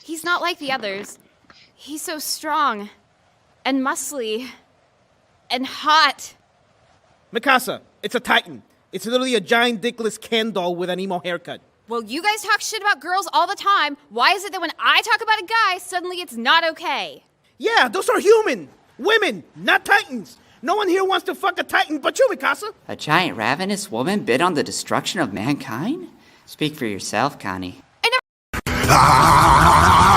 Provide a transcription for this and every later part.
He's not like the others. He's so strong and muscly and hot. Mikasa, it's a Titan. It's literally a giant dickless Ken doll with an emo haircut. Well, you guys talk shit about girls all the time. Why is it that when I talk about a guy, suddenly it's not okay? Yeah, those are human. Women, not Titans. No one here wants to fuck a Titan but you, Mikasa. A giant ravenous woman bid on the destruction of mankind? Speak for yourself, Connie.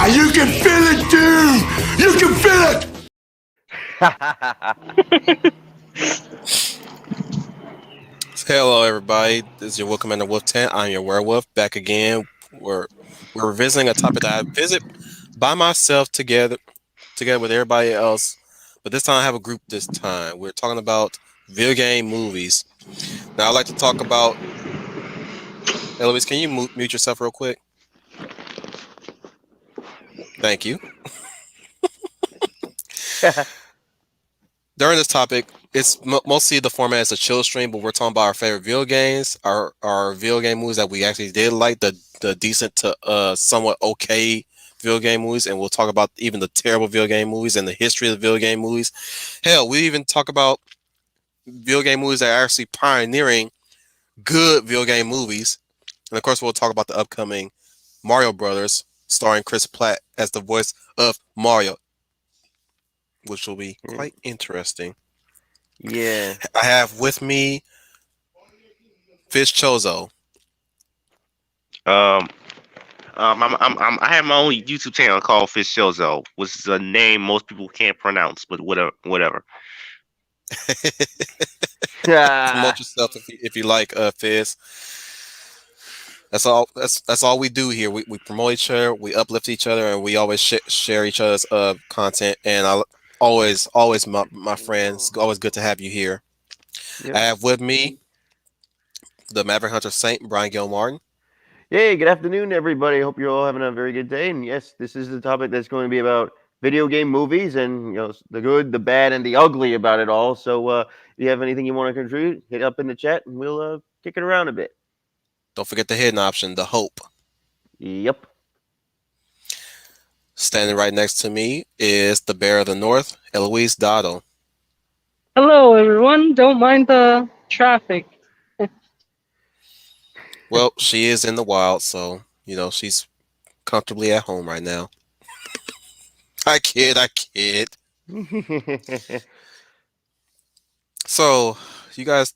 You can feel it, dude! You can feel it! Hello, everybody. This is your Welcome in the Wolf Tent. I'm your werewolf back again. We're revisiting a topic that I visit by myself together with everybody else. But this time I have a group this time. We're talking about video game movies. Now I'd like to talk about... Eloise, can you mute yourself real quick? Thank you. During this topic, it's mostly the format is a chill stream, but we're talking about our favorite video games, our video game movies that we actually did like, the decent to somewhat okay video game movies, and we'll talk about even the terrible video game movies and the history of the video game movies. Hell, we even talk about video game movies that are actually pioneering good video game movies. And of course, we'll talk about the upcoming Mario Brothers, starring Chris Pratt as the voice of Mario, which will be quite interesting. Yeah. I have with me Fish Chozo. I have my own YouTube channel called Fish Chozo, which is a name most people can't pronounce, but whatever. Promote yourself if you like, Fizz. That's all. That's all we do here. We promote each other, we uplift each other, and we always share each other's content. And I always my friends, always good to have you here. Yep. I have with me the Maverick Hunter Saint, Brian Gil Martin. Hey, good afternoon, everybody. Hope you're all having a very good day. And yes, this is the topic that's going to be about video game movies and the good, the bad, and the ugly about it all. So if you have anything you want to contribute, hit up in the chat, and we'll kick it around a bit. Don't forget the hidden option, the hope. Yep. Standing right next to me is the Bear of the North, Eloise Dotto. Hello, everyone. Don't mind the traffic. Well, she is in the wild, so, she's comfortably at home right now. I kid. So, you guys,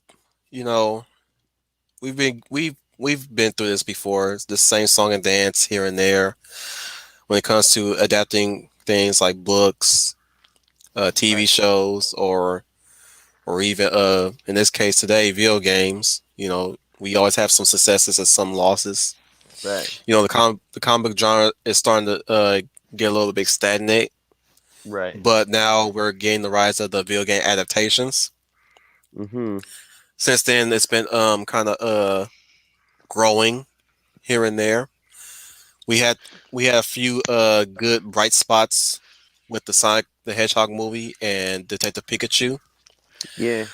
we've been through this before. It's the same song and dance here and there when it comes to adapting things like books, TV shows, or even in this case today, video games. We always have some successes and some losses. Right. The comic book genre is starting to get a little bit stagnant. Right. But now we're getting the rise of the video game adaptations. Mm-hmm. Since then, it's been kind of growing here and there. We had a few good bright spots with the Sonic the Hedgehog movie and Detective Pikachu. Yeah.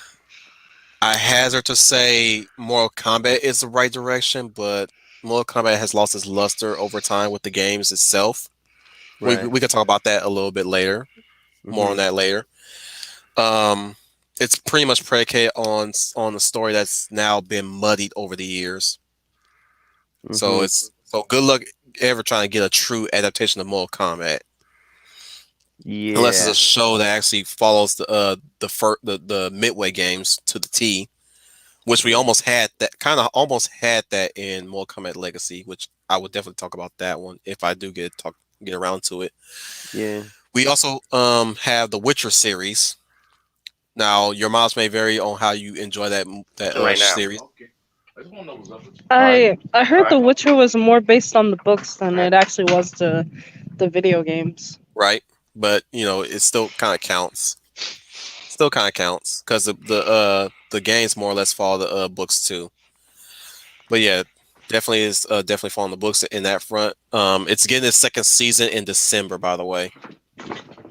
I hazard to say Mortal Kombat is the right direction, but Mortal Kombat has lost its luster over time with the games itself. Right. We can talk about that a little bit later. Mm-hmm. More on that later. It's pretty much predicated on the story that's now been muddied over the years. Mm-hmm. So good luck ever trying to get a true adaptation of Mortal Kombat. Yeah. Unless it's a show that actually follows the Midway games to the T, which we almost had that in Mortal Kombat Legacy, which I would definitely talk about that one if I do get around to it. Yeah. We also have the Witcher series. Now your miles may vary on how you enjoy that series. I heard The Witcher was more based on the books than it actually was the video games. Right. But it still kind of counts. Because the games more or less follow the books too. But yeah, definitely following the books in that front. It's getting its second season in December, by the way.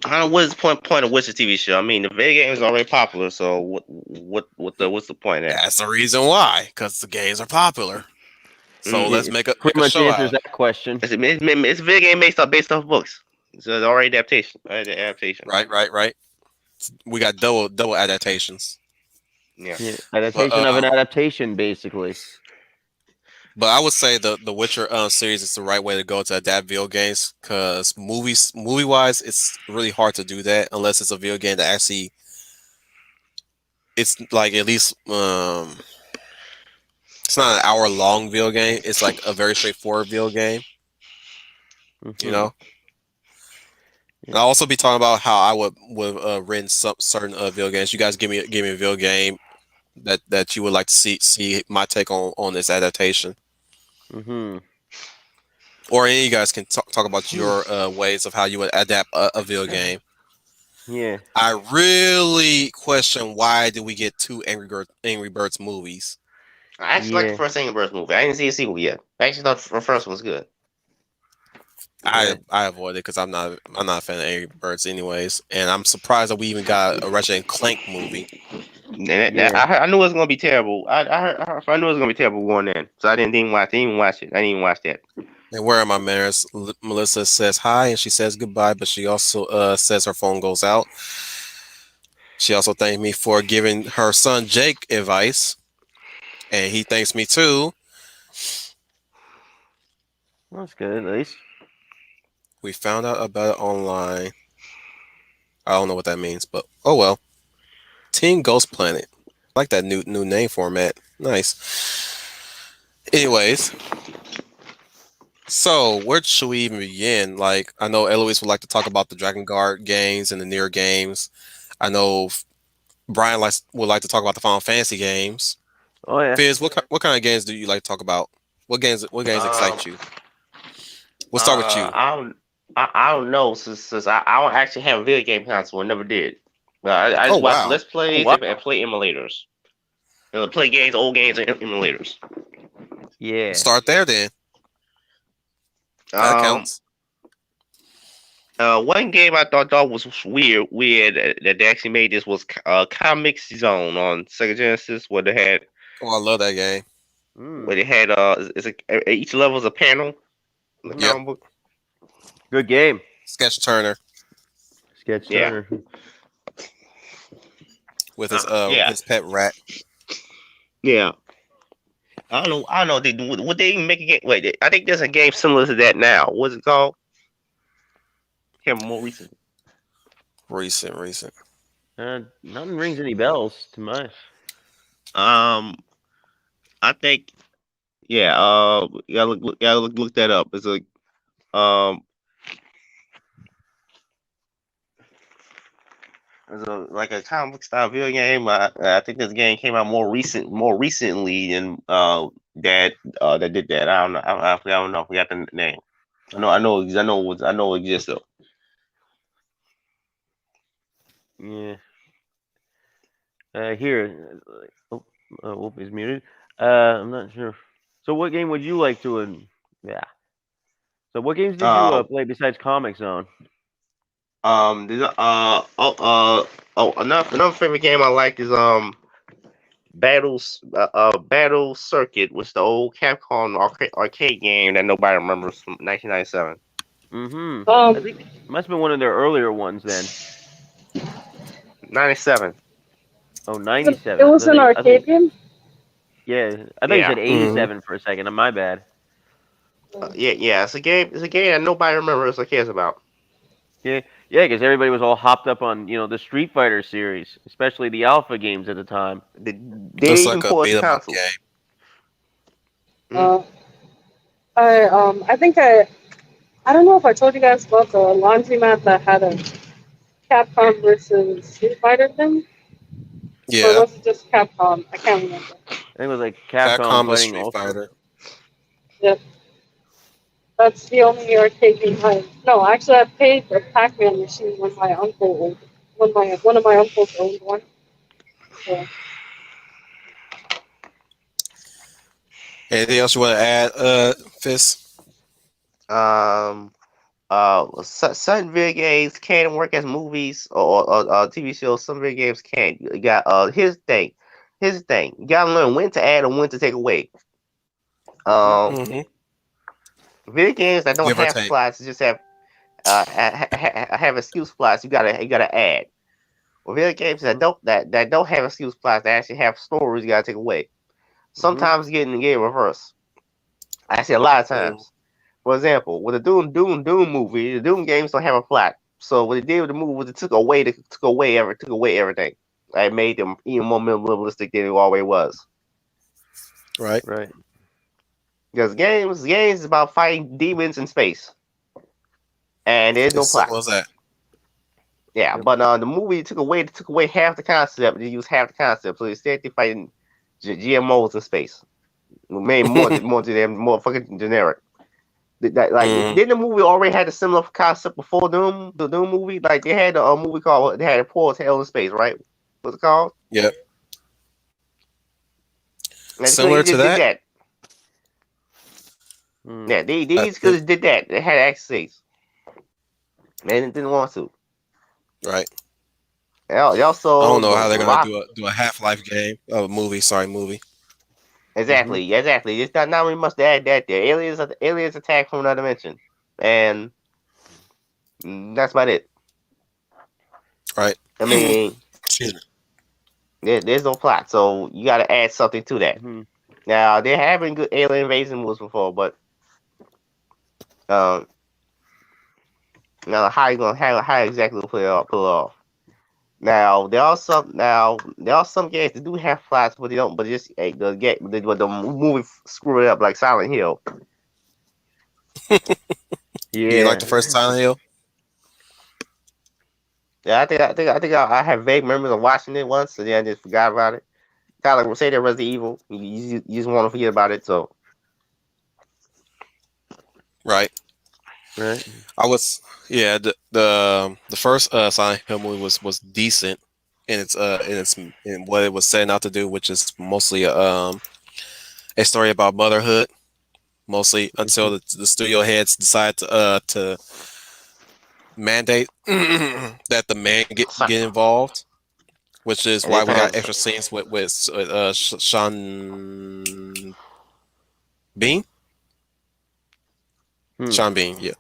What is the point of Witcher TV show? I mean, the video game is already popular, so what's the point of that? That's the reason why, because the games are popular. So let's make Pretty a much show answers out. that question. It's a video game based off books. So it's already adaptation. Right. We got double adaptations. Yeah. Yeah, adaptation of an adaptation, basically. But I would say the Witcher series is the right way to go to adapt video games, because movie wise, it's really hard to do that unless it's a video game that actually it's like at least it's not an hour long video game. It's like a very straightforward video game. You know. And I'll also be talking about how I would written some certain video games. You guys give me a video game that you would like to see my take on this adaptation. Or any of you guys can talk about your ways of how you would adapt a video game. Yeah. I really question why did we get 2 Angry Birds movies. I actually like the first Angry Birds movie. I didn't see a sequel yet. I actually thought the first one was good. I avoid it because I'm not a fan of Angry Birds anyways, and I'm surprised that we even got a Ratchet and Clank movie. I knew it was gonna be terrible. I knew it was gonna be terrible going in, so I didn't even watch it. I didn't even watch that. And where are my manners? Melissa says hi and she says goodbye, but she also says her phone goes out. She also thanked me for giving her son Jake advice, and he thanks me too. That's good, at least. We found out about it online. I don't know what that means, but oh well. Team Ghost Planet. I like that new name format. Nice. Anyways. So, where should we even begin? Like, I know Eloise would like to talk about the Dragon Guard games and the Nier games. I know Brian would like to talk about the Final Fantasy games. Oh yeah. Fizz, what kind of games do you like to talk about? What games excite you? We'll start with you. I don't know, since I don't actually have a video game console. I never did. I just watch Let's Plays and play emulators. Play games, old games, and emulators. Yeah. Start there then. That counts. One game I thought was weird that they actually made this was Comic Zone on Sega Genesis, where they had. Oh, I love that game. Where they had each level is a panel. Yep. Book. Good game. Sketch Turner. With his pet rat. Yeah. I don't know. Would they even make a game? Wait, I think there's a game similar to that now. What's it called? More recent. Recent. Nothing rings any bells to my. I think. Yeah. You gotta look that up. It's like It's a comic style video game. I think this game came out more recently than that did that. I don't know. I don't know. I forgot the name. I know it exists though. Yeah. Here. He's muted. I'm not sure. So, what game would you like to? Yeah. So, what games did you play besides Comic Zone? Another favorite game I like is Battle Circuit, which is the old Capcom arcade game that nobody remembers from 1997. I think it must have been one of their earlier ones then. 97. Oh, 97. It was an arcade game? Yeah, I thought you said 87 for a second. My bad. Yeah, it's a game that nobody remembers or cares about. Yeah, because everybody was all hopped up on the Street Fighter series, especially the Alpha games at the time. They even pull a console. I think I don't know if I told you guys about the laundromat that had a Capcom versus Street Fighter thing. Yeah. Or was it just Capcom? I can't remember. I think it was like Capcom fighting Street Fighter. Yep. That's the only arcade game No, actually, I paid the Pac-Man machine when my uncle one of my uncles owned one. So. Anything else you want to add, Fizz? Certain video games can work as movies or TV shows. Some video games can't. You got here's the thing. You gotta learn when to add and when to take away. Um, video games that don't Give or have take. plots just have have excuse plots. You gotta add. Well, video games that don't have excuse plots, that actually have stories, you gotta take away. Sometimes getting reverse. Actually, a lot of times. For example, with the Doom movie, the Doom games don't have a plot. So what they did with the movie was it took away everything. It made them even more minimalistic than it always was. Right. Right. Because games is about fighting demons in space, and there's no As plot. simple as that. Yeah, Yep. but the movie took away half the concept. They used half the concept, so instead they fighting GMOs in space. Made more fucking generic. Didn't the movie already had a similar concept before Doom? The Doom movie, like they had a movie called, they had a Portal to Hell in Space, right? What's it called? Yep. And Similar to did that. that. Yeah, these could did that. They had access. They didn't want to. Right. They also I don't know how they're gonna Rock. do a Half-Life game. Movie. Sorry, movie. Exactly. It's not really much to add that there. Aliens attack from another dimension, and that's about it. Right. I mean, Excuse me. there's no plot, so you got to add something to that. Now there have been good alien invasion movies before, but now how exactly pull it off? Now there are some games that do have plots, but they don't. But just the movie screw it up, like Silent Hill. You like the first Silent Hill? Yeah, I have vague memories of watching it once, and then I just forgot about it. Kind of like say that Resident Evil, you just want to forget about it. So Right. I was the first Silent Hill movie was decent in in what it was setting out to do, which is mostly a story about motherhood, mostly until the studio heads decide to mandate that the man get involved, which is why we got extra scenes with Sean Bean. Sean Bean, yeah.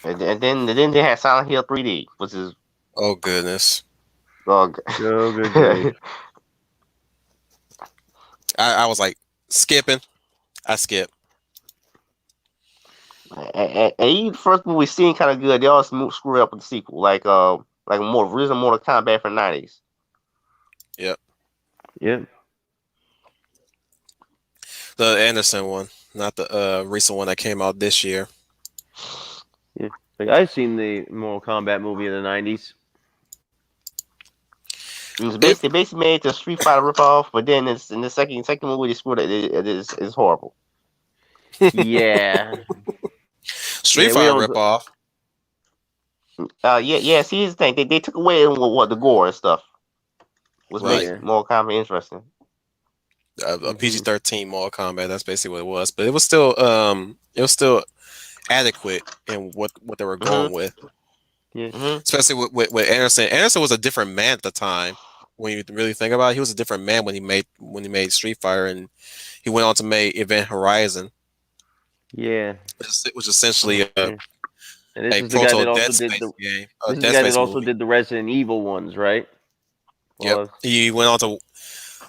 and then they had Silent Hill 3D, which is Goodness. Good. I was like skipping. I skip. And even the first movie seemed kind of good. They also screwed up with the sequel, like more original Mortal Kombat from the 90s. Yep. Yep. The Anderson one, not the recent one that came out this year. Yeah. Like I've seen the Mortal Kombat movie in the 90s. It was basically made to Street Fighter ripoff, but then it's in the second movie they screwed it. It's horrible. Yeah. Street Fighter ripoff. Yeah. See, here's the thing. They took away what the gore and stuff, which makes Mortal Kombat interesting. A PG-13 Mortal Kombat. That's basically what it was, but it was still adequate in what they were going with. Yeah. Especially with Anderson. Anderson was a different man at the time. When you really think about it, he was a different man when he made Street Fighter, and he went on to make Event Horizon. Yeah. It was essentially a proto Dead Space game. This is the guy that also did the Resident Evil ones, right? Yep. He went on to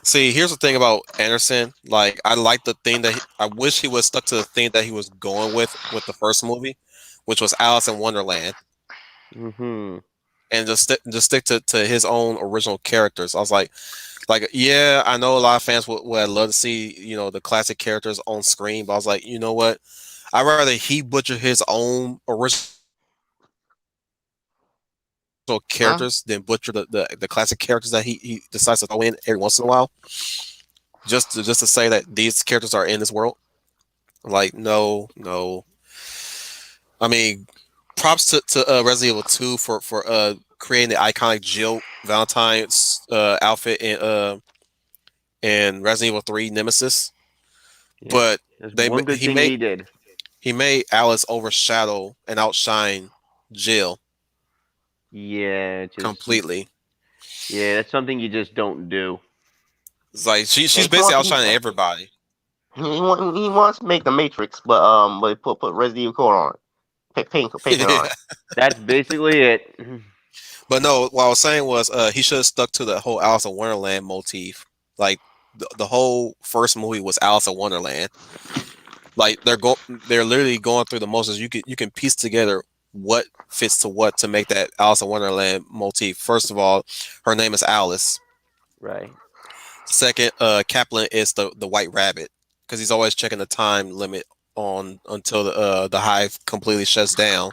see. Here's the thing about Anderson. Like, I like the thing that I wish he was stuck to the thing that he was going with the first movie, which was Alice in Wonderland. Mm-hmm. And just stick to his own original characters. I was like, yeah, I know a lot of fans would love to see, the classic characters on screen, but I was like, you know what? I'd rather he butcher his own original characters than butcher the classic characters that he decides to throw in every once in a while. Just to say that these characters are in this world. Like, no. I mean, props to Resident Evil 2 for creating the iconic Jill Valentine's outfit in Resident Evil 3 Nemesis. Yeah. But he made Alice overshadow and outshine Jill. Yeah, completely. Yeah, that's something you just don't do. It's like she's basically outshining everybody. He wants to make the Matrix, but put Resident Evil Core on it. Paint on it. That's basically it. But no, what I was saying was he should have stuck to the whole Alice in Wonderland motif. Like the whole first movie was Alice in Wonderland. Like they're literally going through the motions. You can piece together what fits to what to make that Alice in Wonderland motif. First of all, her name is Alice. Right. Second, Kaplan is the white rabbit because he's always checking the time limit on until the hive completely shuts down.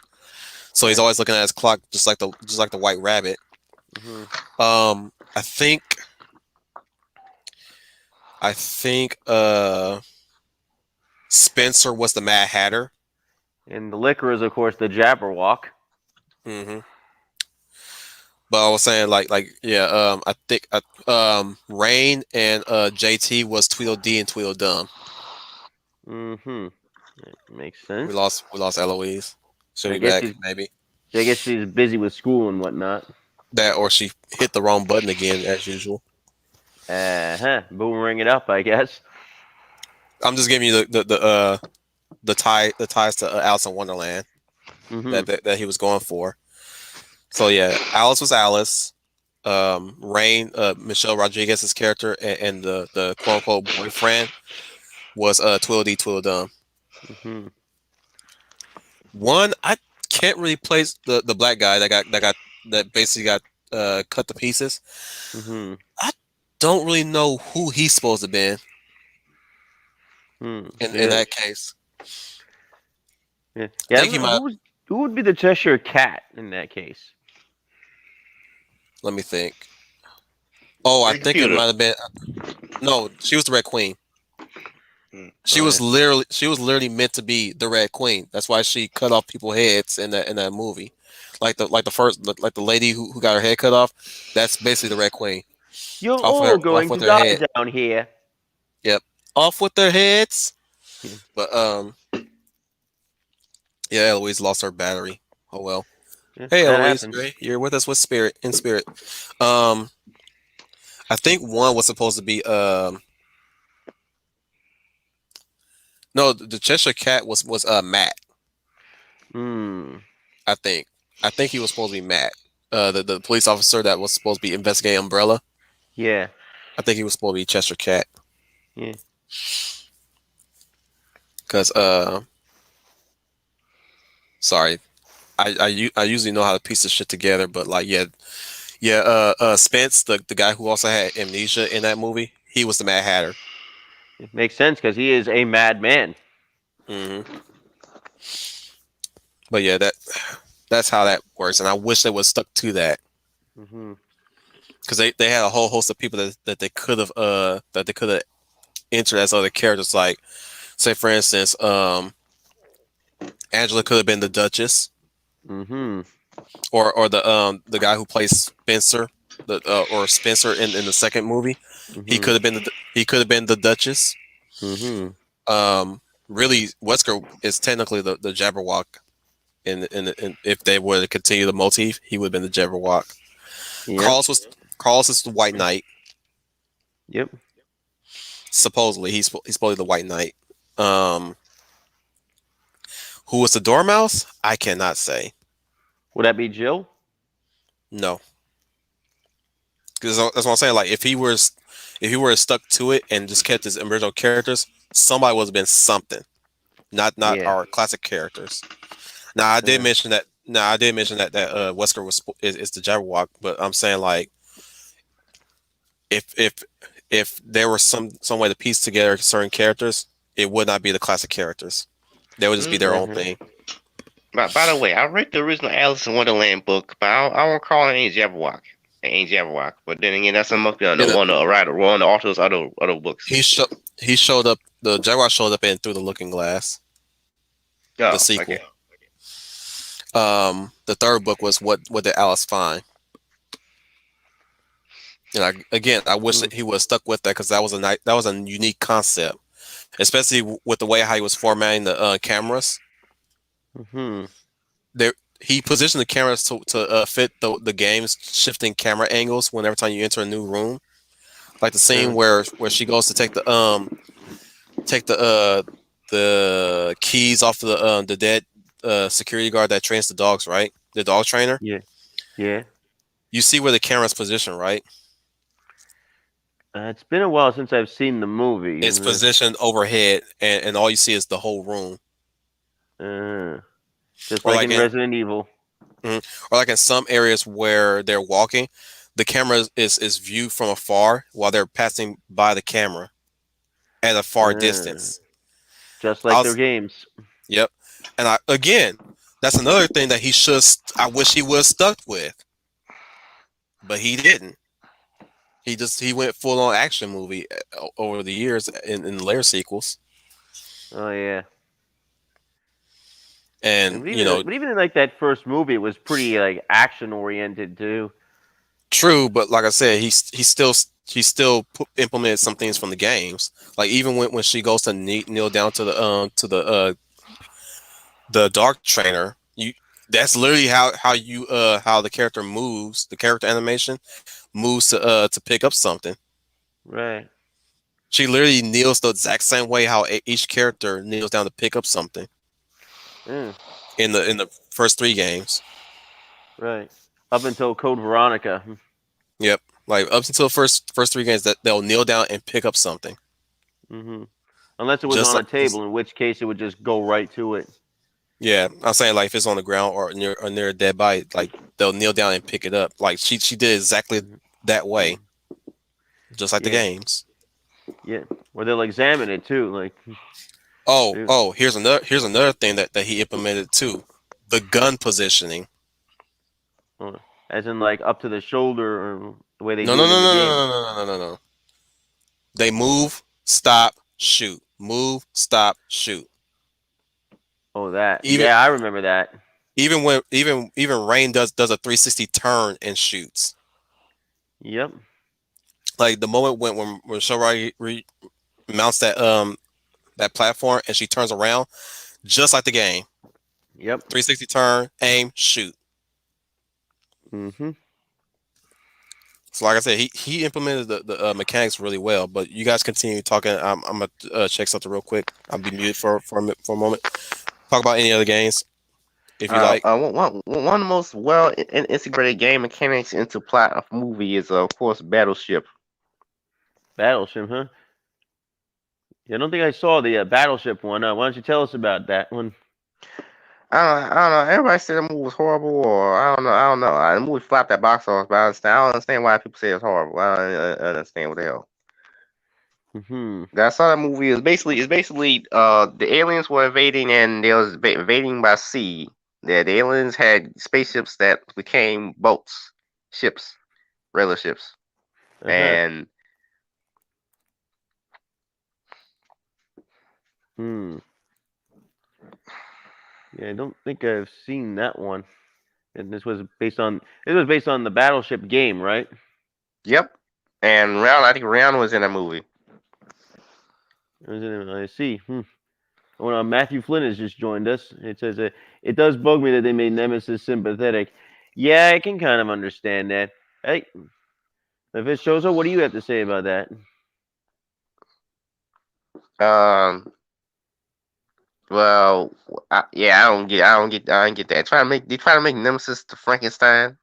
So he's always looking at his clock, just like the white rabbit. Mm-hmm. I think Spencer was the Mad Hatter. And the liquor is, of course, the Jabberwock. Mm-hmm. But I was saying, yeah, I think Rain and JT was Tweedledee and Tweedledum. Mm-hmm. That makes sense. We lost Eloise. She'll I be guess back, maybe. I guess she's busy with school and whatnot. That, or she hit the wrong button again, as usual. Boomerang it up, I guess. I'm just giving you the ties to Alice in Wonderland that he was going for. So yeah, Alice was Alice. Rain, Michelle Rodriguez's character, and the quote unquote boyfriend was Tweedledee Tweedledum. Mm-hmm. One, I can't really place the black guy that basically got cut to pieces. Mm-hmm. I don't really know who he's supposed to be in that case. Yeah. I think Who would be the Cheshire Cat in that case? Let me think. Oh, I think it Computer. might have been. No, she was the Red Queen. She was literally meant to be the Red Queen. That's why she cut off people's heads in that movie. Like the lady who got her head cut off. That's basically the Red Queen. You're all going to die down here. Yep, off with their heads. But yeah, Eloise lost her battery. Oh well. Yeah, Hey that Eloise, happens. you're with us in spirit. I think one was supposed to be no, the Cheshire Cat was Matt. I think he was supposed to be Matt. The police officer that was supposed to be investigating Umbrella. Yeah. I think he was supposed to be Cheshire Cat. Yeah. Cause sorry, I usually know how to piece this shit together, but like Spence, the guy who also had amnesia in that movie, he was the Mad Hatter. It makes sense because he is a madman. Mm-hmm. But yeah, that's how that works, and I wish they would stuck to that. Because they had a whole host of people that they could have entered as other characters. Like, say for instance, Angela could have been the Duchess. Or the guy who plays Spencer, or Spencer in the second movie, he could have been the Duchess. Really, Wesker is technically the Jabberwock, and if they were to continue the motif, he would have been the Jabberwock. Yep. Carlos is the White Knight. Yep. Supposedly, he's supposedly the White Knight. Who was the Dormouse? I cannot say. Would that be Jill? No, because that's what I'm saying. Like, if he were stuck to it and just kept his original characters, somebody would have been something. Not our classic characters. Now I did mention that. Wesker is the Jabberwock, but I'm saying, like, if there was some way to piece together certain characters, it would not be the classic characters. They would just be their own thing. By the way, I read the original Alice in Wonderland book, but I won't call it ain't Jabberwock. It ain't Jabberwock. But then again, that's some of the one of the authors other books. He showed up. The Jabberwock showed up in Through the Looking Glass. Oh, the sequel. Okay. The third book was What Did Alice Find? And I wish that he would have stuck with that, because that was a unique concept, especially with the way how he was formatting the cameras. He positioned the cameras to fit the game's shifting camera angles whenever time you enter a new room, like the scene where she goes to take the take the keys off of the dead security guard that trains the dogs, right? The dog trainer. Yeah. Yeah. You see where the camera's positioned, right? It's been a while since I've seen the movie. It's positioned overhead, and all you see is the whole room. Just Or like like in in- Resident Evil. Or like in some areas where they're walking, the camera is viewed from afar while they're passing by the camera at a far distance. Just like their games. Yep. And that's another thing that I wish he would have stuck with. But he didn't. He went full on action movie over the years in later sequels. Oh yeah. And but even in like that first movie, it was pretty like action oriented too. True, but like I said, he still implemented some things from the games. Like even when she goes to kneel down to the dark trainer, that's literally how the character moves. The character animation moves to pick up something. Right. She literally kneels the exact same way how each character kneels down to pick up something. In the first 3 games. Right. Up until Code Veronica. Yep. Like up until first 3 games that they'll kneel down and pick up something. Mm-hmm. Unless it was Just on like a table, in which case it would just go right to it. Yeah, I'm saying like if it's on the ground or near a dead body, like they'll kneel down and pick it up. Like she did exactly that way, just like the games. Yeah, where they'll examine it too. Like, here's another thing that he implemented too, the gun positioning. As in like up to the shoulder, or the way they No. They move, stop, shoot. Move, stop, shoot. Oh, that. Yeah, I remember that. Even when Rain does a 360 turn and shoots. Yep. Like the moment when Shorai mounts that platform and she turns around, just like the game. Yep. 360 turn, aim, shoot. Mm-hmm. So like I said, he implemented the mechanics really well. But you guys continue talking. I'm gonna check something real quick. I'll be muted for a moment. Talk about any other games, if you like. One of the most well integrated game mechanics into plot of movie is of course Battleship. Battleship, huh? Yeah, I don't think I saw the Battleship one. Why don't you tell us about that one? I don't know. Everybody said the movie was horrible, or I don't know. The movie flopped that box office, but I don't understand why people say it's horrible. I don't understand what the hell. I saw that movie. It's basically the aliens were invading, and they was invading by sea. The aliens had spaceships that became boats, ships, regular ships, and. Yeah, I don't think I've seen that one. And this was based on the Battleship game, right? Yep. And I think Round was in that movie. I see. Well, Matthew Flynn has just joined us. It says it does bug me that they made Nemesis sympathetic. Yeah, I can kind of understand that. Hey, if it shows up, what do you have to say about that? Well, I don't get that. They try to make Nemesis the Frankenstein.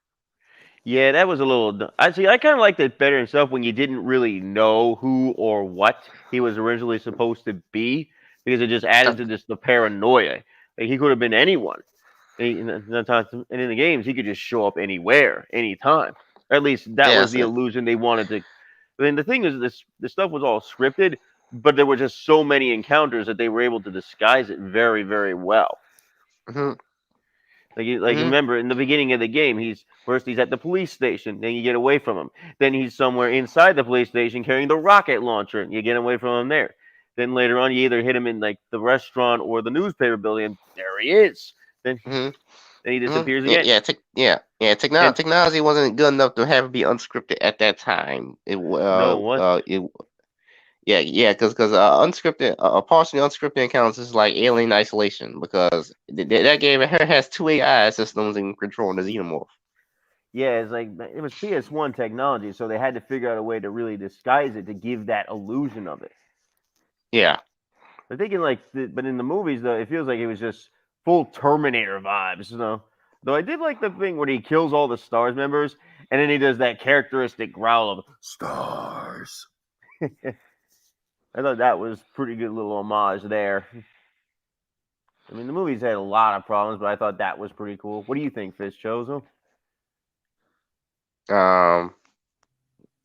Yeah, that was a little. I kind of liked it better himself when you didn't really know who or what he was originally supposed to be, because it just added to the paranoia. Like he could have been anyone. And in the games, he could just show up anywhere, anytime. Or at least that was the illusion they wanted to. I mean, the thing is, this stuff was all scripted, but there were just so many encounters that they were able to disguise it very, very well. Mm-hmm. Remember in the beginning of the game, he's at the police station, then you get away from him. Then he's somewhere inside the police station carrying the rocket launcher, and you get away from him there. Then later on, you either hit him in like the restaurant or the newspaper building, and there he is. Then he disappears again. Technology wasn't good enough to have it be unscripted at that time. Because unscripted, partially unscripted encounters is like Alien Isolation, because that game has 2 AI systems in controlling the xenomorph. Yeah, it's like it was PS1 technology, so they had to figure out a way to really disguise it to give that illusion of it. Yeah. I'm thinking like, but in the movies though, it feels like it was just full Terminator vibes, you know. Though I did like the thing when he kills all the Stars members, and then he does that characteristic growl of "Stars." I thought that was pretty good little homage there. I mean, the movies had a lot of problems, but I thought that was pretty cool. What do you think, Fitz Chozo?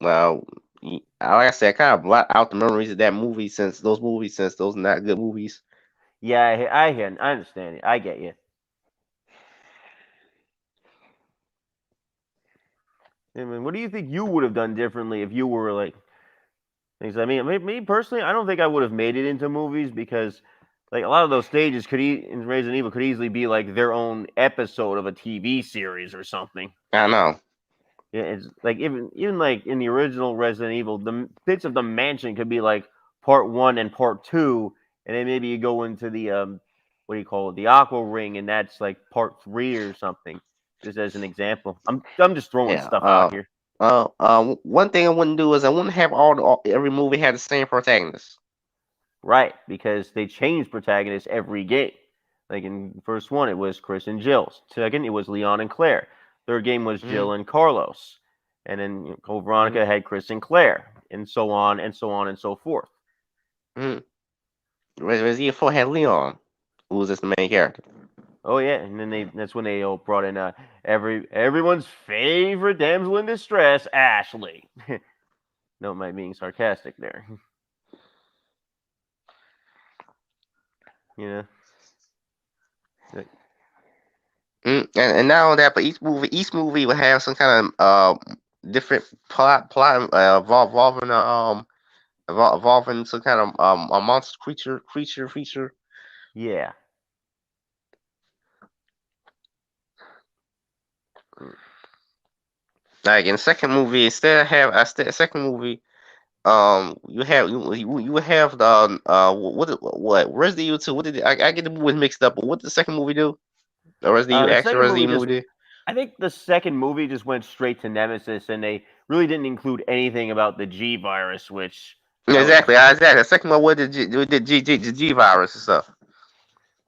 Well, like I said, I kind of blot out the memories of that movie since those are not good movies. Yeah, I understand it. I get you. I mean, what do you think you would have done differently if you were like? I mean, me personally, I don't think I would have made it into movies because, like, a lot of those stages in Resident Evil could easily be like their own episode of a TV series or something. I know. Yeah, it's like even like in the original Resident Evil, the bits of the mansion could be like part 1 and part 2, and then maybe you go into the what do you call it, the Aqua Ring, and that's like part 3 or something. Just as an example, I'm just throwing stuff out here. One thing I wouldn't do is I wouldn't have every movie had the same protagonist. Right, because they changed protagonists every game. Like in the first one, it was Chris and Jill. Second, it was Leon and Claire. Third game was Jill and Carlos. And then Code Veronica had Chris and Claire, and so on and so on and so forth. Resident Evil 4 had Leon, who was just the main character. Oh yeah, and then that's when they brought in everyone's favorite damsel in distress, Ashley. No, am I being sarcastic there? You know. And not only that, but each movie would have some kind of different plot evolving some kind of a monster creature. Yeah. Like in the second movie, instead of have a second movie, you have the what Resident Evil 2. What did I get the movies mixed up? But what did the second movie do? The Resident Evil movie did. I think the second movie just went straight to Nemesis, and they really didn't include anything about the G virus, which exactly. The second one, what did the G virus and stuff.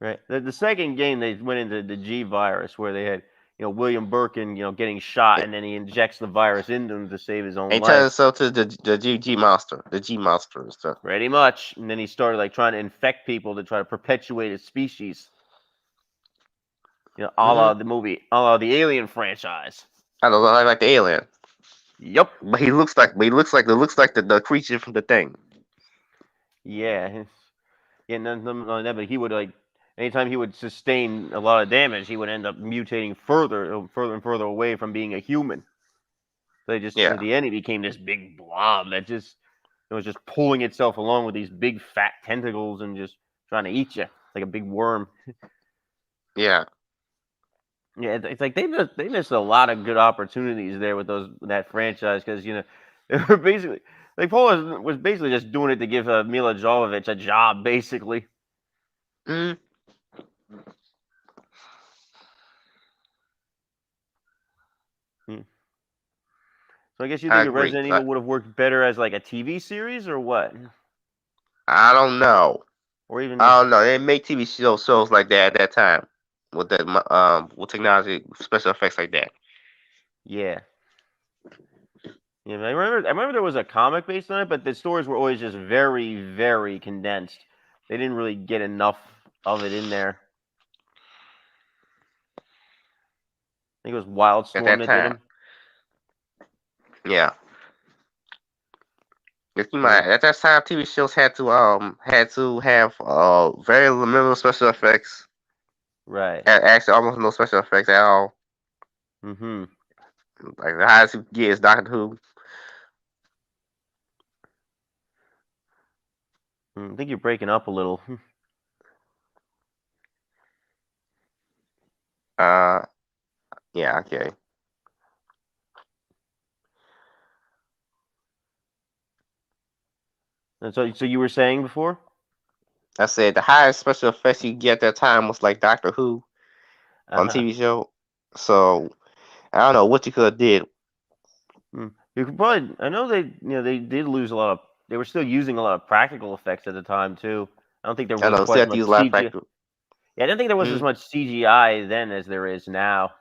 Right. The second game, they went into the G virus, where they had William Birkin getting shot, and then he injects the virus into him to save his own life. He turns himself to the G monster and stuff. Pretty much, and then he started like trying to infect people to try to perpetuate his species. A la the movie, a la the Alien franchise. I don't know, I like the Alien. Yep. But he looks like the creature from the Thing. Yeah. Yeah, but he would anytime he would sustain a lot of damage, he would end up mutating further and further away from being a human. So at the end, he became this big blob that was just pulling itself along with these big fat tentacles and just trying to eat you like a big worm. Yeah. Yeah, it's like they missed a lot of good opportunities there with that franchise because they were basically like Paul was basically just doing it to give Mila Jovovich a job, basically. So I guess you think Resident Evil would have worked better as like a TV series or what? I don't know. Or even I don't know. They make TV shows like that at that time. With that, with technology, special effects like that. Yeah. Yeah, I remember there was a comic based on it, but the stories were always just very, very condensed. They didn't really get enough of it in there. I think it was Wildstorm that did them. Yeah. At that time, TV shows had to have very limited special effects. Right. Actually, almost no special effects at all. Mm-hmm. Like the highest you get is Doctor Who. I think you're breaking up a little. Yeah. Okay. And so you were saying before? I said the highest special effects you get at that time was like Doctor Who on TV show. So I don't know what you could have did. You could probably. I know they did lose a lot of. They were still using a lot of practical effects at the time too. I don't think there I was know. quite So as have to much use laugh CGI. factor. Yeah, I didn't think there was as much CGI then as there is now.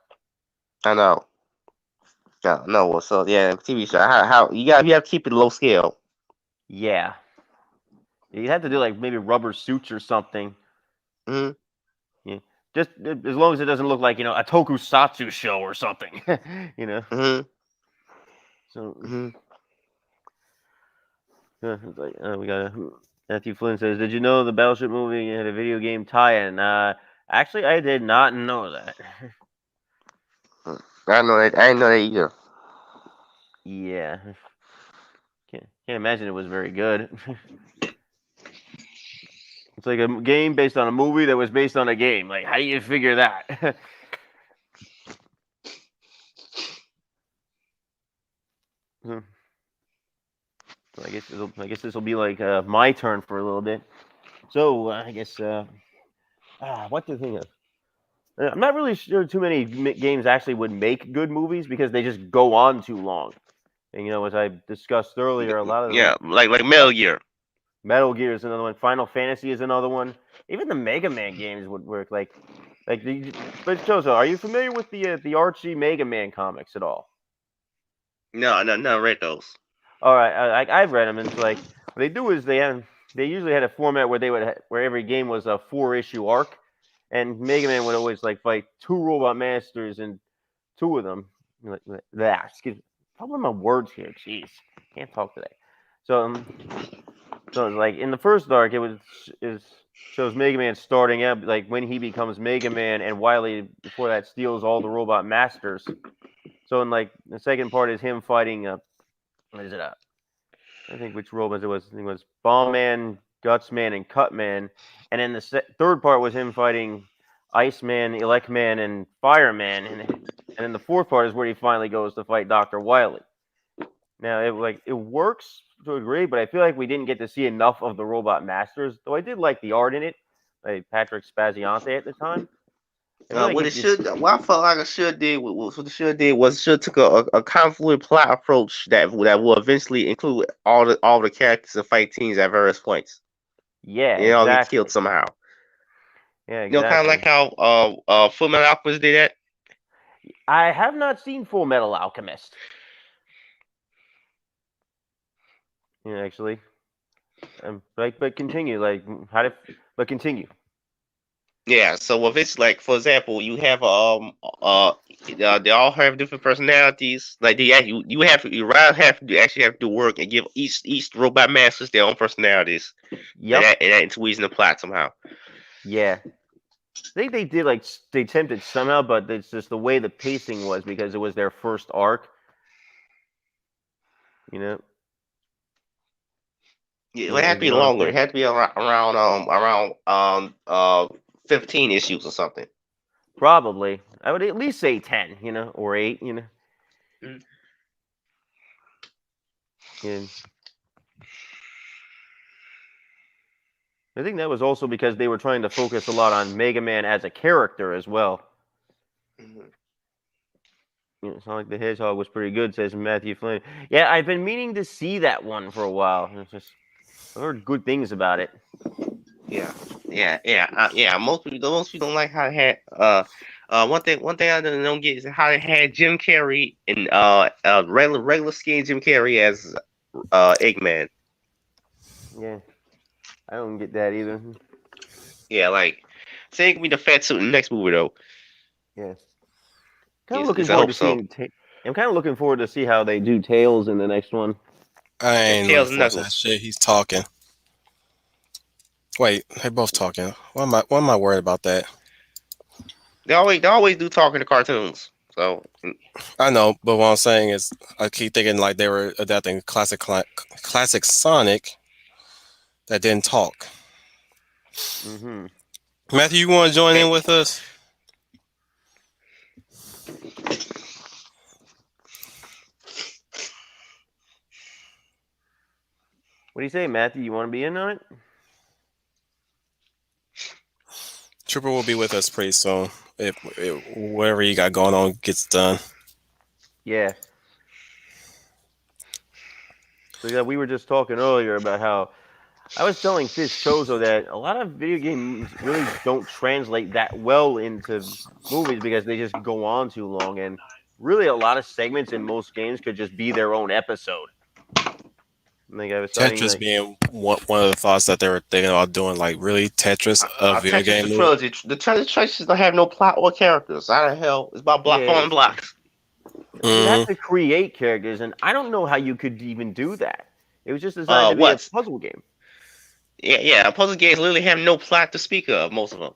I know. Yeah, no. So yeah, TV show. How you have to keep it low scale. Yeah. You have to do like maybe rubber suits or something. Hmm. Yeah. Just as long as it doesn't look like, a tokusatsu show or something. Hmm. So Hmm. it's like, we got Matthew Flynn says, "Did you know the Battleship movie had a video game tie-in?" Actually, I did not know that. I know that. I didn't know that either. Yeah. Can't imagine it was very good. It's like a game based on a movie that was based on a game. Like, how do you figure that? So I guess this will be like my turn for a little bit. So I guess what to think of? I'm not really sure too many games actually would make good movies because they just go on too long. And as I discussed earlier, a lot of Yeah, like Metal Gear. Metal Gear is another one. Final Fantasy is another one. Even the Mega Man games would work. But Jozo, are you familiar with the Archie Mega Man comics at all? No, read those. All right, I've read them, and it's like what they do is they usually had a format where where every game was a 4-issue arc, and Mega Man would always like fight 2 Robot Masters and 2 of them. Excuse me. Problem my words here. Jeez, can't talk today. So it's like in the first arc, it shows Mega Man starting out like when he becomes Mega Man, and Wily before that steals all the Robot Masters. So in like the second part is him fighting what is it? I think which robots it was. I think it was Bomb Man, Guts Man, and Cut Man. And then the third part was him fighting Iceman, Elect Man, and Fireman. And then the fourth part is where he finally goes to fight Dr. Wily. Now it works to a degree, but I feel like we didn't get to see enough of the Robot Masters. Though I did like the art in it, like Patrick Spaziante at the time. What I felt like it should did what it should did was it should took a convoluted plot approach that will eventually include all the characters and fight teams at various points. Yeah, They all get exactly. killed somehow. Yeah, exactly. Kind of like how Full Metal Alchemist did that. I have not seen Full Metal Alchemist. Yeah, actually. But continue. But continue. Yeah, so if it's like, for example, you have they all have different personalities. Like you have to actually have to do work and give each robot masters their own personalities. Yep. And that interweaves in the plot somehow. Yeah. I think they did they attempted somehow, but it's just the way the pacing was because it was their first arc. Yeah, it had to be longer. It had to be around 15 issues or something. Probably. I would at least say 10, or 8, Mm. Yeah. I think that was also because they were trying to focus a lot on Mega Man as a character as well. Mm-hmm. Sonic the Hedgehog was pretty good, says Matthew Flynn. Yeah, I've been meaning to see that one for a while. I've heard good things about it. Yeah. Most people don't like how they had one thing I don't get is how they had Jim Carrey and regular skin Jim Carrey as Eggman. Yeah, I don't get that either. Yeah, like say it can be the fat suit in the next movie though. Yeah, kind of looking forward to seeing. I'm kind of looking forward to see how they do Tails in the next one. I ain't Tails looking forward to that shit. He's talking. Wait, they're both talking. Why am I worried about that? They always do talk in the cartoons. So I know, but what I'm saying is, I keep thinking like they were adapting classic Sonic that didn't talk. Mm-hmm. Matthew, you want to join in with us? What do you say, Matthew? You want to be in on it? Trooper will be with us pretty soon if whatever you got going on gets done. Yeah. So yeah, we were just talking earlier about how I was telling Fish Chozo that a lot of video games really don't translate that well into movies because they just go on too long, and really a lot of segments in most games could just be their own episode. Like I was saying, Tetris like being one of the thoughts that they were thinking about doing, like really Tetris of video Tetris game the movie. trilogy. The Tetris don't have no plot or characters. How the hell? It's about block Yeah. on blocks. you have to create characters, and I don't know how you could even do that. It was just designed to be a What? puzzle game. Yeah. Puzzle games literally have no plot to speak of. Most of them,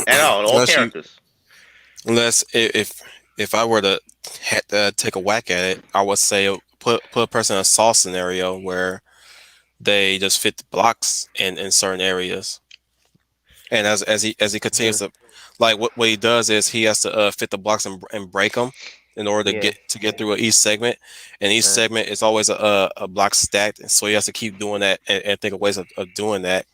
at all. All Unless characters. Unless if I were to take a whack at it, I would say put a person in a Saw scenario where they just fit the blocks in certain areas, and as he continues to, like what he does is he has to fit the blocks and break them in order to get through each segment, and each segment is always a block stacked, and so he has to keep doing that and think of ways of doing that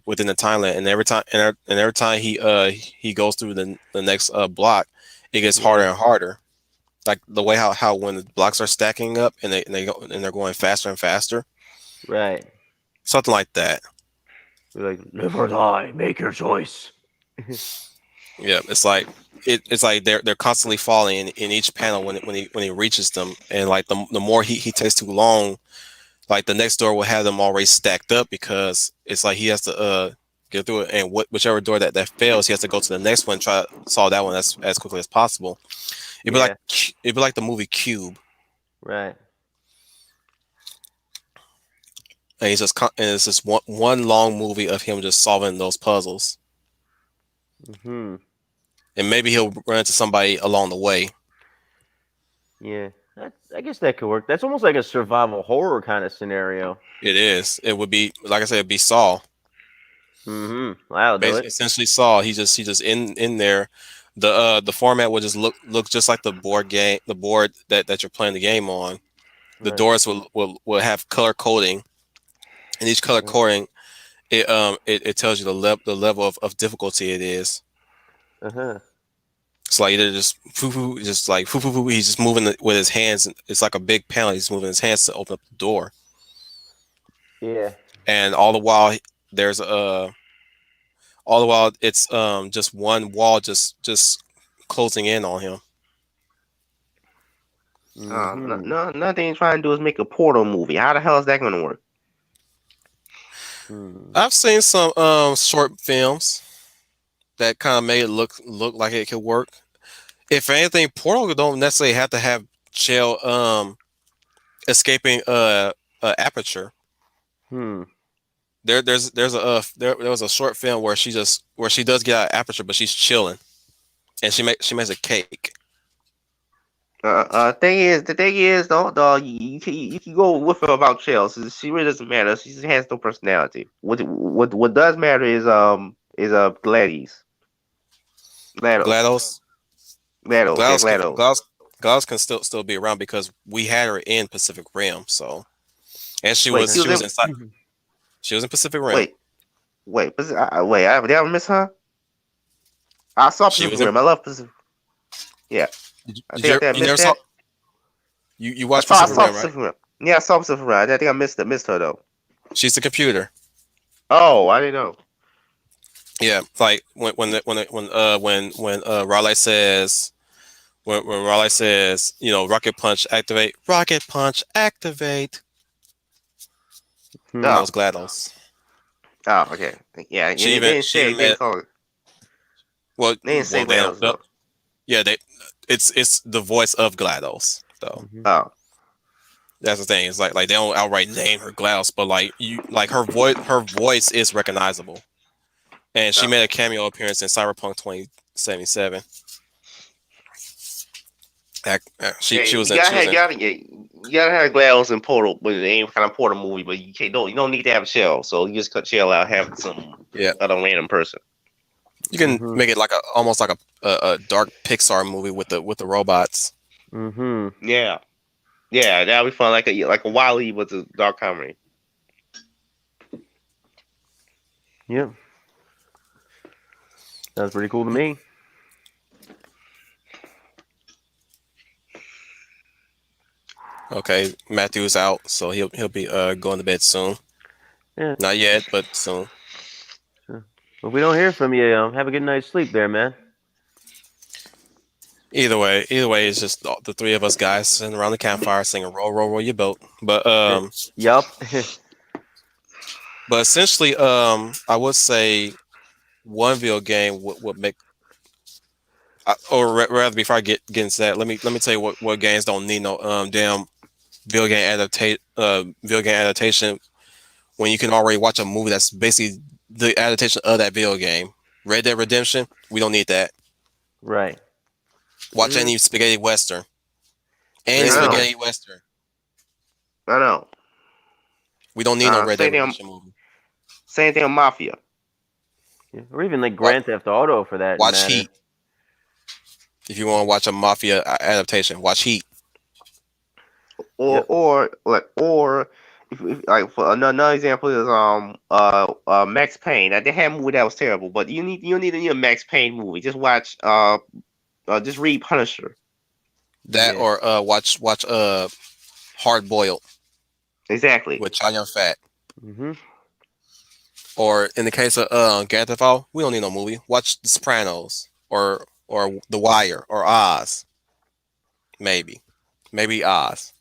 within the time limit. And every time he goes through the next block, it gets harder and harder. Like the way how when the blocks are stacking up and they're going faster and faster. Right. Something like that. You're like, live or die, make your choice. Yeah, it's like they're constantly falling in each panel when he reaches them, and like the more he takes too long, like the next door will have them already stacked up because it's like he has to get through it, and whichever door that fails, he has to go to the next one and try to solve that one as quickly as possible. It'd be like the movie Cube. Right. And it's just one long movie of him just solving those puzzles. Mm-hmm. And maybe he'll run into somebody along the way. Yeah, I guess that could work. That's almost like a survival horror kind of scenario. It is. It would be, like I said, it'd be Saw. Mm-hmm. Wow, do it. Essentially Saw. He just in there. The format would just look just like the board that you're playing the game on. The doors will have color coding. And each color coding, it tells you the level of difficulty it is. It's like either just he's just moving with his hands. It's like a big panel. He's moving his hands to open up the door. Yeah. And all the while it's just one wall just closing in on him. Nothing he's trying to do is make a Portal movie. How the hell is that going to work? I've seen some short films that kind of made it look like it could work. If anything, Portal don't necessarily have to have Shell escaping aperture. There was a short film where she does get out of aperture, but she's chilling, and she makes a cake. The thing is, though, you can go with her about Shell. So she really doesn't matter. She just has no personality. What does matter is Gladys. GLaDOS. GLaDOS. GLaDOS can still be around because we had her in Pacific Rim, so she was inside. She was in Pacific Rim. Wait, did I miss her? I saw Pacific Rim. I love Pacific. Yeah. You watched Pacific Rim, right? Yeah, I saw Pacific Rim. I think I missed her though. She's the computer. Oh, I didn't know. Yeah, like when Raleigh says rocket punch activate. That was GLaDOS. Oh, okay. Yeah, She even well, they didn't say GLaDOS. Yeah, it's the voice of GLaDOS. So that's the thing. It's like they don't outright name her GLaDOS, but her voice is recognizable. And she made a cameo appearance in Cyberpunk 2077. She was. You gotta have GLaDOS in Portal, but it ain't kind of Portal movie. But you don't need to have Shell, so you just cut Shell out, have some other random person. You can make it like almost like a dark Pixar movie with the robots. Yeah, that'd be fun. Like a Wall-E with a dark comedy. Yeah. Sounds pretty cool to me. Okay, Matthew's out, so he'll be going to bed soon. Yeah. Not yet, but soon. Well, if we don't hear from you, have a good night's sleep there, man. Either way, it's just the three of us guys sitting around the campfire singing "Roll, roll, roll your boat." But Yup. but essentially, I would say one video game would make, rather before I get into that, let me tell you what games don't need no damn video game adaptation when you can already watch a movie that's basically the adaptation of that video game. Red Dead Redemption, we don't need that. Right. Watch any spaghetti western. Any There you go. spaghetti western. I know. We don't need no Red Dead same thing. Redemption movie. Same thing with Mafia. Yeah. Or even like Grand Theft Auto for that Watch matter. Heat. If you want to watch a Mafia adaptation, watch Heat. Or if for another example is Max Payne. Now, they had a movie that was terrible, but you need a Max Payne movie. Just watch just read Punisher. That or watch Hard Boiled Exactly. with Chow Yun Fat. Mm-hmm. Or in the case of Grand Theft Auto, we don't need no movie. Watch The Sopranos or The Wire or Oz. Maybe Oz.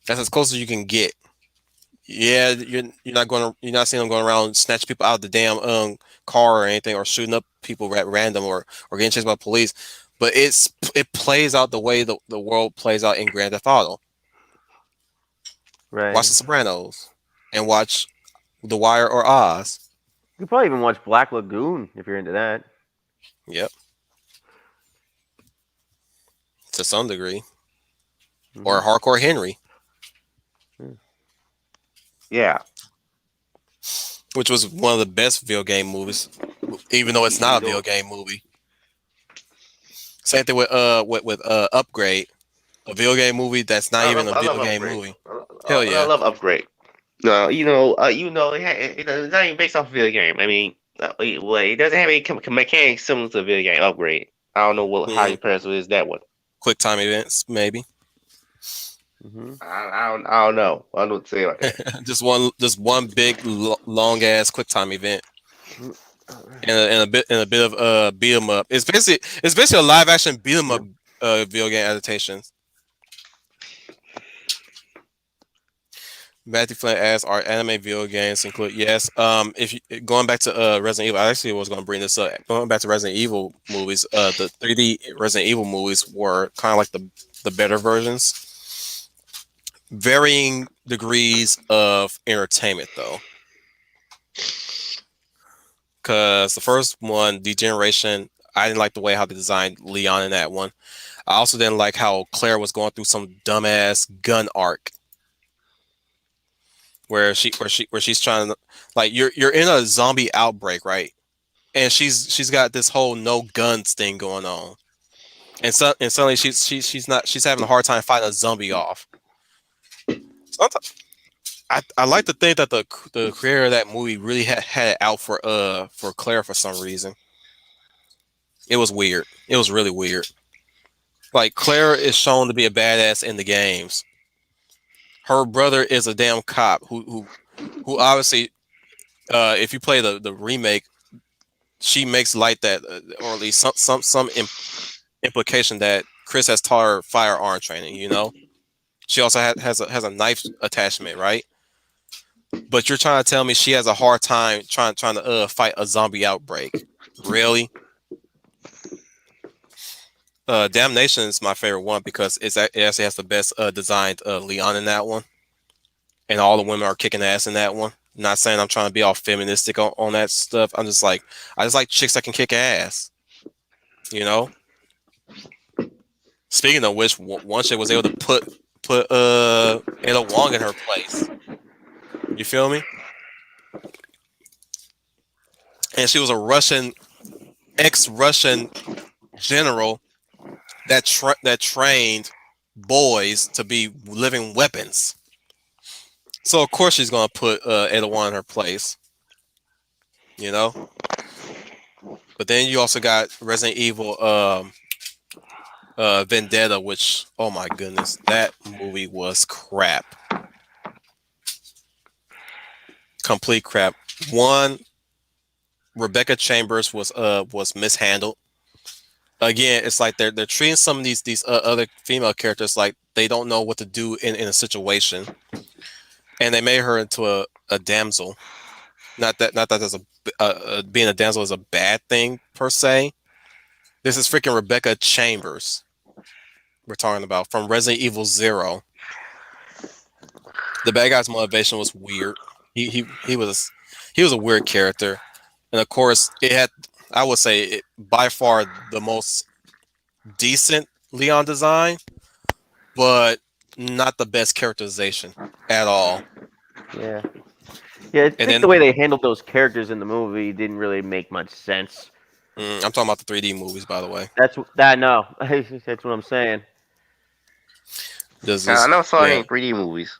That's as close as you can get. Yeah, you're not seeing them going around snatching people out of the damn car or anything, or shooting up people at random, or getting chased by police. But it plays out the way the world plays out in Grand Theft Auto. Right. Watch The Sopranos and watch The Wire or Oz. You could probably even watch Black Lagoon if you're into that. Yep. To some degree. Or Hardcore Henry. Yeah. Which was one of the best video game movies, even though it's not a video game movie. Same thing with Upgrade, a video game movie that's not even a video game movie. Hell yeah. I love Upgrade. No, it's not even based off a video game. I mean, it doesn't have any mechanics similar to a video game. Upgrade. I don't know how you pronounce it is that one. Quick time events, maybe. I don't know. I don't know what to say about that. just one big long ass quick time event, and a bit of beat 'em up. It's basically a live action beat 'em up video game adaptation. Matthew Flint asks, "Are anime video games include?" Yes. If you, going back to Resident Evil, I actually was going to bring this up. Going back to Resident Evil movies, the 3D Resident Evil movies were kind of like the better versions. Varying degrees of entertainment, though. Because the first one, Degeneration, I didn't like the way how they designed Leon in that one. I also didn't like how Claire was going through some dumbass gun arc. Where she's trying to, like, you're in a zombie outbreak, right? And she's got this whole no guns thing going on, and suddenly she's having a hard time fighting a zombie off. I like to think that the creator of that movie really had it out for Claire for some reason. It was weird. It was really weird. Like, Claire is shown to be a badass in the games. Her brother is a damn cop who obviously, if you play the remake, she makes light that, or at least some implication that Chris has taught her firearm training. You know, she also has a knife attachment, right? But you're trying to tell me she has a hard time trying to fight a zombie outbreak? Really? Damnation is my favorite one because it actually has the best designed Leon in that one, and all the women are kicking ass in that one. Not saying I'm trying to be all feministic on that stuff. I just like chicks that can kick ass. You know. Speaking of which, one chick was able to put Ada Wong in her place. You feel me? And she was a ex-Russian general that trained boys to be living weapons. So of course she's gonna put Ada Wong in her place. You know? But then you also got Resident Evil Vendetta, which, oh my goodness, that movie was crap. complete crap. One, Rebecca Chambers was mishandled. Again, it's like they're treating some of these other female characters like they don't know what to do in a situation, and they made her into a damsel. Not that there's being a damsel is a bad thing per se. This is freaking Rebecca Chambers we're talking about from Resident Evil 0. The bad guy's motivation was weird. He was a weird character, and of course it had, I would say, by far the most decent Leon design, but not the best characterization at all. Yeah. Yeah, I think the way they handled those characters in the movie didn't really make much sense. I'm talking about the 3D movies, by the way. That's what I'm saying. I never saw any 3D movies.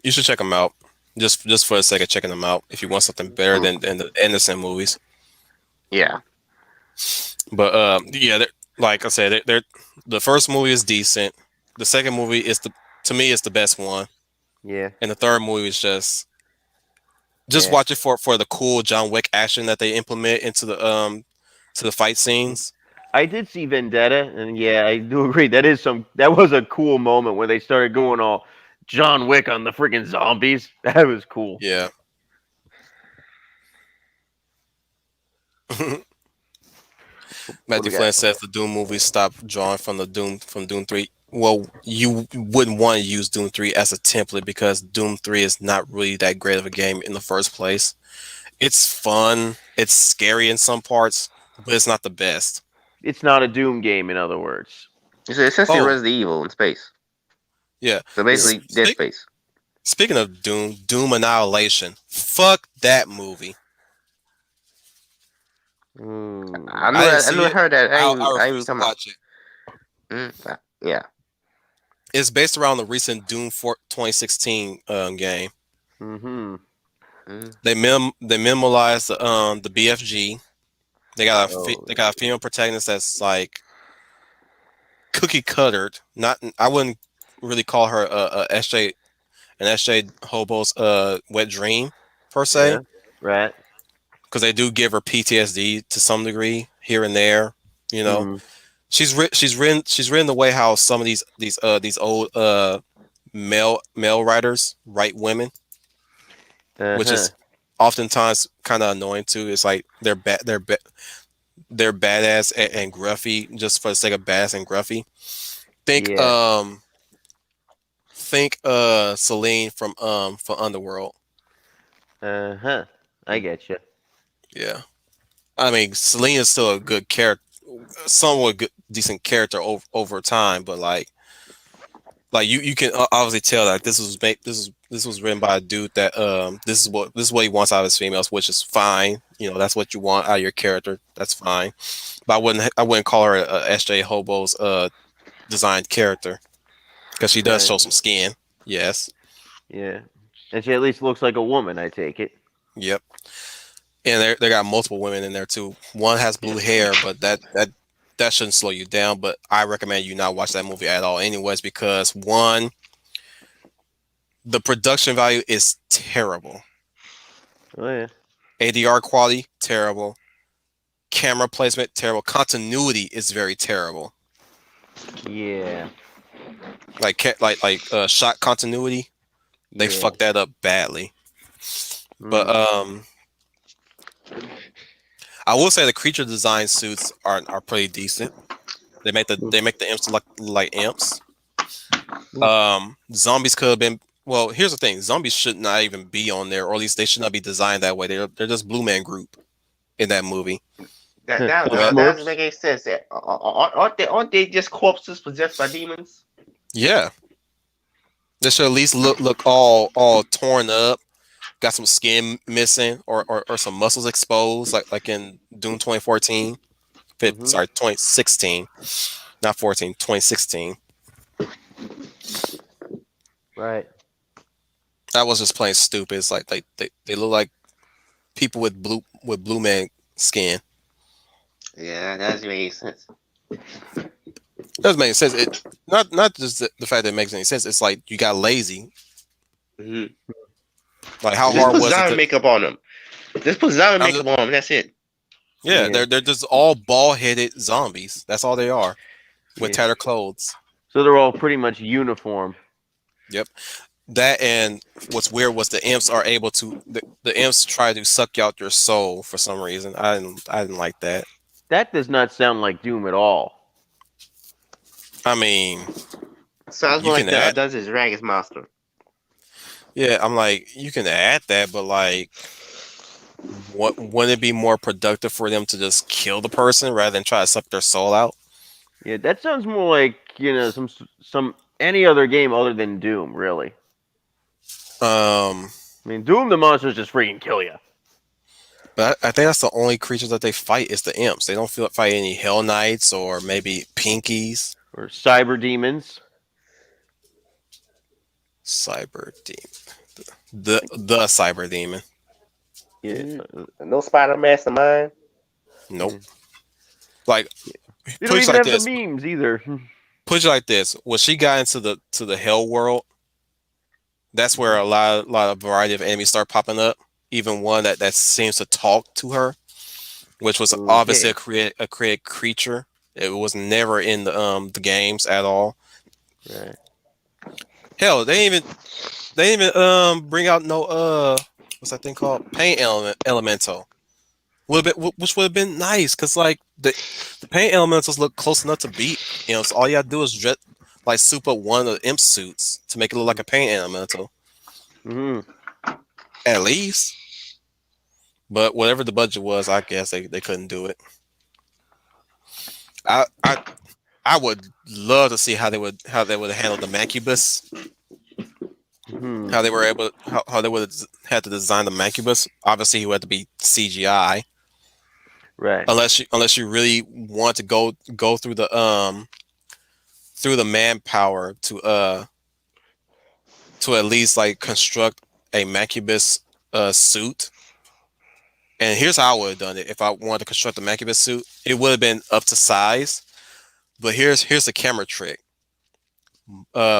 You should check them out, just for the sake of checking them out. If you want something better than the Anderson movies. Yeah. But like I said, the first movie is decent. The second movie to me is the best one. Yeah. And the third movie is just watch it for the cool John Wick action that they implement into the fight scenes. I did see Vendetta, and yeah, I do agree. That was a cool moment where they started going all John Wick on the freaking zombies. That was cool. Yeah. Matthew Flynn says the Doom movies stopped drawing from Doom 3. Well, you wouldn't want to use Doom 3 as a template because Doom 3 is not really that great of a game in the first place. It's fun, it's scary in some parts, but it's not the best. It's not a Doom game, in other words. It's essentially Resident Evil in space. Yeah. So basically, Dead Space. Speaking of Doom Annihilation, fuck that movie. I never heard that. I refuse to watch it. Yeah. It's based around the recent Doom 2016 game. Mm-hmm. They minimalized the BFG. They got a female protagonist that's like cookie cuttered. I wouldn't really call her an SJ Hobo's wet dream per se. Yeah, right. Because they do give her PTSD to some degree here and there. You know, she's written the way how some of these old male writers write women, which is oftentimes kind of annoying too. It's like they're badass and gruffy just for the sake of badass and gruffy. Think Celine from Underworld. I get you. Yeah, I mean Celine is still a good character, somewhat good, decent character over time, but like you can obviously tell that this was written by a dude that this is what he wants out of his females, which is fine. You know, that's what you want out of your character. That's fine, but I wouldn't call her a SJ Hobo's designed character because she does show some skin. Yes. Yeah, and she at least looks like a woman. I take it. Yep. And they got multiple women in there too. One has blue hair, but that shouldn't slow you down. But I recommend you not watch that movie at all, anyways, because one, the production value is terrible. Oh yeah. ADR quality terrible. Camera placement terrible. Continuity is very terrible. Yeah. Like shot continuity, they fucked that up badly. But I will say the creature design suits are pretty decent. They make the imps look like imps. Zombies could have been. Well, here's the thing: zombies should not even be on there, or at least they should not be designed that way. They're just Blue Man Group in that movie. That doesn't make any sense. Aren't they just corpses possessed by demons? Yeah, they should at least look all torn up. Got some skin missing or some muscles exposed, like in Doom 2014. Sorry, 2016. Not 14, 2016. Right. That was just plain stupid. It's like they look like people with blue man skin. Yeah, that doesn't make any sense. It doesn't make sense. It not just the fact that it makes any sense. It's like you got lazy. Like how Just hard put was it? zombie makeup on them. Just put zombie I'm makeup on them. That's it. Yeah, Yeah. they're just all bald-headed zombies. That's all they are, with Yeah. tattered clothes. So they're all pretty much uniform. Yep. That and what's weird was the imps are able to the imps try to suck out your soul for some reason. I didn't like that. That does not sound like Doom at all. I mean, Sounds You more like can the add- Dungeons and Dragons monster. yeah, I'm like you can add that, but like, what wouldn't it be more productive for them to just kill the person rather than try to suck their soul out? Yeah, that sounds more like some any other game other than Doom, really. Um, I mean, Doom the monsters just freaking kill you. but I think that's the only creatures that they fight is the imps. They don't fight any Hell Knights or maybe Pinkies. Or cyber demons. Cyber demon, the cyber demon. Yeah. No Spider Mastermind. Nope. Like, They put don't it even like have this. the memes either. Put it like this: when she got into the hell world, that's where a lot of variety of enemies start popping up. Even one that seems to talk to her, which was obviously a created creature. It was never in the games at all. Right. Hell, they didn't even bring out no what's that thing called? Pain elemental. Which would have been nice because like the paint elementals look close enough to beat. You know, so all you have to do is like soup up one of the imp suits to make it look like a paint elemental. At least. But whatever the budget was, I guess they couldn't do it. I would love to see how they would handle the Mancubus. How they would have had to design the Mancubus. Obviously, he would have to be CGI. Right. Unless you really want to go through the manpower to at least like construct a Mancubus suit. And here's how I would have done it if I wanted to construct a Mancubus suit. It would have been up to size. But here's the camera trick.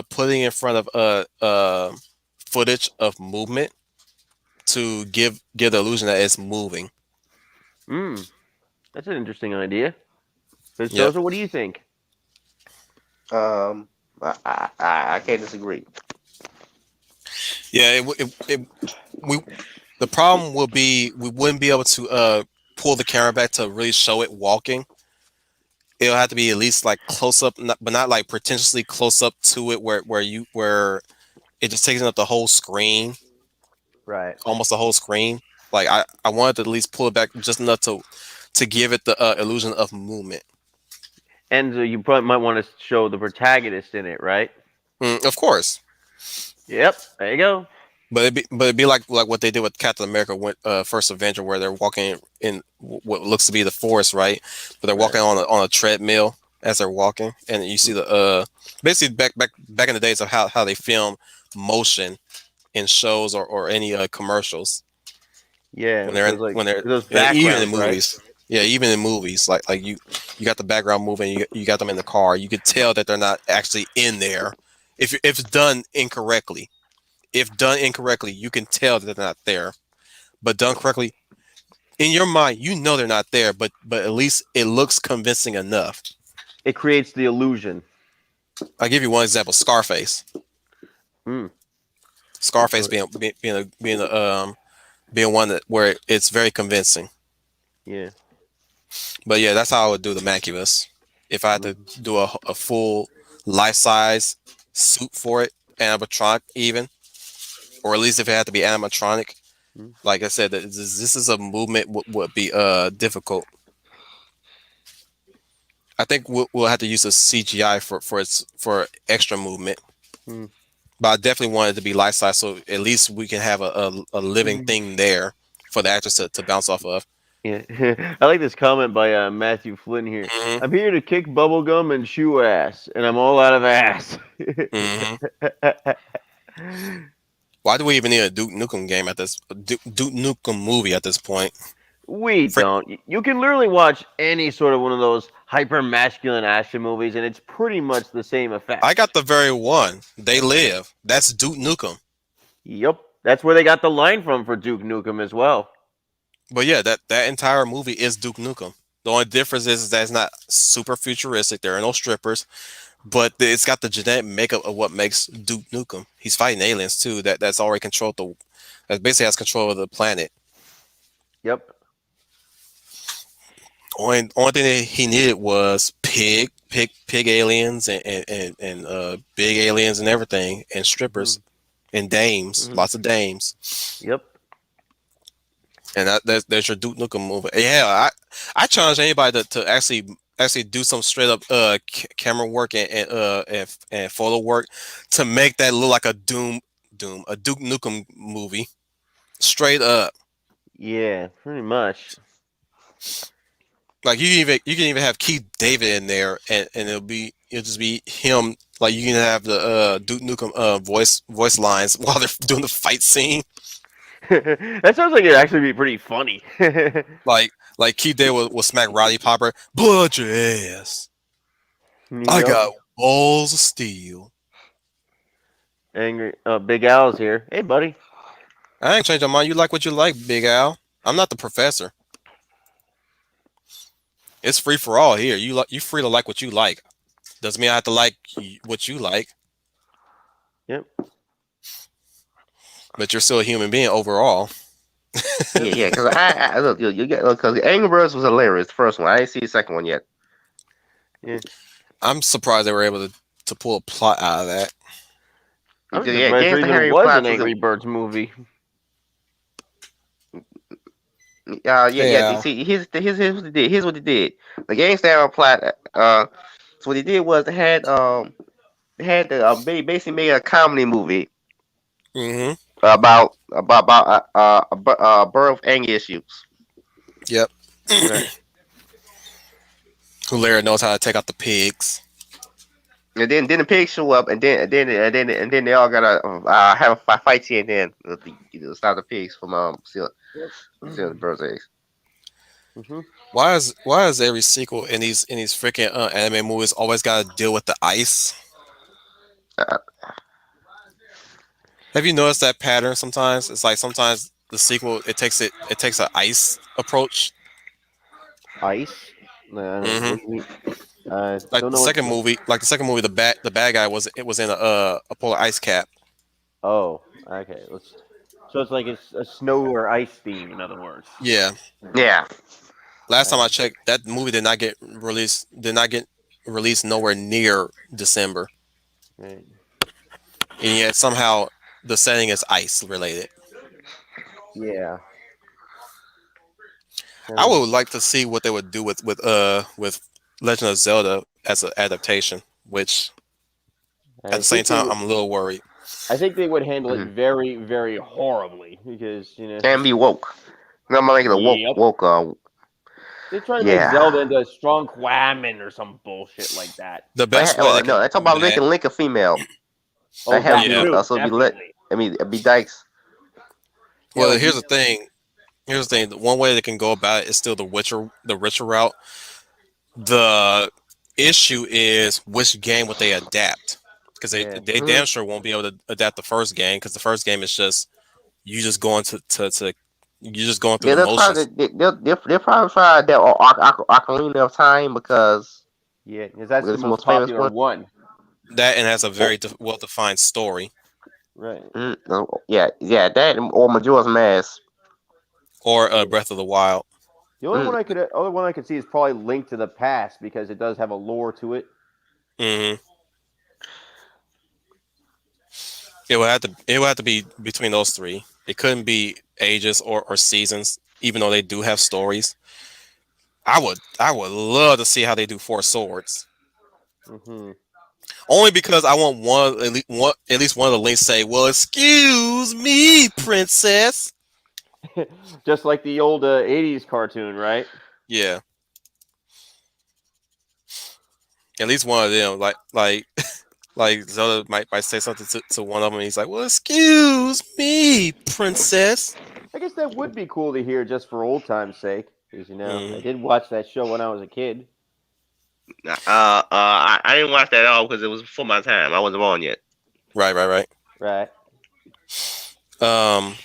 Putting in front of footage of movement to give the illusion that it's moving. That's an interesting idea. Mr. Yep. Sosa, what do you think? I can't disagree. Yeah, the problem will be we wouldn't be able to pull the camera back to really show it walking. It'll have to be at least like close up, but not like pretentiously close up to it where it just takes up the whole screen. Right. Almost the whole screen. Like I wanted to at least pull it back just enough to give it the illusion of movement. And you probably might want to show the protagonist in it, right? Of course. Yep. There you go. But it'd be like what they did with Captain America First Avenger, where they're walking in what looks to be the forest, right? But they're walking on a treadmill as they're walking, and you see the basically back in the days of how they film motion in shows or any commercials. Yeah. When they're those even in backgrounds, movies. right? Yeah, even in movies, like you got the background moving, you got them in the car. You could tell that they're not actually in there if it's done incorrectly. If done incorrectly, you can tell that they're not there. But done correctly, in your mind, you know they're not there. But at least it looks convincing enough. It creates the illusion. I'll give you one example: Scarface. Scarface being one where it's very convincing. Yeah. But yeah, that's how I would do the Mancubus. If I had to do a full life-size suit for it, animatronic even, or at least if it had to be animatronic, like I said, this is a movement would be difficult. I think we'll have to use a CGI for extra movement. But I definitely want it to be life-size, so at least we can have a living thing there for the actors to bounce off of. Yeah. I like this comment by Matthew Flynn here. I'm here to kick bubblegum and chew ass, and I'm all out of ass. Why do we even need a Duke Nukem game at this Duke Nukem movie at this point? We don't. You can literally watch any sort of one of those hyper masculine action movies, and it's pretty much the same effect. I got the very one. They Live. That's Duke Nukem. Yep. That's where they got the line from for Duke Nukem as well. But yeah, that entire movie is Duke Nukem. The only difference is that it's not super futuristic. There are no strippers, but it's got the genetic makeup of what makes Duke Nukem. He's fighting aliens too. That's already that basically has control of the planet. Yep. Only thing that he needed was pig aliens and big aliens and everything, and strippers and dames, lots of dames. Yep. And there's your Duke Nukem movie. Yeah, I challenge anybody to actually do some straight up camera work and photo work to make that look like a Duke Nukem movie, straight up. Yeah, pretty much. Like you can even have Keith David in there, and it'll just be him. Like you can have the Duke Nukem voice lines while they're doing the fight scene. That sounds like it'd actually be pretty funny. Like Keith David will smack Roddy Piper, blood your ass. I got balls of steel. Angry Big Al's here. Hey, buddy. I ain't changed my mind. You like what you like, Big Al. I'm not the professor. It's free for all here. You free to like what you like. Doesn't mean I have to like what you like. Yep. But you're still a human being overall. Yeah. Because I look, you get because Angry Birds was hilarious. The first one, I didn't see the second one yet. Yeah. I'm surprised they were able to pull a plot out of that. I'm Yeah, surprised James there Harry even was Potter an was Angry Birds movie. Yeah. Yeah. You see, here's what they did. Here's what they did. The gangster plot. So what they did was they had basically made a comedy movie Mm-hmm. about birth anger issues. Yep. Right. Who Larry knows how to take out the pigs. And then the pigs show up, and then they all gotta have a fight here and then stop the pigs from stealing the birds' eggs. Mm-hmm. Why is every sequel in these freaking anime movies always got to deal with the ice? Have you noticed that pattern? Sometimes it's like sometimes the sequel it takes an ice approach. Ice. Mhm. Like Don't the know second movie, the bad guy was in a polar ice cap. Oh, okay. So it's like it's a snow or ice theme, in other words. Yeah. Yeah. Last time I checked, that movie did not get released. Did not get released nowhere near December, Right. and yet somehow the setting is ice related. Yeah. I would like to see what they would do with Legend of Zelda as an adaptation, which at the same time I'm a little worried. I think they would handle it very, very horribly because And be woke. No, I'm making a woke. They try to make Zelda into a strong Quamin or some bullshit like that. The best way. I talk about making Link a female. Oh, it'd be Dykes. Well, here's the thing. The one way they can go about it is still the Witcher route. The issue is which game would they adapt? Because they damn sure won't be able to adapt the first game because the first game is just you just going through the motions. They'll probably try that Ocarina of Time because that's the most popular one. That and has a very well-defined story. Right. That or Majora's Mask. Or Breath of the Wild. The only one I could see is probably Link to the Past because it does have a lore to it. Mm-hmm. It would have to be between those three. It couldn't be ages or seasons, even though they do have stories. I would love to see how they do Four Swords. Mm-hmm. Only because I want at least one of the Links say, "Well, excuse me, princess." Just like the old 80s cartoon, right? Yeah. At least one of them, like Zelda might say something to one of them. And he's like, "Well, excuse me, princess." I guess that would be cool to hear just for old time's sake, because I did watch that show when I was a kid. I didn't watch that at all because it was before my time. I wasn't born yet. Right. Right. Jeez,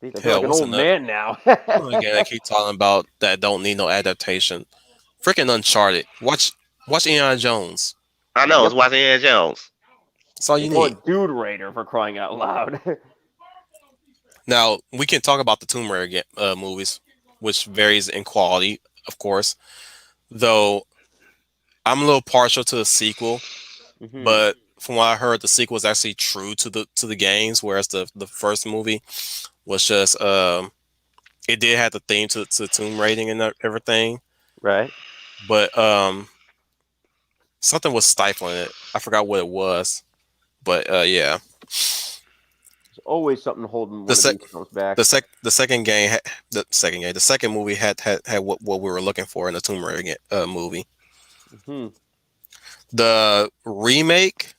I feel Hell, like an what's old another? man now. Again, I keep talking about that don't need no adaptation. Freaking Uncharted. Watch Indiana Jones. I know. Yep. It's watching Indiana Jones. That's all They you call need. it Dude Raider for crying out loud. Now we can talk about the Tomb Raider movies, which varies in quality, of course. Though I'm a little partial to the sequel, Mhm. but from what I heard, the sequel is actually true to the games, whereas the first movie was just it did have the theme to Tomb Raiding and everything, Right. but something was stifling it. I forgot what it was, but yeah. There's always something holding The one of sec these films back. the second game the second movie had what we were looking for in the Tomb Raider movie. Hmm. The remake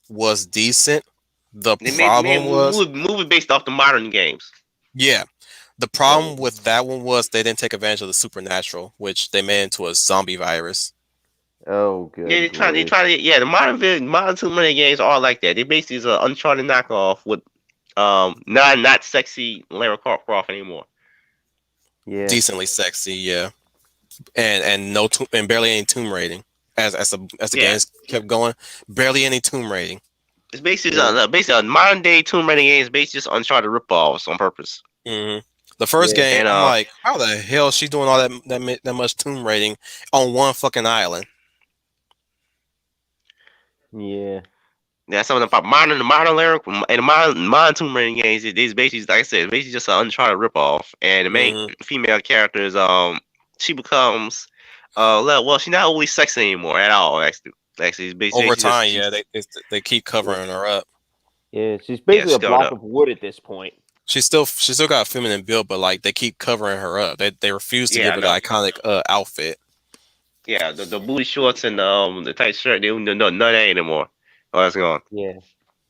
was decent. The They problem made was movie based off the modern games. yeah. The problem with that one was they didn't take advantage of the supernatural, which they made into a zombie virus. Oh, good. Yeah, they try to yeah, the modern Tomb Raider games are like that. They basically is an Uncharted knockoff with not sexy Lara Croft anymore. Yeah. Decently sexy, yeah. And no and barely any tomb raiding. As the Yeah. games kept going, barely any tomb raiding. It's basically a modern day Tomb Raider game is basically just Uncharted ripoffs on purpose. Mm-hmm. The first Yeah. game, And I'm like, how the hell is she doing all that much tomb raiding on one fucking island? Yeah. that's something about modern Lara and modern Tomb Raider games. It's basically like I said, it's basically just an Uncharted ripoff. And the main female character is she becomes well she's not always sexy anymore at all. Actually, it's basically Over just time, yeah, they keep covering her up. Yeah. She's basically a still block up. of wood at this point. She still got a feminine build, but like they keep covering her up. They refuse to Yeah, give her the iconic outfit. Yeah, the booty shorts and the tight shirt, they don't none of that anymore. Oh, that's gone. Yeah.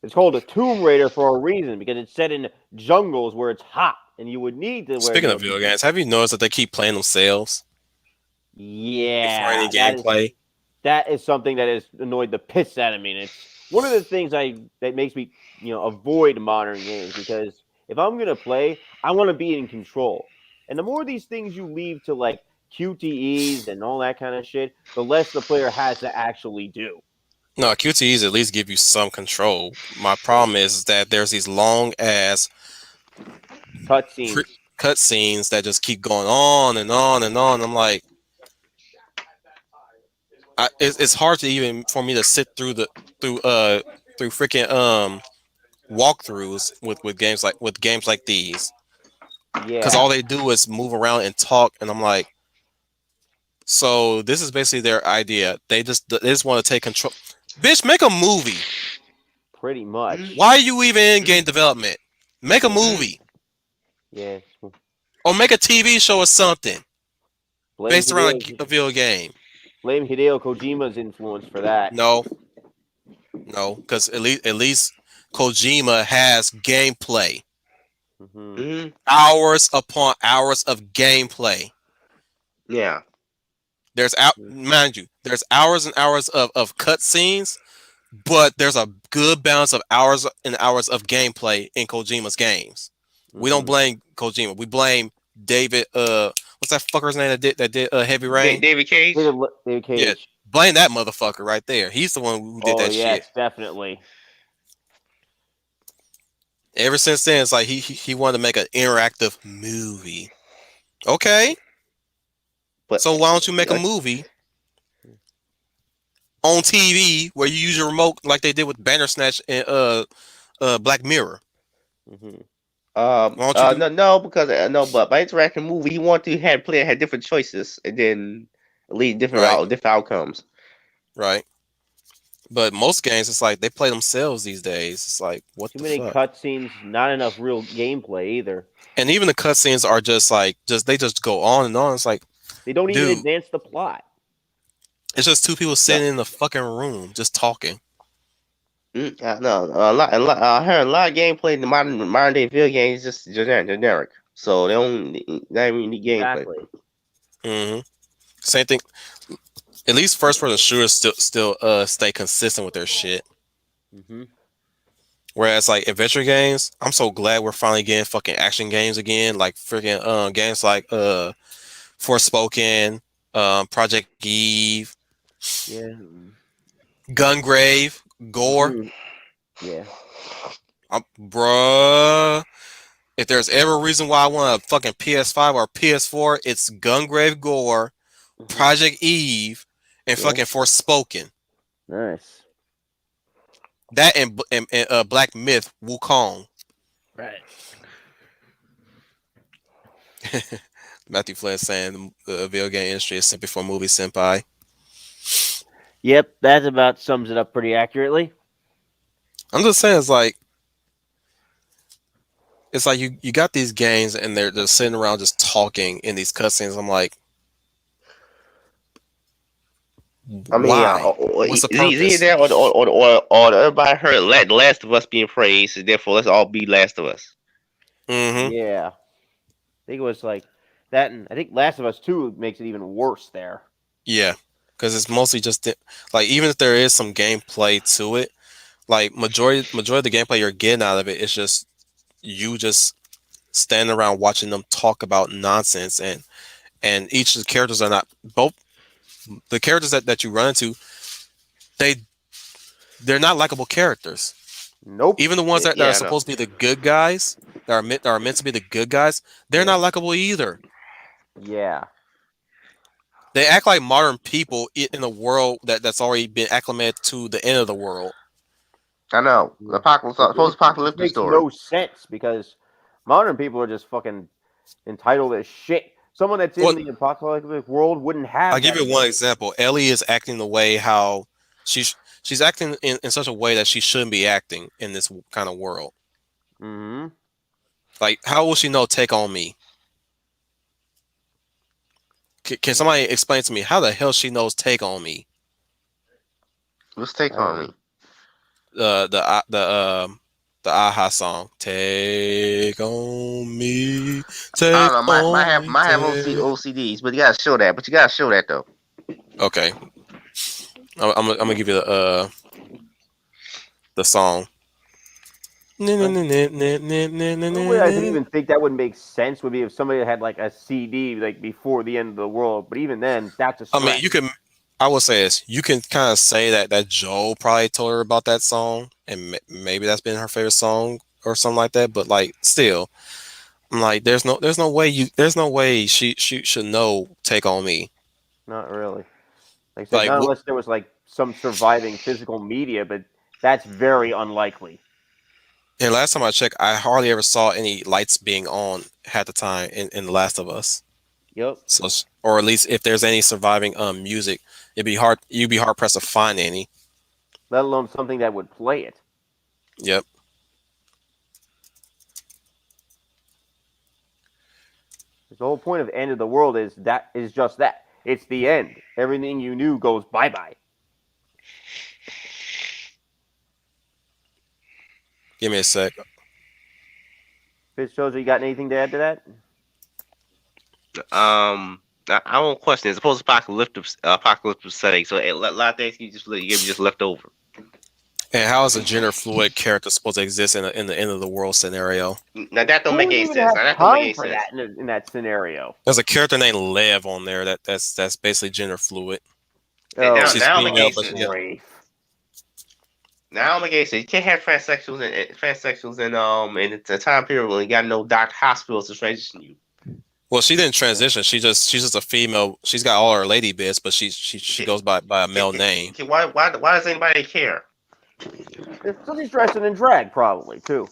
It's called a Tomb Raider for a reason because it's set in jungles where it's hot and you would need to wear. Speaking of video games, have you noticed that they keep playing themselves? Yeah. Before any gameplay. That is something that has annoyed the piss out of me. And it's one of the things that makes me, avoid modern games because if I'm gonna play, I want to be in control. And the more these things you leave to like QTEs and all that kind of shit, the less the player has to actually do. No, QTEs at least give you some control. My problem is that there's these long ass cutscenes that just keep going on and on and on. I'm like, it's hard to even for me to sit through freaking walkthroughs with games like these. Yeah. Because all they do is move around and talk, and I'm like, so this is basically their idea. They just want to take control. Bitch, make a movie. Pretty much. Why are you even in game development? Make a movie. Yeah. Or make a TV show or something based around a video game. Blame Hideo Kojima's influence for that. No, because at least Kojima has gameplay. Mm-hmm. Hours upon hours of gameplay. Yeah. Mind you, there's hours and hours of cutscenes, but there's a good balance of hours and hours of gameplay in Kojima's games. Mm-hmm. We don't blame Kojima. We blame David. What's that fucker's name that did Heavy Rain? David Cage. David Cage. Yeah, blame that motherfucker right there. He's the one who did that shit. Definitely. Ever since then, it's like he wanted to make an interactive movie. Okay. But, so why don't you make a movie on TV where you use your remote like they did with Bandersnatch and Black Mirror? Mm-hmm. But by interactive movie, he wanted to have player had different choices and then lead different outcomes. Right. But most games, it's like they play themselves these days. It's like what too many cutscenes, not enough real gameplay either. And even the cutscenes are they just go on and on. It's like they don't even advance the plot. It's just two people sitting in the fucking room just talking. No, I heard a lot of gameplay in the modern day video games is just generic. So they don't even need gameplay. Exactly. Mm-hmm. Same thing. At least first person shooters still stay consistent with their shit. Mm-hmm. Whereas like adventure games, I'm so glad we're finally getting fucking action games again, like freaking games like Forspoken, Project Eve, Yeah. Gungrave, Gore. Mhm. Yeah. Bruh. If there's ever a reason why I want a fucking PS5 or PS4, it's Gungrave Gore, Mhm. Project Eve, and Yeah. fucking Forspoken. Nice. That and Black Myth Wukong. Right. Matthew Flynn saying the video game industry is simply for movie senpai. Yep, that about sums it up pretty accurately. I'm just saying it's like you got these games and they're just sitting around just talking in these cutscenes. I'm like, I mean, why? What's the purpose? that or everybody heard The Last of Us being praised, so therefore let's all be Last of Us. Mm-hmm. Yeah. I think it was like that, and I think Last of Us 2 makes it even worse there. Yeah, because it's mostly just like even if there is some gameplay to it, like majority of the gameplay you're getting out of it is just you just standing around watching them talk about nonsense, and each of the characters are not both the characters that you run into, they're not likable characters. Nope. Even the ones that are supposed to be the good guys, that are meant to be the good guys, they're not likable either. Yeah. They act like modern people in a world that's already been acclimated to the end of the world. I know. The post-apocalyptic makes story. no sense because modern people are just fucking entitled as shit. Someone that's in the apocalyptic world wouldn't have. I'll give you one example. Ellie is acting the way how she's acting in such a way that she shouldn't be acting in this kind of world. Mm-hmm. Like, how will she know Take On Me? Can somebody explain to me how the hell she knows Take On Me? Let's Take On Me. The AHA song. Take on me. Take I don't know. Might have OCDs, but you gotta show that. Though. Okay. I'm gonna give you the song. The way I didn't even think that would make sense would be if somebody had like a CD like before the end of the world. But even then, that's a stretch. I mean, you can. I will say this: you can kind of say that Joe probably told her about that song, and maybe that's been her favorite song or something like that. But like, still, I'm like, there's no way she should know Take On Me. Not really. Like I said, not unless there was like some surviving physical media, but that's very unlikely. And last time I checked, I hardly ever saw any lights being on at the time in The Last of Us. Yep. So, or at least if there's any surviving music, you'd be hard pressed to find any. Let alone something that would play it. Yep. The whole point of End of the World is just that. It's the end. Everything you knew goes bye-bye. Give me a sec. Fitz shows you got anything to add to that? I won't question. It's a post-apocalyptic setting, so a lot of things you just left over. And how is a gender fluid character supposed to exist in the end of the world scenario? Now that don't make any sense. That don't make any sense. In that scenario. There's a character named Lev on there that's basically gender fluid. Now make sense. Now make any sense. You can't have transsexuals in the time period when you got no doctor hospitals to transition you. Well, she didn't transition. She's just a female. She's got all her lady bits, but she goes by a male name. Why does anybody care? So she's dressing in drag, probably too.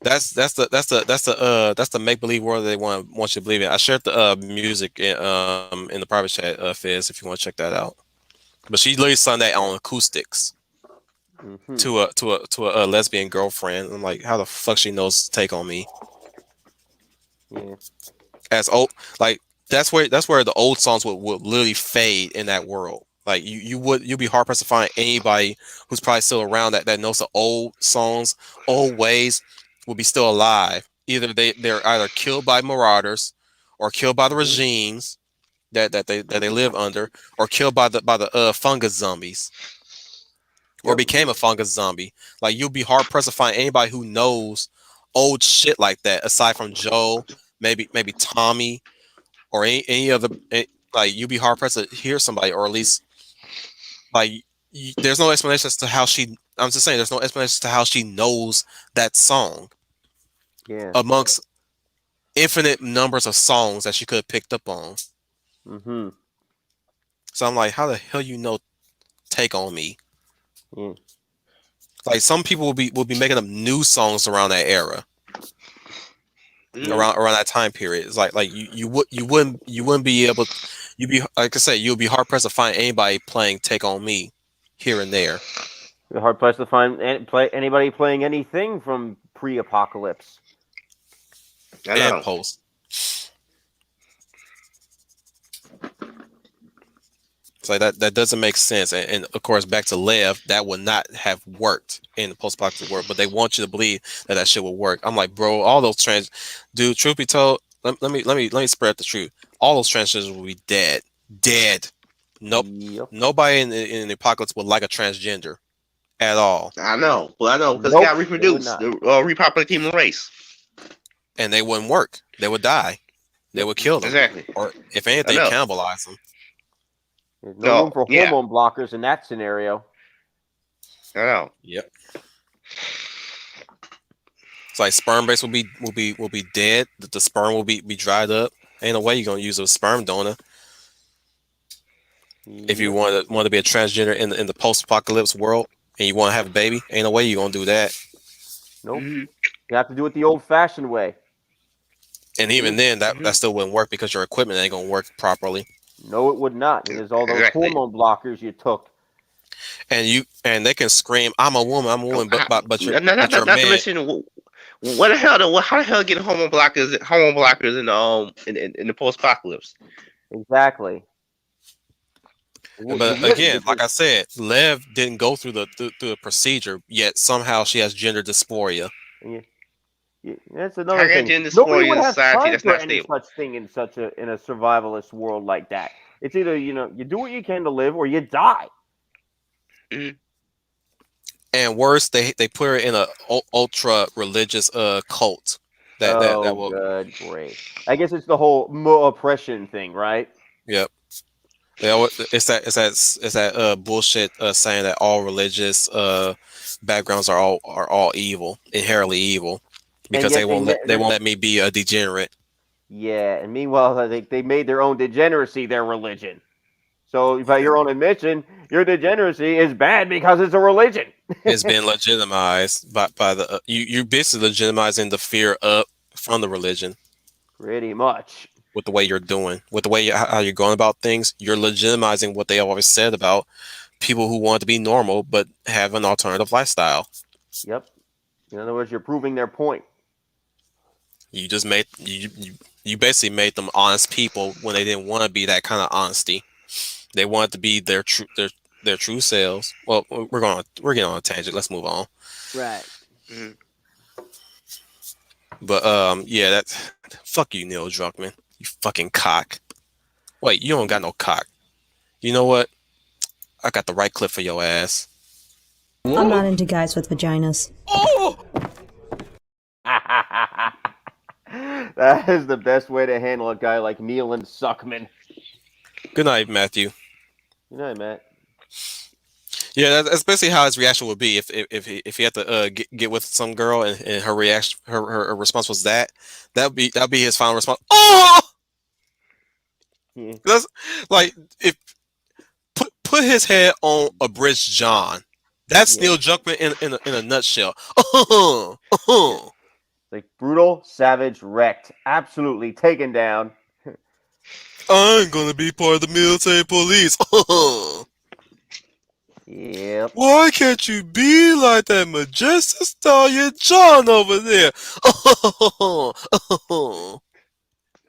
That's the make believe world they want you to believe in. I shared the music in the private chat, Fizz, if you want to check that out. But she literally sung that on acoustics to a lesbian girlfriend. I'm like, how the fuck she knows Take On Me? Yeah. As old, like that's where the old songs would literally fade in that world. Like you'd be hard pressed to find anybody who's probably still around that knows the old songs, old ways, will be still alive. Either they're either killed by marauders, or killed by the regimes that they live under, or killed by the fungus zombies. or became a fungus zombie. Like you'll be hard pressed to find anybody who knows old shit like that, aside from Joe, maybe Tommy, or any other. Like you'll be hard pressed to hear somebody, or at least like there's no explanation as to how she. I'm just saying, there's no explanation as to how she knows that song. Yeah. Amongst infinite numbers of songs that she could have picked up on. Mm-hmm. So I'm like, how the hell you know "Take on Me"? Yeah. Like some people will be making up new songs around that era, around that time period. It's like you wouldn't be able. You'd be, like I said, you'll be hard pressed to find anybody playing "Take on Me" here and there. You're hard pressed to find anybody playing anything from pre-apocalypse. And post. It's like that doesn't make sense. And of course, back to Lev, that would not have worked in the post-apocalyptic world. But they want you to believe that shit will work. I'm like, bro, all those dude. Truth be told, let me spread the truth. All those transgenders will be dead. Nope. Yep. Nobody in the apocalypse would like a transgender at all. I know, because Nope, they got they would reproduced, not. repopulate the human race. And they wouldn't work. They would die. They would kill them. Exactly. Or if anything, cannibalize them. There's no room for hormone blockers in that scenario. I know. Yep. It's like sperm base will be dead. The sperm will be dried up. Ain't no way you're gonna use a sperm donor if you want to be a transgender in the post-apocalypse world and you want to have a baby. Ain't no way you're gonna do that. Nope. You have to do it the old-fashioned way. And even then, that still wouldn't work because your equipment ain't gonna work properly. No, it would not. There's all those hormone blockers you took. And they can scream, "I'm a woman," but you're not a to man. mention what the hell? How the hell get hormone blockers in the post-apocalypse? Exactly. But again, like I said, Lev didn't go through the procedure yet. Somehow she has gender dysphoria. Yeah, that's another thing. Nobody would have time for any such thing in a survivalist world like that. It's either you do what you can to live or you die. And worse, they put her in a ultra religious cult. That will. Good, great. I guess it's the whole oppression thing, right? Yep. It's that bullshit saying that all religious backgrounds are all evil, inherently evil, because they won't let me be a degenerate. Yeah, and meanwhile, they made their own degeneracy their religion. So by your own admission, your degeneracy is bad because it's a religion. It's been legitimized by the you're basically legitimizing the fear from the religion. Pretty much. With the way you're doing, with the way how you're going about things, you're legitimizing what they always said about people who want to be normal but have an alternative lifestyle. Yep. In other words, you're proving their point. You just made you basically made them honest people when they didn't want to be that kind of honesty. They wanted to be their true selves. Well, we're getting on a tangent. Let's move on. Right. But yeah, that's fuck you, Neil Druckmann. You fucking cock. Wait, you don't got no cock. You know what? I got the right clip for your ass. I'm not into guys with vaginas. Oh! That is the best way to handle a guy like Neil and Suckman. Good night, Matthew. Good night, Matt. Yeah, that's basically how his reaction would be if he had to get with some girl and her reaction, her response was that'd be his final response. Oh, that's like if put his head on a Bridge John. That's Neil Druckmann in a nutshell. Like brutal, savage, wrecked, absolutely taken down. I'm gonna be part of the military police. Yep. Why can't you be like that majestic stallion John over there?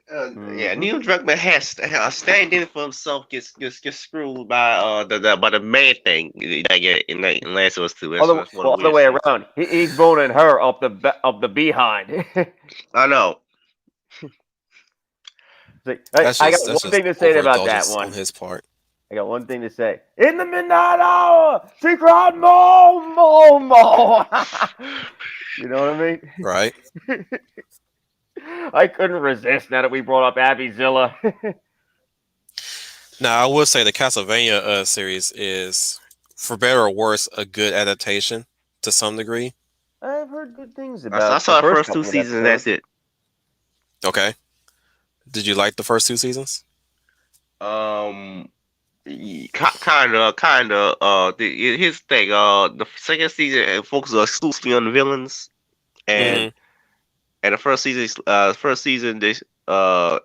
Yeah, Neil Druckmann has standing for himself gets screwed by the man thing. In Last of Us 2. Other way around. He's boning her up the behind. I know. I got one thing to say about that one. On his part. I got one thing to say. In the midnight hour Secret Momo. You know what I mean? Right. I couldn't resist now that we brought up Abby Zilla. Now, I would say the Castlevania series is, for better or worse, a good adaptation to some degree. I've heard good things I about saw the first couple two of seasons. episodes. That's it. Okay. Did you like the first 2 seasons? Kind of. His thing. The second season focuses exclusively on the villains, and the first season, this like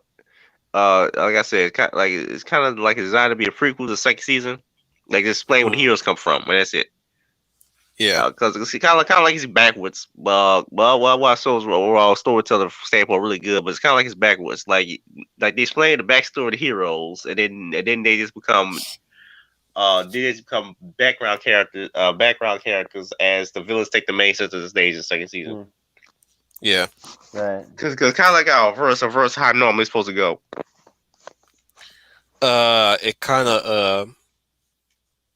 I said, it's kind of like designed to be a prequel to the second season, like explain where the heroes come from, and that's it. Yeah. Because it's kind of like it's backwards. Well, shows overall storyteller standpoint really good, but it's kind of like it's backwards. Like they explain the backstory of the heroes, and then they just become background characters as the villains take the main center of the stage in the second season. Yeah. Right. Because kind of like our verse how normally supposed to go.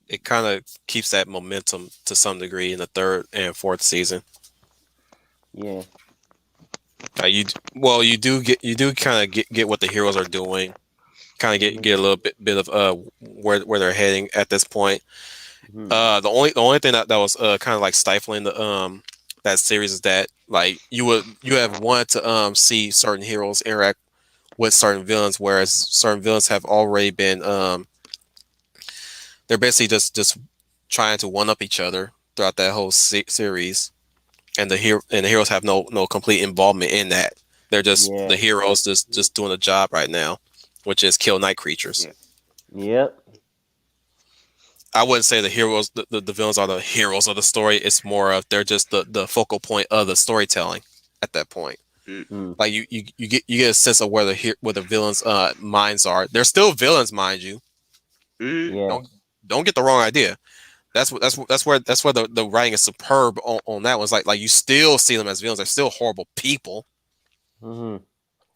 It kind of keeps that momentum to some degree in the 3rd and 4th season. Yeah. You do kind of get what the heroes are doing. Kind of get a little bit of where they're heading at this point. The only thing that was kind of like stifling the that series is that like you have wanted to see certain heroes interact with certain villains, whereas certain villains have already been they're basically just trying to one up each other throughout that whole series, and the heroes have no complete involvement in that. They're just the heroes just doing a job right now, which is kill night creatures. Yep. I wouldn't say the heroes, the villains are the heroes of the story. It's more of they're just the focal point of the storytelling at that point. Like you get a sense of where the villains' minds are. They're still villains, mind you. Yeah. Don't get the wrong idea. That's where the writing is superb on that one. It's like you still see them as villains. They're still horrible people.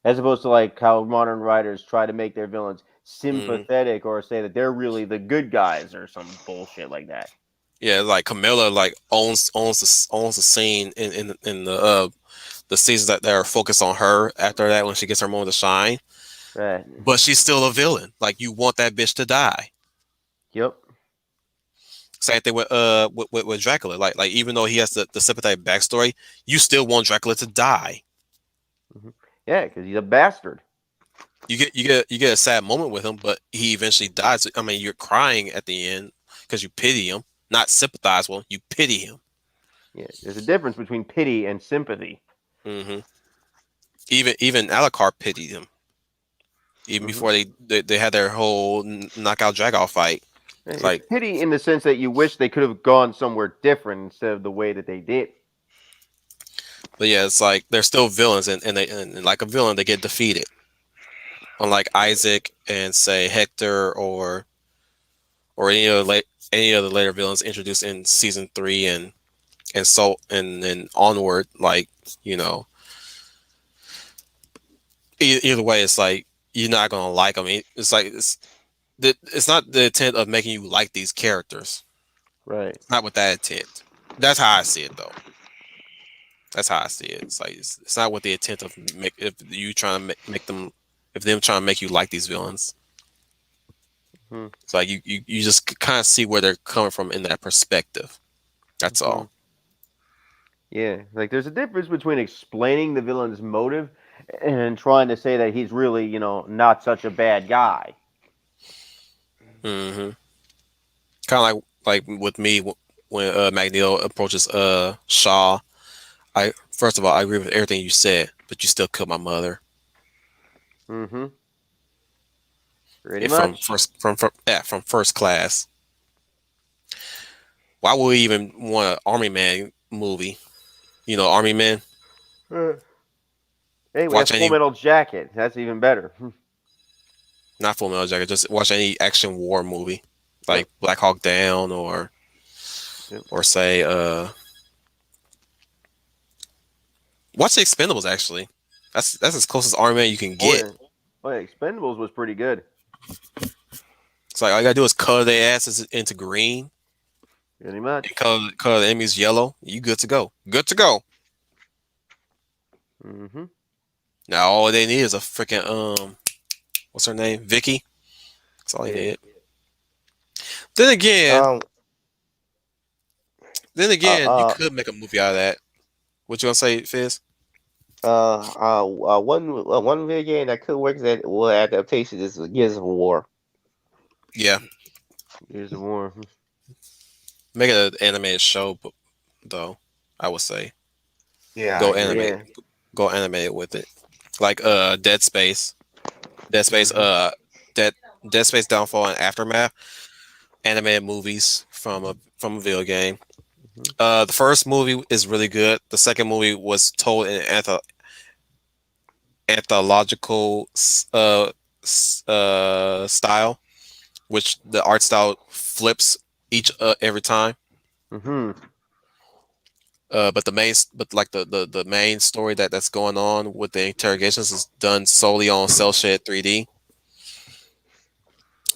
As opposed to like how modern writers try to make their villains sympathetic or say that they're really the good guys or some bullshit like that. Yeah, like Camilla like owns the scene in the seasons that are focused on her. After that, when she gets her moment to shine, right? But she's still a villain. Like you want that bitch to die. Yep. Same thing with Dracula. Like even though he has the sympathetic backstory, you still want Dracula to die. Yeah, because he's a bastard. You get a sad moment with him, but he eventually dies. I mean, you're crying at the end because you pity him, not sympathize with him. You pity him. Yeah, there's a difference between pity and sympathy. Even Alucard pitied him, even before they had their whole knockout dragout fight. It's like pity in the sense that you wish they could have gone somewhere different instead of the way that they did. But yeah, it's like they're still villains, and like a villain, they get defeated. Unlike Isaac and say Hector or any of the later villains introduced in season 3 and then onward, like either way, it's like you're not gonna like them. It's like it's not the intent of making you like these characters, right? Not with that intent. That's how I see it, though. That's how I see it. It's like it's not with the intent of if you trying to make them, if them trying to make you like these villains. It's like you just kind of see where they're coming from in that perspective. That's all. Yeah, like there's a difference between explaining the villain's motive and trying to say that he's really, not such a bad guy. Kind of like with me when Magneto approaches Shaw. First of all, I agree with everything you said, but you still killed my mother. Pretty much. From first class. Why would we even want an Army Man movie? Army Man. Hey, we have Full Metal Jacket. That's even better. Not Full Metal Jacket. Just watch any action war movie, like Black Hawk Down or say watch the Expendables. Actually, that's as close as Army Man you can get. Expendables was pretty good. It's like all you gotta do is color their asses into green, Pretty much. And color the enemies yellow, you good to go. Good to go. Mm-hmm. Now all they need is a freaking what's her name? Vicky. That's all they Yeah. need. Then again, Um. you could make a movie out of that. What you gonna say, Fizz? One video game that could work as well adaptation is Gears of War. Yeah, Here's the war. make it an animated show, though. I would say Yeah, go I agree. animate, go animate with it, like Dead Space, Dead Space, Dead Space Downfall and Aftermath, animated movies from a video game. The first movie is really good. The second movie was told in anthological style, which the art style flips every time. Mm-hmm. But the main story that's going on with the interrogations is done solely on cell shade 3D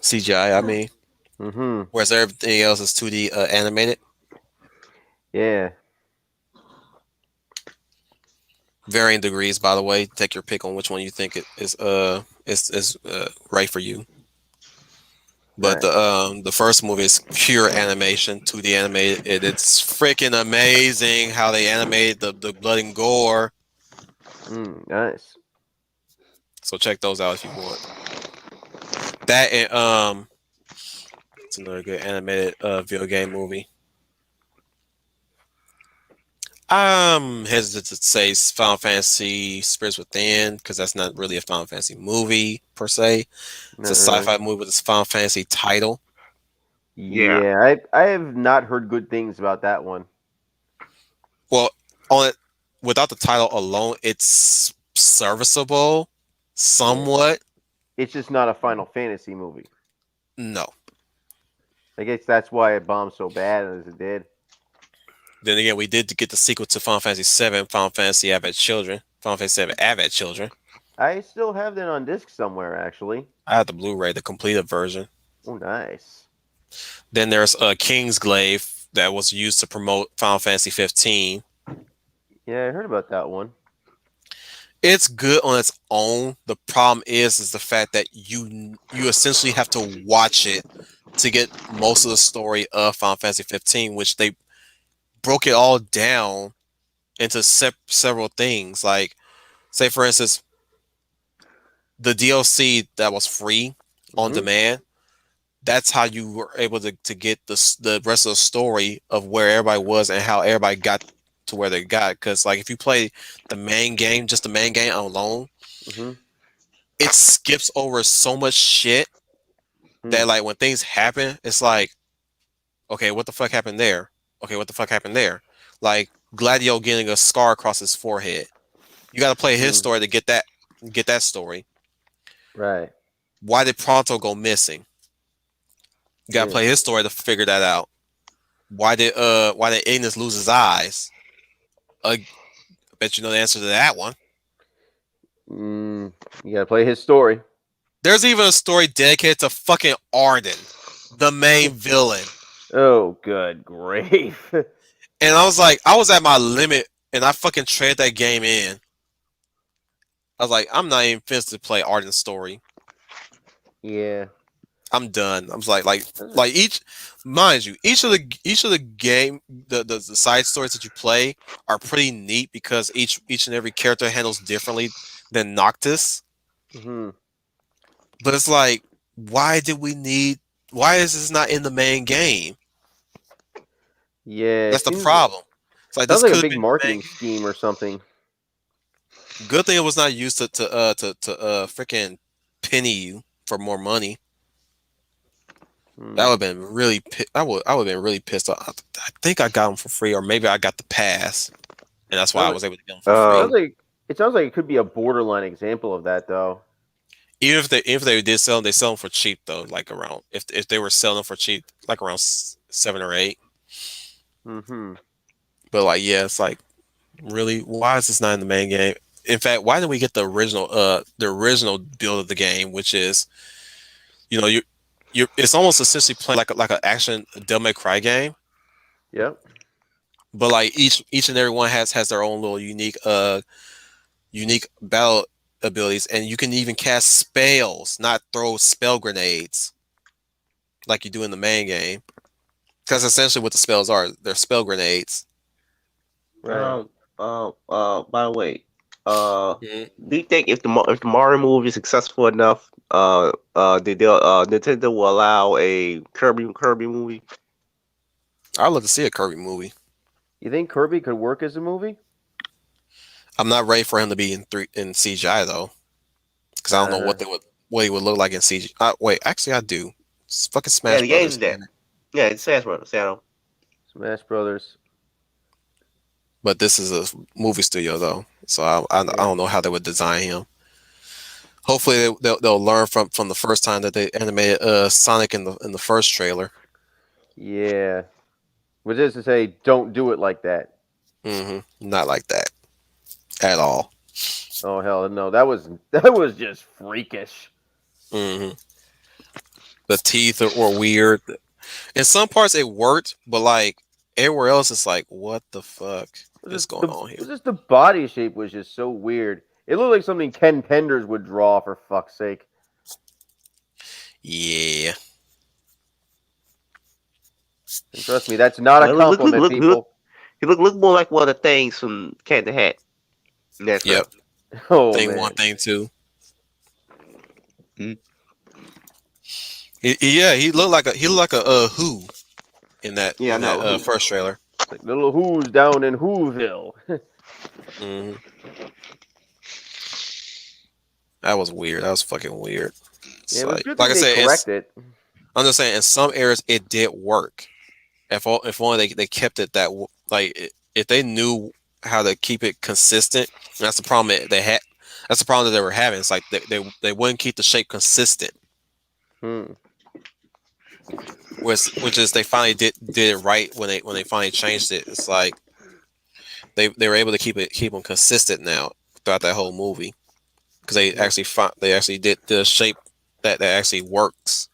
CGI. I mean, Mm-hmm. whereas everything else is 2D animated. Yeah. Varying degrees, by the way. Take your pick on which one you think it is right for you. But the first movie is pure animation, 2D animated. It's freaking amazing how they animated the blood and gore. Nice. So check those out if you want. That and it's another good animated video game movie. I'm hesitant to say Final Fantasy Spirits Within because that's not really a Final Fantasy movie per se. It's a sci-fi movie with a Final Fantasy title. Yeah, I have not heard good things about that one. Well, on it without the title alone, it's serviceable somewhat. It's just not a Final Fantasy movie. No. I guess that's why it bombed so bad as it did. Then again, we did get the sequel to Final Fantasy VII, Final Fantasy Advent Children, Final Fantasy VII Advent Children. I still have that on disc somewhere, actually. I have the Blu-ray, the completed version. Oh, nice. Then there's Kingsglaive that was used to promote Final Fantasy 15. Yeah, I heard about that one. It's good on its own. The problem is the fact that you essentially have to watch it to get most of the story of Final Fantasy 15, which they broke it all down into several things. Like, say for instance, the DLC that was free on demand. That's how you were able to get the rest of the story of where everybody was and how everybody got to where they got. Because like if you play the main game, just the main game alone, it skips over so much shit that like when things happen, it's like, okay, what the fuck happened there? Okay, what the fuck happened there? Like Gladio getting a scar across his forehead. You got to play his story to get that story. Right. Why did Pronto go missing? You got to play his story to figure that out. Why did Ignis lose his eyes? I bet you know the answer to that one. You got to play his story. There's even a story dedicated to fucking Arden, the main villain. Oh, good grief. And I was like, I was at my limit, and I fucking traded that game in. I was like, I'm not even finished to play Arden's story. Yeah. I'm done. I was like each of the game, the side stories that you play are pretty neat because each and every character handles differently than Noctis. But it's like, why is this not in the main game? Yeah, that's the problem. It's like, sounds this like a could big marketing scheme or something. Good thing it was not used to freaking penny you for more money. That would have been really. I would have been really pissed off. I think I got them for free, or maybe I got the pass, and that's why I was able to get them for free. It sounds like it could be a borderline example of that, though. Even if they did sell them, they sell them for cheap though. Like around if they were selling them for cheap, like around 7 or 8. But like, yeah, it's like, really, why is this not in the main game? In fact, why didn't we get the original build of the game, which is, it's almost essentially playing like an action Devil May Cry game, Yep. But like each and every one has their own little unique battle abilities, and you can even cast spells, not throw spell grenades like you do in the main game. Because essentially what the spells are, they're spell grenades. Right. By the way, Mhm. do you think if the Mario movie is successful enough, Nintendo will allow a Kirby movie? I'd love to see a Kirby movie. You think Kirby could work as a movie? I'm not ready for him to be in CGI though, because I don't know what he would look like in CGI. Wait, actually, I do. It's fucking Smash Yeah, the Brothers. game's there. Yeah, it's Smash Brothers. Smash Brothers. But this is a movie studio though, so I don't know how they would design him. Hopefully they'll learn from the first time that they animated Sonic in the first trailer. Yeah. Which is to say, don't do it like that. Not like that at all. Oh hell no, that was just freakish. The teeth were weird. In some parts it worked, but like everywhere else it's like, what the fuck is going on here? Just the body shape was just so weird. It looked like something Ken Penders would draw, for fuck's sake. Yeah. And trust me, that's not a compliment, people. He look more like one of the things from Cat in the Hat. That's yep. Right. Oh, thing man. 1, thing 2. Mm. He looked like a Who in that first trailer. It's like little Who's down in Whoville. That was weird. That was fucking weird. Yeah, it was good like that I said, they correct it. I'm just saying, in some areas it did work. If only they kept it that like if they knew how to keep it consistent. That's the problem they had. That's the problem that they were having. It's like they wouldn't keep the shape consistent. Which is they finally did it right when they finally changed it. It's like they were able to keep them consistent now throughout that whole movie because they actually did the shape that actually works.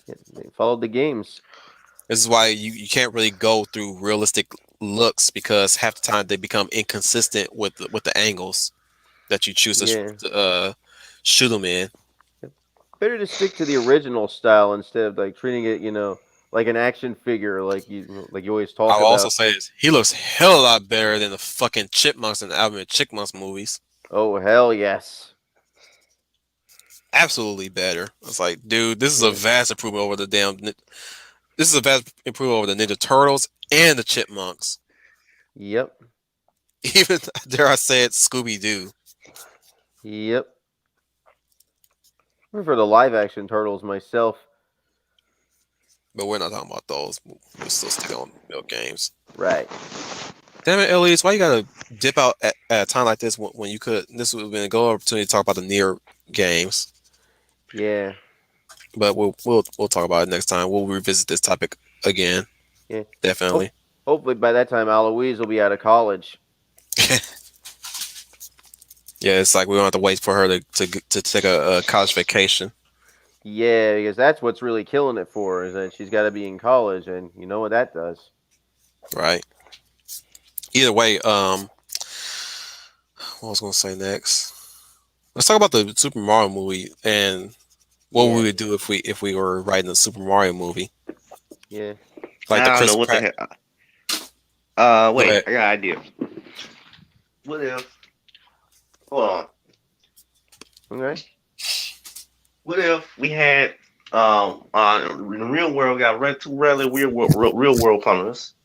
Yeah, they followed the games. This is why you can't really go through realistic looks because half the time they become inconsistent with the angles that you choose to shoot them in. Better to stick to the original style instead of like treating it, like an action figure, like you always talk about. I'll also say this: he looks hell a lot better than the fucking Chipmunks in the Alvin Chipmunks movies. Oh hell yes! Absolutely better. It's like, dude, this is a vast improvement over the damn. This is a vast improvement over the Ninja Turtles and the Chipmunks. Yep. Even dare I say it, Scooby Doo. Yep. I prefer the live action Turtles myself. But we're not talking about those. We're still sticking on milk games. Right. Damn it, Elias, why you gotta dip out at a time like this when you could? This would have been a good opportunity to talk about the near games. Yeah. But we'll talk about it next time. We'll revisit this topic again. Yeah. Definitely. Hopefully by that time Aloise will be out of college. Yeah, it's like we don't have to wait for her to take a college vacation. Yeah, because that's what's really killing it for her, is that she's got to be in college, and you know what that does. Right. Either way, what I was going to say next. Let's talk about the Super Mario movie and what we would do if we were writing a Super Mario movie. Yeah. Like I the don't Chris know what Pratt. the hell. Wait, I got an idea. What if? Hold on. Okay. What if we had in the real world got two really real world plumbers,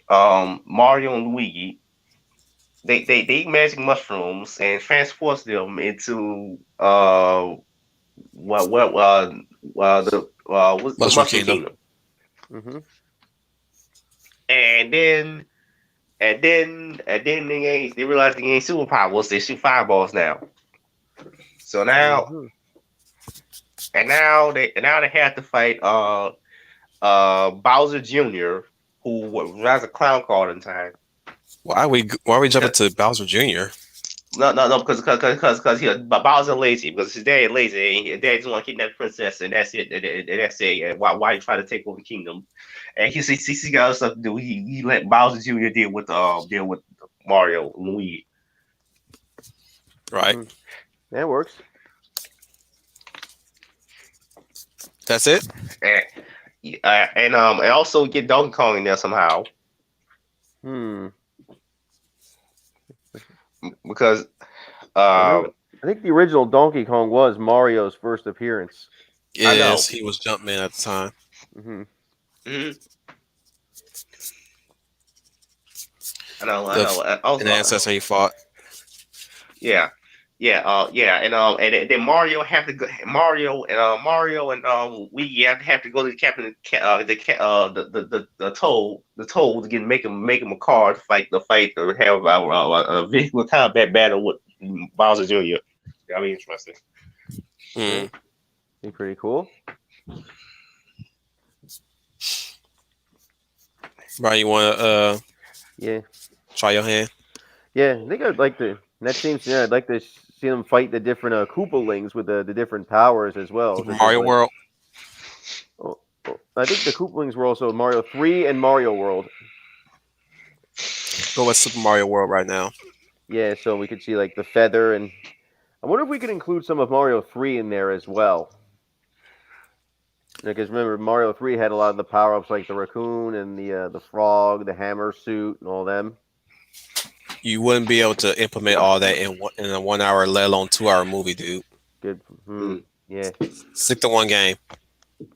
Mario and Luigi. They eat magic mushrooms and transport them into the Mushroom Kingdom. Mm-hmm. And then they realize they ain't superpowers. They shoot fireballs now. So now. Mm-hmm. And now they have to fight Bowser Jr., who has a clown card in time. Why are we jumping to Bowser Jr.? No, because Bowser lazy because his dad lazy and his dad just want to kidnap the princess and that's it. And that's it. And why you try to take over the kingdom? And he got other stuff to do. He let Bowser Jr. deal with Mario and Luigi. Right. That works. That's it. And also get Donkey Kong in there somehow. Because I think the original Donkey Kong was Mario's first appearance. Yes, he was Jumpman at the time. I know. An ancestor he fought. Yeah, and then Mario have to go. Mario and we have to go to the captain, the Toad to make him a car to fight or have a vehicle combat battle with Bowser Jr. That'll be interesting. Be pretty cool. Brian, you want to try your hand? Yeah, I think I'd like to. That seems I'd like to see them fight the different Koopalings with the different powers as well. Mario World. I think the Koopalings were also Mario 3 and Mario World. Go with Super Mario World right now. Yeah, so we could see like the feather, and I wonder if we could include some of Mario 3 in there as well. Because remember, Mario 3 had a lot of the power-ups like the raccoon and the frog, the hammer suit, and all them. You wouldn't be able to implement all that in a 1 hour, let alone 2 hour movie, dude. Good. Yeah. Stick to one game.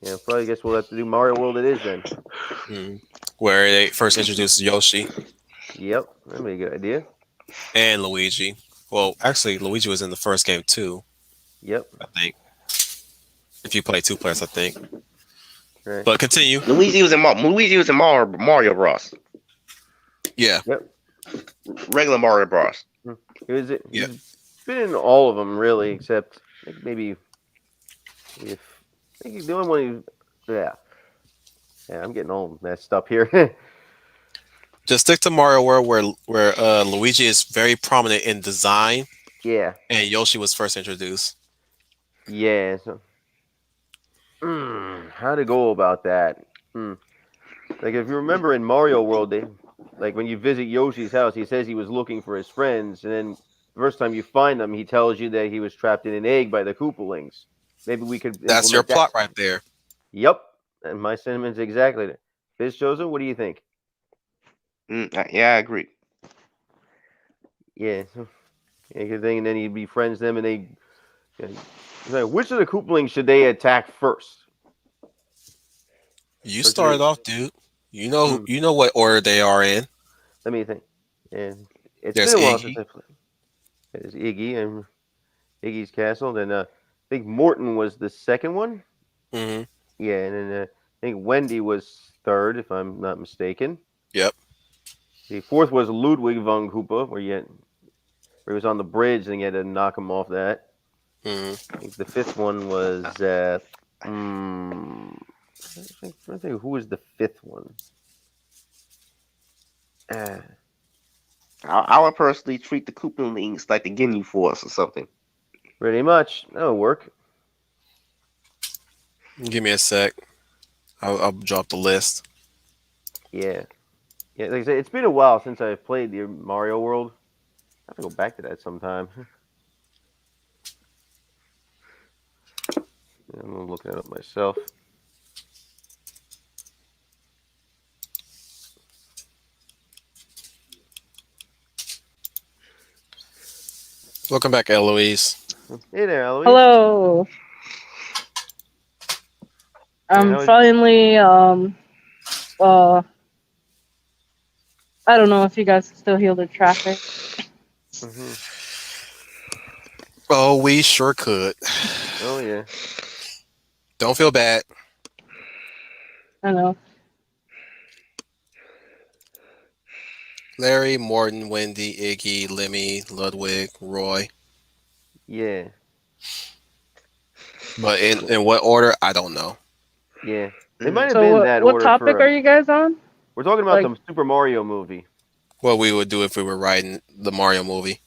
Yeah, probably guess we'll have to do Mario World it is then. Where they first introduced Yoshi. Yep, that'd be a good idea. And Luigi. Well, actually, Luigi was in the first game too. Yep. I think. If you play 2 players, I think. Right. But continue. Luigi was in Mario Bros. Yeah. Yep. Regular Mario Bros. He's been in all of them really, except maybe the only one. Yeah, I'm getting all messed up here. Just stick to Mario World, where Luigi is very prominent in design. Yeah. And Yoshi was first introduced. Yeah. So, how to go about that? Like if you remember in Mario World, like when you visit Yoshi's house, he says he was looking for his friends, and then the first time you find them, he tells you that he was trapped in an egg by the Koopalings. Maybe we could. That's your plot right there. Yep, and my sentiments exactly. Biz Joseph, what do you think? Yeah, I agree. Yeah, good thing, and then he befriends them, and they. Which of the Koopalings should they attack first? You started off, dude. You know what order they are in. Let me think. And it's There's been a while Iggy. since I played. There's Iggy and Iggy's Castle. Then I think Morton was the second one. Mm-hmm. Yeah, and then I think Wendy was third, if I'm not mistaken. Yep. The fourth was Ludwig von Koopa, where he was on the bridge and you had to knock him off that. Mm-hmm. I think the fifth one was I think who was the fifth one? I would personally treat the Koopalings like the Ginyu Force or something. Pretty much. That'll work. Give me a sec. I'll drop the list. Yeah. Yeah, like I said, it's been a while since I've played the Mario World. I have to go back to that sometime. I'm looking it up myself. Welcome back, Eloise. Hey there, Eloise. Hello. I'm finally I don't know if you guys can still hear the traffic. Oh, we sure could. Oh yeah. Don't feel bad. I know. Larry, Morton, Wendy, Iggy, Lemmy, Ludwig, Roy. Yeah. But in what order, I don't know. Yeah. They might have So been that what order. topic are you guys on? We're talking about Like- the Super Mario movie. What we would do if we were writing the Mario movie.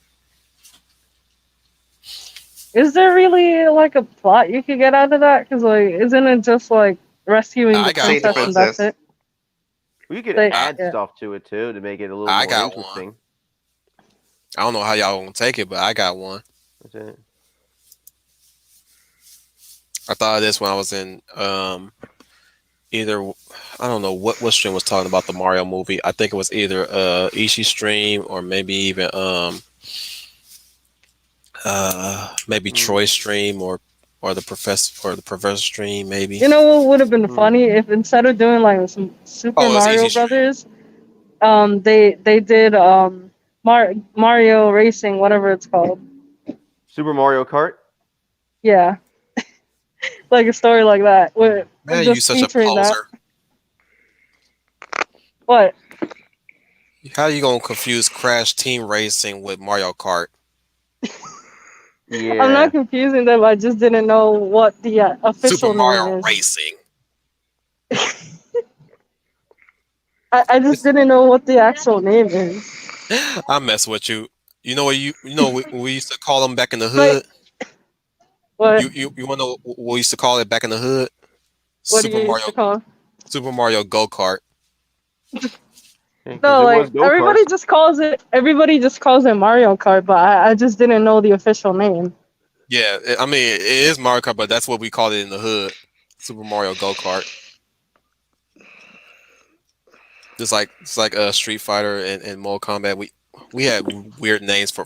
is there really like a plot you could get out of that? Because like, isn't it just like rescuing I the got Save the princess and that's princess. it? We could Like, add yeah. stuff to it too to make it a little I more got one. interesting. I don't know how y'all gonna take it, but I got one. That's it. I thought of this when I was in either I don't know what stream was talking about the Mario movie. I think it was either Ishi stream or maybe even maybe Troy stream or the professor stream maybe. You know what would have been funny if instead of doing like some Super Oh, it's Mario Ishi stream. Brothers, they did Mario Racing, whatever it's called. Super Mario Kart. Yeah, like a story like that. With Man, you just such a featuring that. poser. What? How you gonna confuse Crash Team Racing with Mario Kart? Yeah. I'm not confusing them. I just didn't know what the official Super Mario name is. Racing. I just didn't know what the actual name is. I mess with you. You know what we used to call them back in the hood? What? You want to know what we used to call it back in the hood? What do you used to call? Super Mario Go Kart. No, like everybody just calls it Mario Kart, but I just didn't know the official name. Yeah, I mean it is Mario Kart, but that's what we called it in the hood. Super Mario Go Kart. It's like Street Fighter and Mortal Kombat. We had weird names for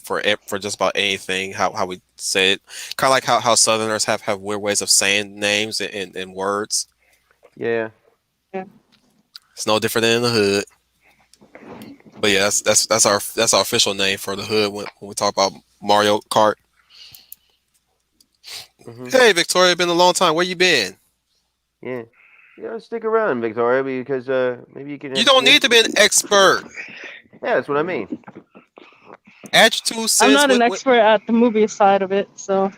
just about anything. How we say it, kind of like how Southerners have weird ways of saying names and words. Yeah. It's no different than in the hood. But yeah, that's our official name for the hood when we talk about Mario Kart. Hey Victoria, been a long time. Where you been? Yeah. Stick around, Victoria, because maybe you can. You don't need to be an expert. Yeah, that's what I mean. Add your 2 cents. I'm not an expert at the movie side of it, so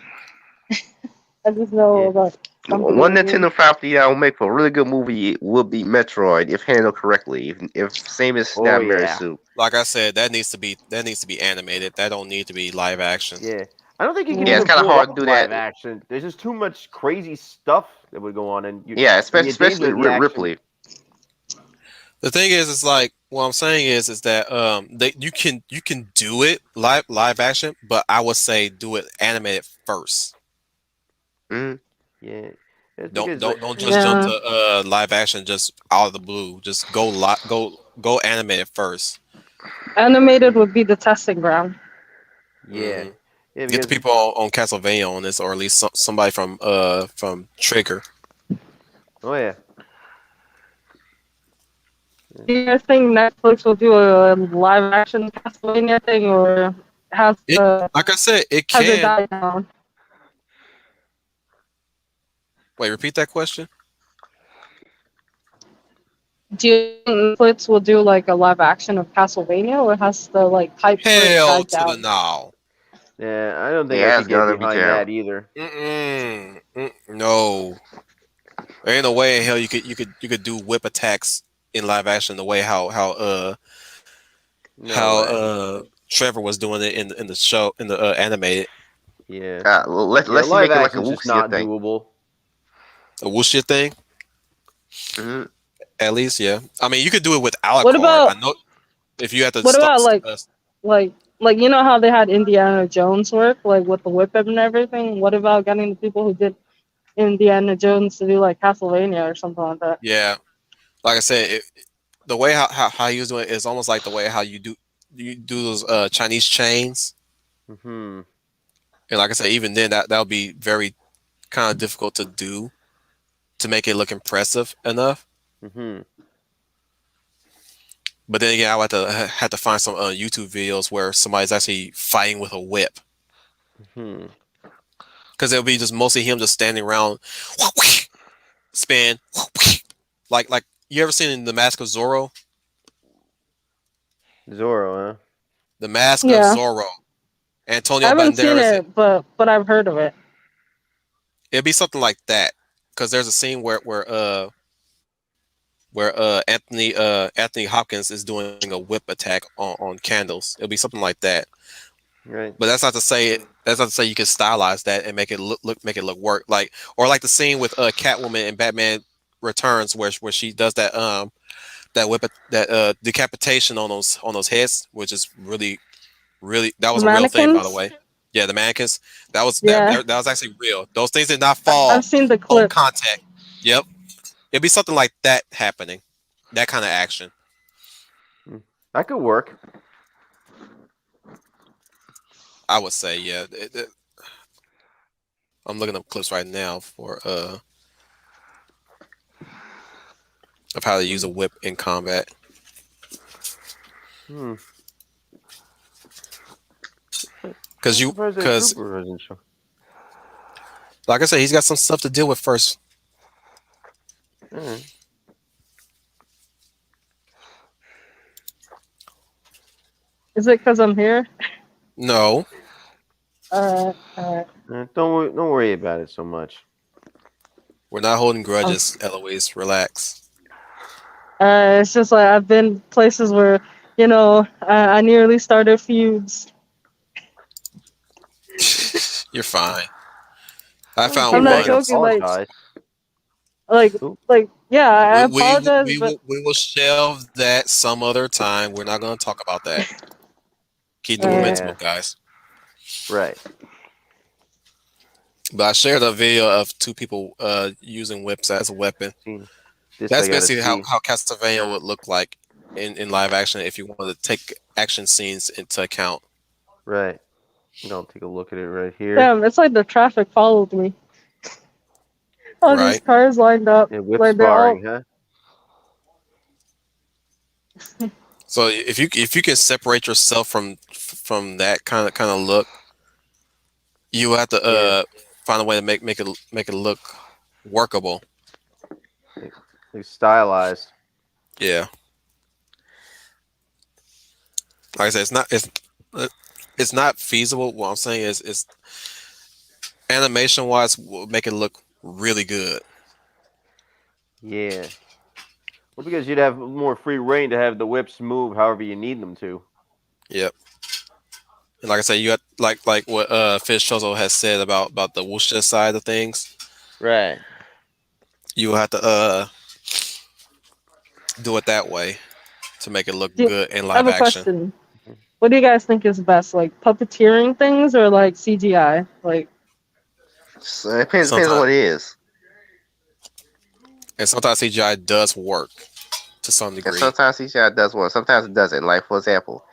I just know about. One Nintendo property that will make for a really good movie would be Metroid if handled correctly. If same as Snap Mary Sue. Like I said, that needs to be animated. That don't need to be live action. Yeah. I don't think you can Yeah, even it's kinda pull hard off to do live that. action. There's just too much crazy stuff that would go on, and especially Ripley. The thing is like what I'm saying is that you can do it live action, but I would say do it animated first. Yeah. Don't just jump to live action just out of the blue. Just go animated first. Animated would be the testing ground. Yeah. Yeah, Get the people on Castlevania on this, or at least somebody from Trigger. Oh yeah. Do you guys think Netflix will do a live action Castlevania thing, or like I said, it has can. it died down? Wait, repeat that question. Do you think Netflix will do like a live action of Castlevania, or has the like hype for it Hell died to down? the no. Yeah, I don't think I could get behind that either. No, there ain't no way in hell you could do whip attacks in live action the way how Trevor was doing it in the show in the animated. Yeah. Let's live make it like a action's just wuxia not thing. doable. A wuxia thing. At least, yeah. I mean, you could do it with Alucard. What about- I know if you had to. What about like you know how they had Indiana Jones work, like with the whip and everything? What about getting the people who did Indiana Jones to do like Castlevania or something like that? Yeah, like I said, the way how he was doing it is almost like the way how you do those Chinese chains. Mm-hmm. And like I said, even then that would be very kind of difficult to do to make it look impressive enough. Mm-hmm. But then again, I would have to find some YouTube videos where somebody's actually fighting with a whip. Because it'll be just mostly him just standing around, spin, like you ever seen the Mask of Zorro? Zorro, huh? The Mask of Yeah. Zorro. Antonio I haven't seen Banderas. it, but I've heard of it. It'd be something like that. Because there's a scene where Anthony Hopkins is doing a whip attack on candles. It'll be something like that. Right. But that's not to say you can stylize that and make it look work like the scene with Catwoman and Batman Returns where she does that decapitation on those heads, which is really that was The a real thing, by the mannequins? way. Yeah, the mannequins. That was Yeah. that was actually real. Those things did not I've fall seen the on clip. contact. Yep. It'd be something like that happening. That kind of action. That could work. I would say, yeah. I'm looking up clips right now for of how to use a whip in combat. Because like I said, he's got some stuff to deal with first. Is it because I'm here? No. Don't worry about it so much. We're not holding grudges, Eloise. Relax. It's just like I've been places where, I nearly started feuds. You're fine. I found I'm one. not joking. Yeah, I apologize. We will shelve that some other time. We're not going to talk about that. Keep the momentum up, guys. Right. But I shared a video of two people using whips as a weapon. That's basically how Castlevania would look like in live action if you wanted to take action scenes into account. Right. I'll take a look at it right here. Damn, it's like the traffic followed me. All these Right. cars lined up. Yeah, whip like sparring, huh? So if you can separate yourself from that kind of look, you have to find a way to make it look workable. Like stylized. Yeah. Like I said, it's not feasible. What I'm saying is animation wise will make it look really good. Yeah. Well, because you'd have more free reign to have the whips move however you need them to. Yep. And like I said, you got like what Fish Chozo has said about the wuxia side of things. Right. You have to do it that way to make it look good in live I have a action. question. What do you guys think is best, like puppeteering things or like CGI? Like, so it depends on what it is. And sometimes CGI does work to some degree. And sometimes CGI does work. Sometimes it doesn't. Like for example,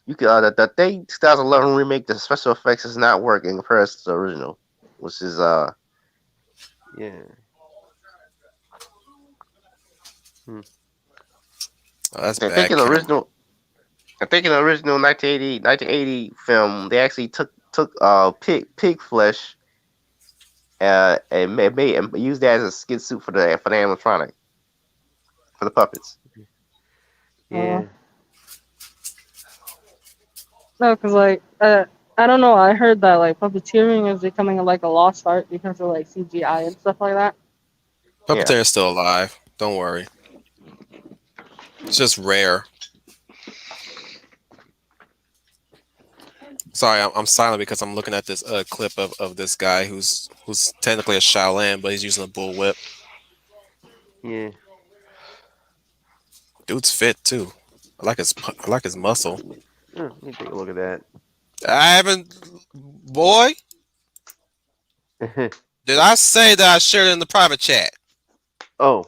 you could the 2011 remake, the special effects is not working in comparison to the original, which is yeah. Oh, that's I bad. think in the original 1980 film, they actually took pig flesh and used that as a skin suit for the animatronic, for the puppets. Yeah. no, because like I don't know. I heard that like puppeteering is becoming like a lost art because of like CGI and stuff like that. Puppeteer is still alive. Don't worry. It's just rare. Sorry, I'm silent because I'm looking at this clip of this guy who's technically a Shaolin, but he's using a bullwhip. Yeah. Dude's fit too. I like his muscle. Let me take a look at that. I haven't, boy. Did I say that I shared it in the private chat? Oh,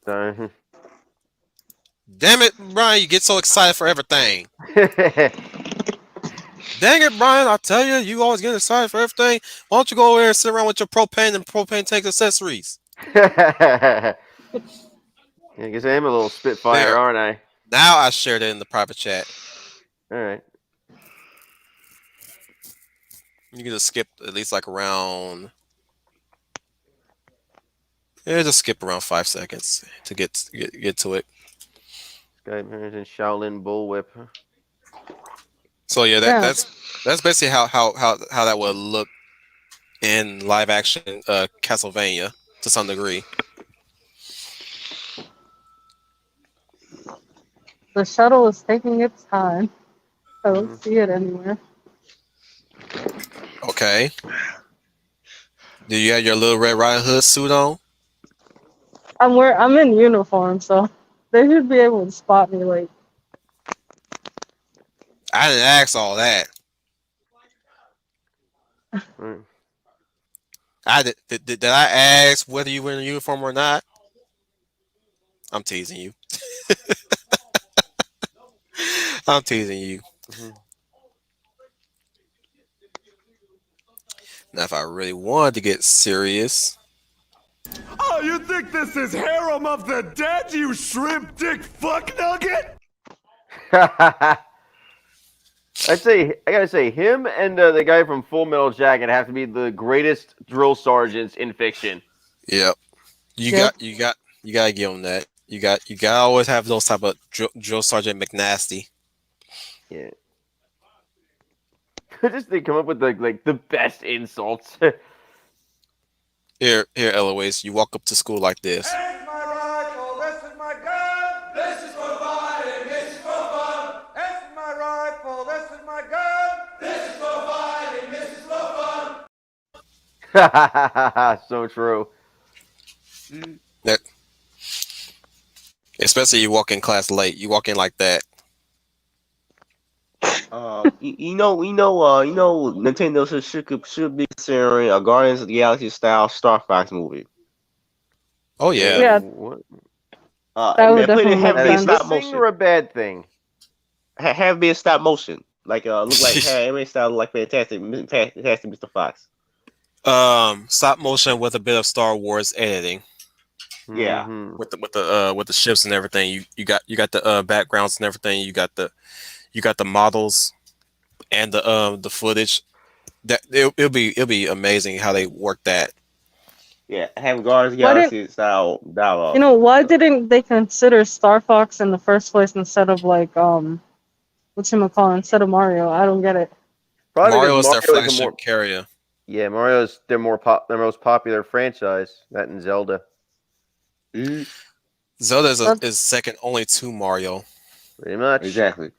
sorry. Damn it, Brian! You get so excited for everything. Dang it, Brian! I tell you, you always get excited for everything. Why don't you go over there and sit around with your propane and propane tank accessories? Yeah, I guess I am a little spitfire, There. aren't I? Now I shared it in the private chat. All right. You can just skip at least like around. Yeah, just skip around 5 seconds to get to it. Guy mentioned Shaolin bullwhip. So yeah, that's basically how that would look in live action Castlevania to some degree. The shuttle is taking its time. I don't see it anywhere. Okay. Do you have your little Red Riding Hood suit on? I'm in uniform, so they should be able to spot me. Like, I didn't ask all that. Right. Did I ask whether you were in a uniform or not? I'm teasing you. I'm teasing you. Now, if I really wanted to get serious, Oh, you think this is Harem of the Dead, you shrimp dick fuck nugget? I gotta say, him and the guy from Full Metal Jacket have to be the greatest drill sergeants in fiction. yep. You gotta give them that. You gotta always have those type of drill sergeant McNasty. Yeah. Just they come up with the best insults. Here, Eloise, you walk up to school like this. Here's my rifle, this is my gun. This is for fighting, this is for fun. This is my rifle, this is my gun. This is for fighting, this is for fun. So true. That, especially you walk in class late. You walk in like that. Nintendo should be considering a Guardians of the Galaxy style Star Fox movie. Oh yeah. yeah, What? that would definitely have make it in sense. stop Good thing motion. or a bad thing? Have it be in stop motion, like look like anime style, look like fantastic Mr. Fox. Stop motion with a bit of Star Wars editing. Yeah. Mhm. With the ships and everything. You got the backgrounds and everything. You got the models and the footage. That it'll be amazing how they work that. Yeah, have Guardians of the Why Galaxy style dialogue. Why didn't they consider Star Fox in the first place instead of like instead of Mario? I don't get it. Probably Mario because is their Mario is a flagship more, carrier. yeah, Mario's their most popular franchise. That and Zelda. Zelda is second only to Mario, Pretty much. Exactly.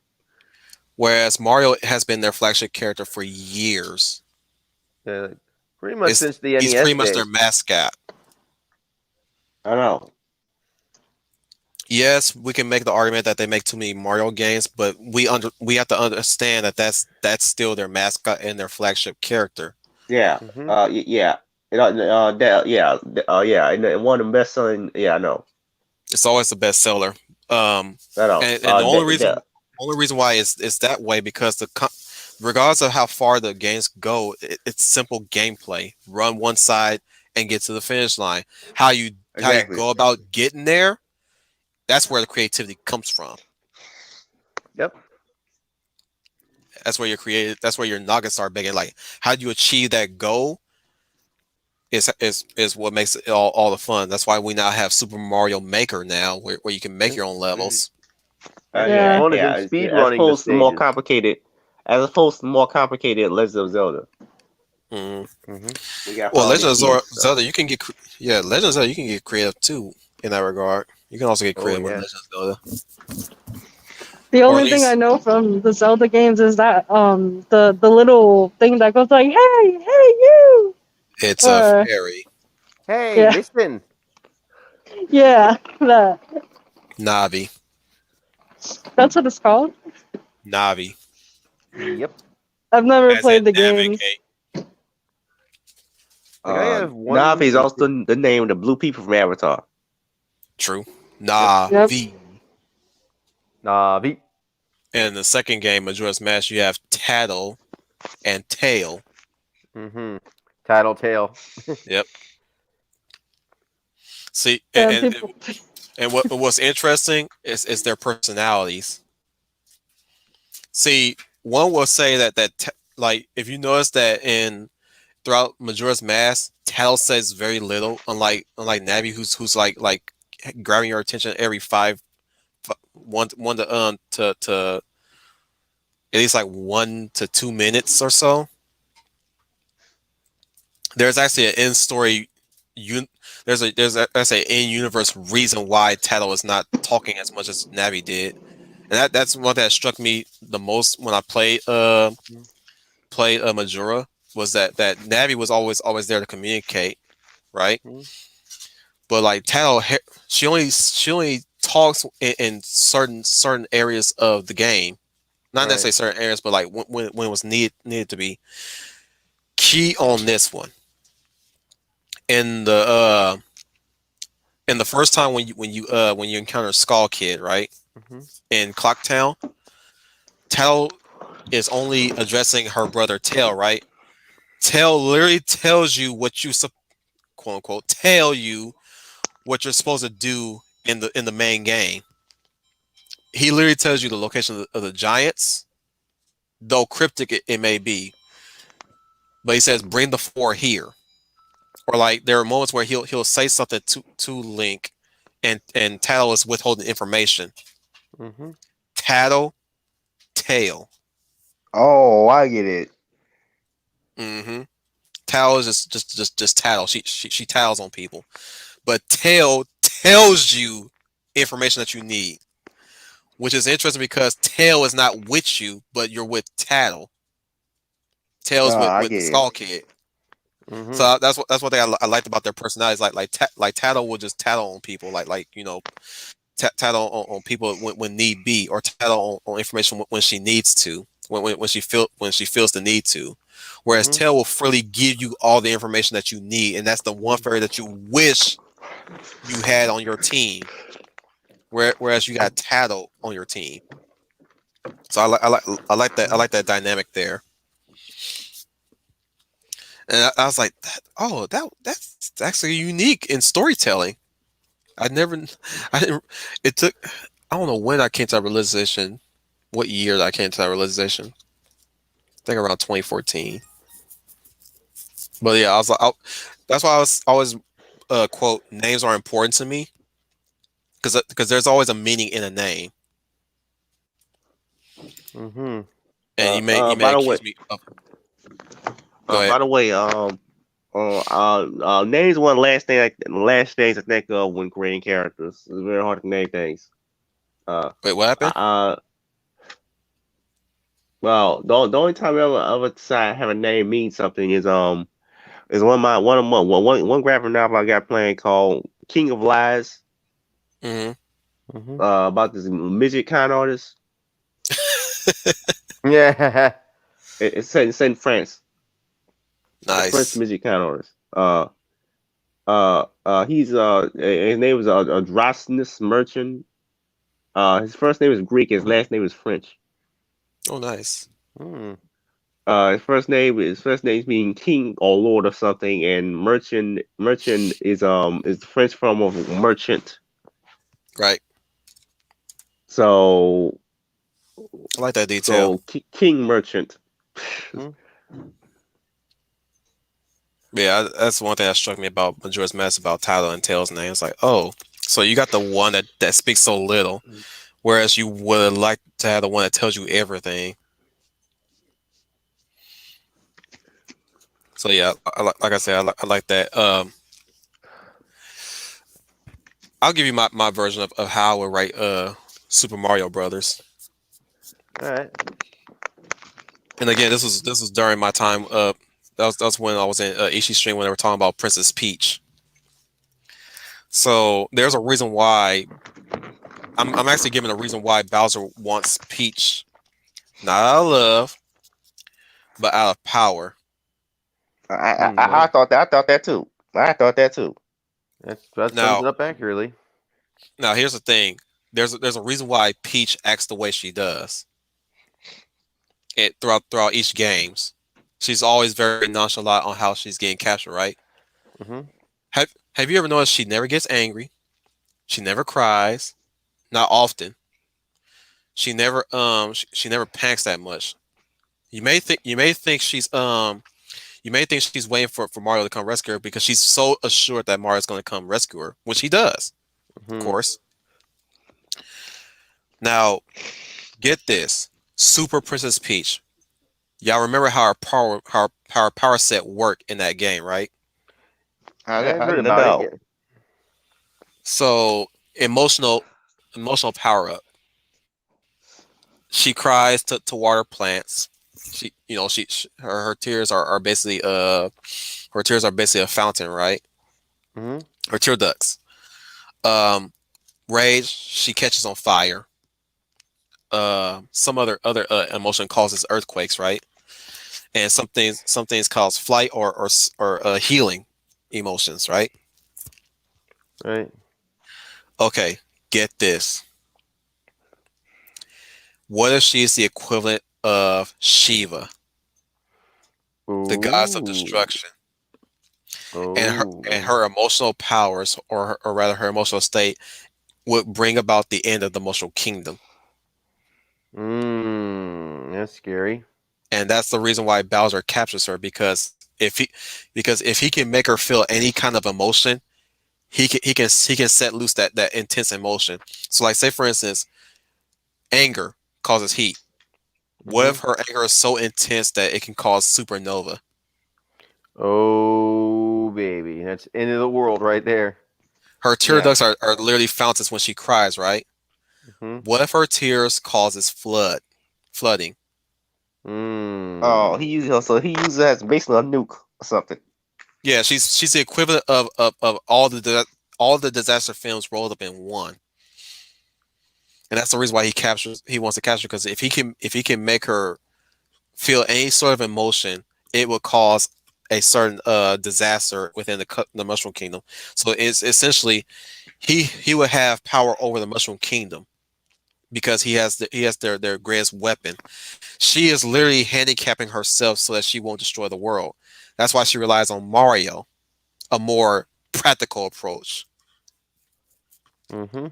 whereas Mario has been their flagship character for years. Yeah, pretty much since the NES He's pretty much days. their mascot. I know. Yes, we can make the argument that they make too many Mario games, but we have to understand that that's still their mascot and their flagship character. Yeah. Yeah. And one of the best selling. Yeah, I know. It's always the best seller. I know. And the only reason why it's that way because regardless of how far the games go, it's simple gameplay. Run one side and get to the finish line. How you go about getting there, that's where the creativity comes from. Yep. That's where that's where your nuggets are big. And like, how do you achieve that goal? Is what makes it all the fun. That's why we now have Super Mario Maker now, where you can make your own levels. Yeah. Speed as running opposed the to more stages. complicated. As opposed to more complicated Legend of Zelda. We got Well, all Legend of these kids, so. Zelda, you can get Legend of Zelda, you can get creative too in that regard. You can also get creative with yeah. Legend of Zelda. The Or only at thing least- I know from the Zelda games is that the little thing that goes like, hey you. It's a fairy. Hey, Yeah. listen. Yeah, that. Navi. That's what it's called. Navi. Yep. I've never As played in the game. navigate. Like, I have one. Navi is also the name of the blue people from Avatar. True. Navi. Navi. And in the second game, Majora's Mask, you have Tattle and Tail. Tattletale. Yep. See, Yeah, and what's interesting is their personalities. See, one will say that like if you notice that throughout Majora's Mask, Tattle says very little, unlike Navi, who's like grabbing your attention every one to at least like 1 to 2 minutes or so. There's actually an in-story. There's an in-universe reason why Tattle is not talking as much as Navi did. And that's one that struck me the most when I played Majora, was that Navi was always there to communicate, right? But like Tao, she only talks in certain areas of the game, not necessarily certain areas, but like when it was needed to be. Key on this one in the first time when you encounter Skull Kid, right? In Clocktown, Tao is only addressing her brother Tail, right? Tail literally tells you what you quote unquote tell you what you're supposed to do in the main game. He literally tells you the location of the giants, though cryptic it may be. But he says, "Bring the 4 here." Or like there are moments where he'll say something to Link, and Tattle is withholding information. Tattle, Tail. Oh, I get it. Tattle is just Tattle. She tattles on people, but Tail tells you information that you need, which is interesting because Tail is not with you, but you're with Tattle. Tail's with the Skull Kid. So that's what I liked about their personalities. Like Tattle will just tattle on people, like you know, tattle on people when need be, or tattle on information when she needs to, when she feels the need to. Whereas Tail will freely give you all the information that you need, and that's the one fairy that you wish you had on your team. Whereas you got Tattle on your team. So I like that dynamic there. And I was like, that's actually unique in storytelling. I didn't. It took. I don't know when I came to that realization. What year I came to that realization? I think around 2014. But yeah, I was like, that's why I was always quote, names are important to me, because there's always a meaning in a name. And you may accuse me of. Go ahead. By the way, names one last things I think of when creating characters. It's very hard to name things. Wait, what happened? Well, the only time I ever decide have a name mean something is one graphic novel I got playing called King of Lies. About this midget con artist. Yeah, it's set in France. Nice. French midget con artist. He's his name was a Dracula merchant. His first name is Greek. His last name is French. Oh, nice. His first name meaning king or lord or something, and merchant is the French form of merchant. Right. So I like that detail. So king merchant. Yeah, that's one thing that struck me about Majora's Mask, about Tyler and Tails' name. It's like, oh, so you got the one that speaks so little, whereas you would like to have the one that tells you everything. So yeah, like I said, I like that. I'll give you my version of how I would write Super Mario Brothers. All right. And again, this was during my time. That's when I was in Ishi stream when they were talking about Princess Peach. So there's a reason why I'm actually giving a reason why Bowser wants Peach, not out of love, but out of power. I thought that too. That sums it up accurately. Now here's the thing. There's a reason why Peach acts the way she does. Throughout each games, she's always very nonchalant on how she's getting captured, right? Have you ever noticed she never gets angry? She never cries, not often. She never she never panics that much. You may think she's waiting for Mario to come rescue her because she's so assured that Mario's going to come rescue her, which he does, of course. Now, get this. Super Princess Peach. Y'all remember how our power set worked in that game, right? I heard about it. So emotional power up. She cries to water plants. Her tears are basically a fountain, right? Hmm. Her tear ducts. Rage, she catches on fire. Some other emotion causes earthquakes, right? And some things cause flight or healing emotions, right? Right. Okay, get this. What if she's the equivalent of Shiva, the goddess of Ooh. destruction, and Oh. her emotional powers, or rather her emotional state, would bring about the end of the emotional kingdom? That's scary. And that's the reason why Bowser captures her, because if he can make her feel any kind of emotion, he can set loose that intense emotion. So, like, say for instance, anger causes heat. What if her anger is so intense that it can cause supernova? Oh, baby. That's end of the world right there. Her tear Yeah. ducts are literally fountains when she cries, right? Hmm. What if her tears causes flooding? Oh, he uses it as basically a nuke or something. Yeah, she's the equivalent of all the disaster films rolled up in one. And that's the reason why he wants to capture, because if he can make her feel any sort of emotion, it will cause a certain disaster within the Mushroom Kingdom. So it's essentially he would have power over the Mushroom Kingdom because he has their greatest weapon. She is literally handicapping herself so that she won't destroy the world. That's why she relies on Mario, a more practical approach. Mm-hmm.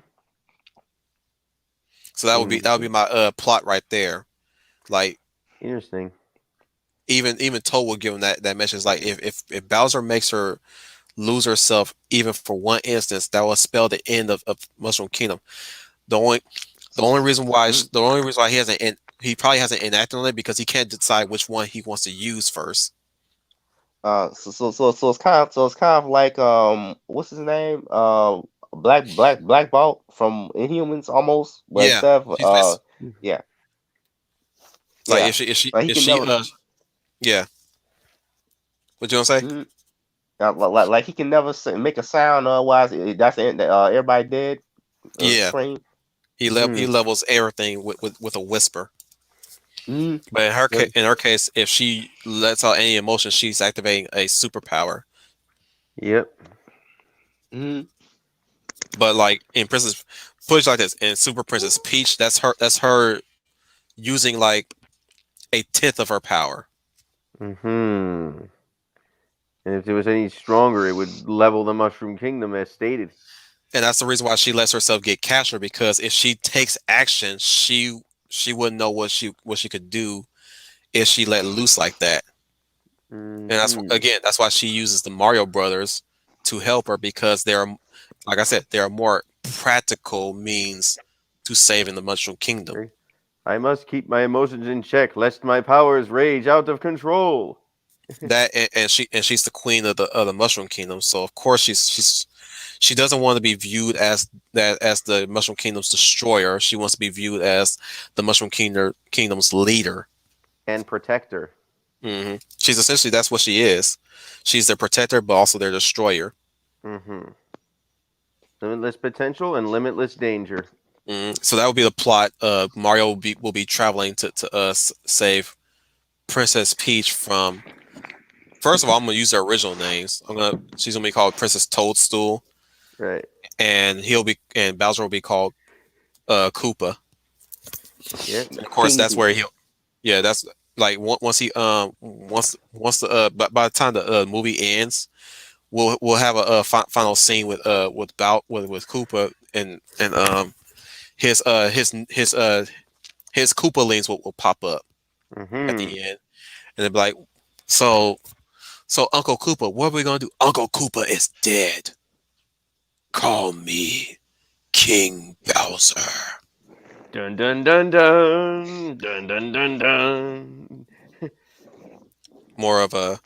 So that would be my plot right there. Like, Interesting. even Toad would give him that message. Like, if Bowser makes her lose herself even for one instance, that will spell the end of Mushroom Kingdom. The only reason why he probably hasn't enacted on it because he can't decide which one he wants to use first. So it's kind of like what's his name? Black Bolt from Inhumans almost, but Yeah, instead of she's yeah, like yeah, like he if can she never yeah. What you gonna say? mhm. Like he can never make a sound, otherwise that's the end. Everybody dead on the Yeah, screen. he levels everything with a whisper. Mm-hmm. But in her case, if she lets out any emotion, she's activating a superpower. Yep. Mm-hmm. But like in Princess, put it like this: in Super Princess Peach, that's her using like a tenth of her power. Mm-hmm. And if it was any stronger, it would level the Mushroom Kingdom as stated. And that's the reason why she lets herself get captured, because if she takes action, she wouldn't know what she could do if she let loose like that. And that's why she uses the Mario Brothers to help her, because they're, like I said, there are more practical means to saving the Mushroom Kingdom. I must keep my emotions in check, lest my powers rage out of control. That and she's the queen of the Mushroom Kingdom, so of course she doesn't want to be viewed as the Mushroom Kingdom's destroyer. She wants to be viewed as the Mushroom Kingdom's leader And protector. She's essentially, that's what she is. She's their protector, but also their destroyer. Mm-hmm. Limitless potential and limitless danger. So that would be the plot. Mario will be traveling to save Princess Peach from. First of all, I'm gonna use their original names. She's gonna be called Princess Toadstool, Right. and Bowser will be called Koopa. Yeah. And of course, King that's where Koopa. that's like once the by the time the movie ends, we'll have a final scene with Koopa and his Koopalings will pop up at the end, and they'll be like, so Uncle Koopa, what are we gonna do? Uncle Koopa is dead. Call me King Bowser. Dun dun dun dun dun dun dun dun. More of a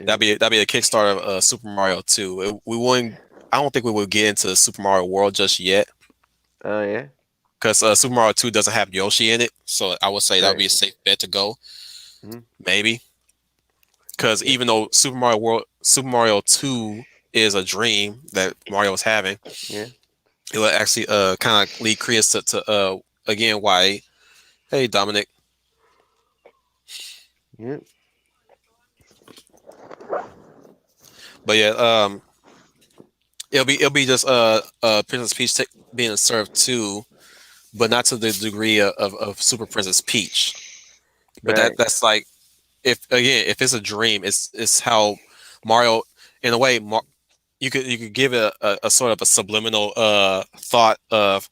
That'd be a Kickstarter of Super Mario 2. We wouldn't. I don't think we would get into the Super Mario World just yet. Oh yeah. Because Super Mario 2 doesn't have Yoshi in it, so I would say that would be a safe bet to go. Maybe. Because even though Super Mario 2 is a dream that Mario is having, it will actually kind of lead credence to again why. Hey Dominic. Yeah. But yeah, it'll be just Princess Peach being served too, but not to the degree of Super Princess Peach. But that's like if it's a dream, it's how Mario in a way you could give it a sort of a subliminal thought of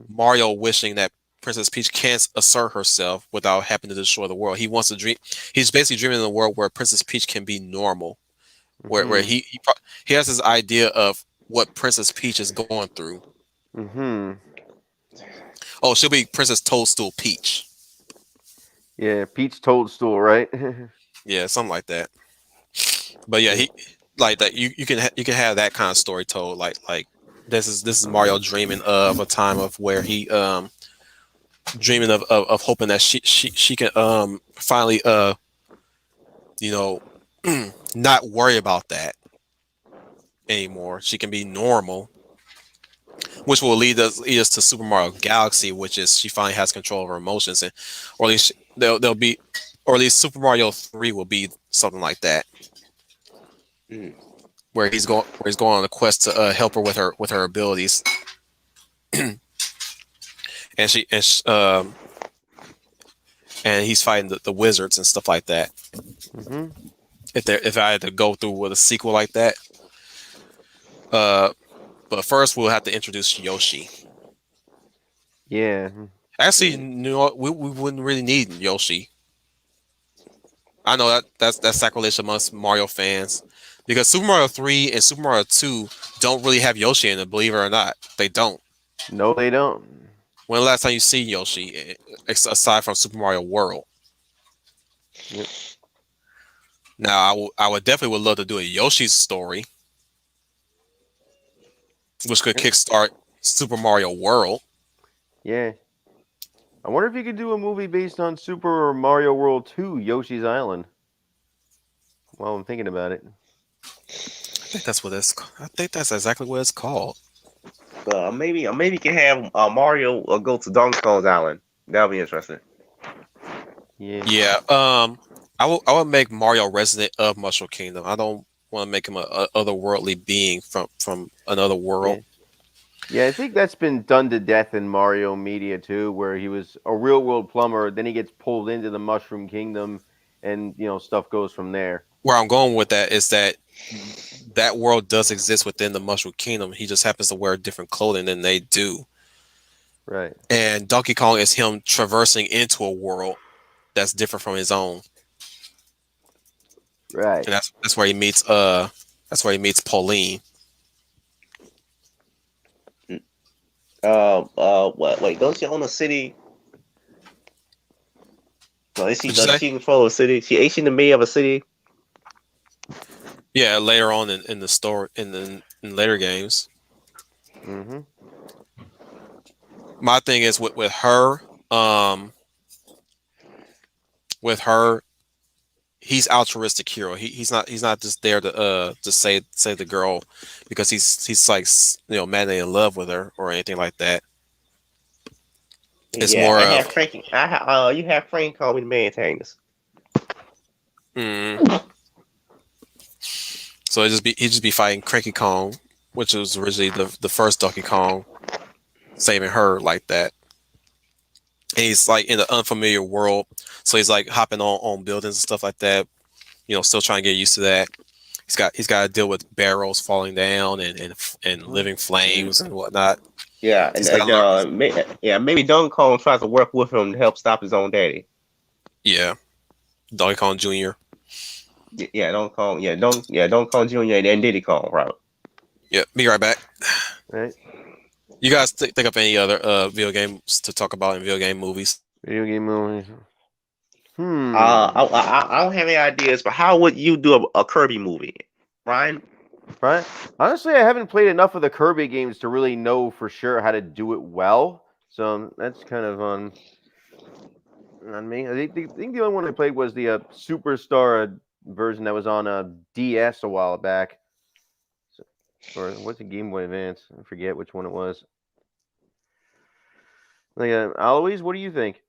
Mario wishing that Princess Peach can't assert herself without having to destroy the world. He wants to dream. He's basically dreaming in a world where Princess Peach can be normal, where he has this idea of what Princess Peach is going through. Oh, she'll be Princess Toadstool Peach. Yeah, Peach Toadstool, right? Yeah, something like that. But yeah, he like that. You can have that kind of story told. Like this is Mario dreaming of a time of where he dreaming of hoping that she can finally not worry about that anymore. She can be normal, which will lead us to Super Mario Galaxy, which is she finally has control of her emotions, and or at least they'll be, or at least Super Mario 3 will be something like that, where he's going on a quest to help her with her abilities, and he's fighting the wizards and stuff like that. If I had to go through with a sequel like that, but first we'll have to introduce Yoshi. Yeah. Actually, you know what? We wouldn't really need Yoshi. I know that's sacrilege amongst Mario fans, because Super Mario 3 and Super Mario 2 don't really have Yoshi in it, believe it or not. They don't. No, they don't. When the last time you see Yoshi, aside from Super Mario World? Yep. Now, I would definitely love to do a Yoshi's story, which could kickstart Super Mario World. Yeah. I wonder if you could do a movie based on Super Mario World 2, Yoshi's Island. Well, I'm thinking about it. I think that's exactly what it's called. Maybe you can have Mario go to Donkey Kong's Island. That'll be interesting. Yeah. I would make Mario resident of Mushroom Kingdom. I don't want to make him a otherworldly being from another world. Yeah, I think that's been done to death in Mario media too, where he was a real world plumber, then he gets pulled into the Mushroom Kingdom, and stuff goes from there. Where I'm going with that is that world does exist within the Mushroom Kingdom. He just happens to wear different clothing than they do. Right. And Donkey Kong is him traversing into a world that's different from his own. Right. And that's where he meets Pauline. Wait, don't she own a city? No, does she control a city? Ain't she the mayor of a city? Yeah, later on in the story, in later games. My thing is with her, he's altruistic hero. He's not just there to save the girl because he's like madly in love with her or anything like that. It's more you have Frank call me the main antagonist. So he'd just be fighting Cranky Kong, which was originally the first Donkey Kong, saving her like that. And he's like in an unfamiliar world, so he's like hopping on buildings and stuff like that. Still trying to get used to that. He's got to deal with barrels falling down and living flames and whatnot. Yeah, maybe Donkey Kong tries to work with him to help stop his own daddy. Yeah, Donkey Kong Jr. Yeah, don't call Junior and Diddy Kong, right? Yeah, be right back. Right? You guys think of any other video games to talk about in video game movies? Video game movies. I don't have any ideas, but how would you do a Kirby movie, Ryan? Right? Honestly, I haven't played enough of the Kirby games to really know for sure how to do it well. So that's kind of on me. I think the only one I played was the Superstar version that was on DS a while back. Or what's the Game Boy Advance? I forget which one it was. Like, Alois, what do you think?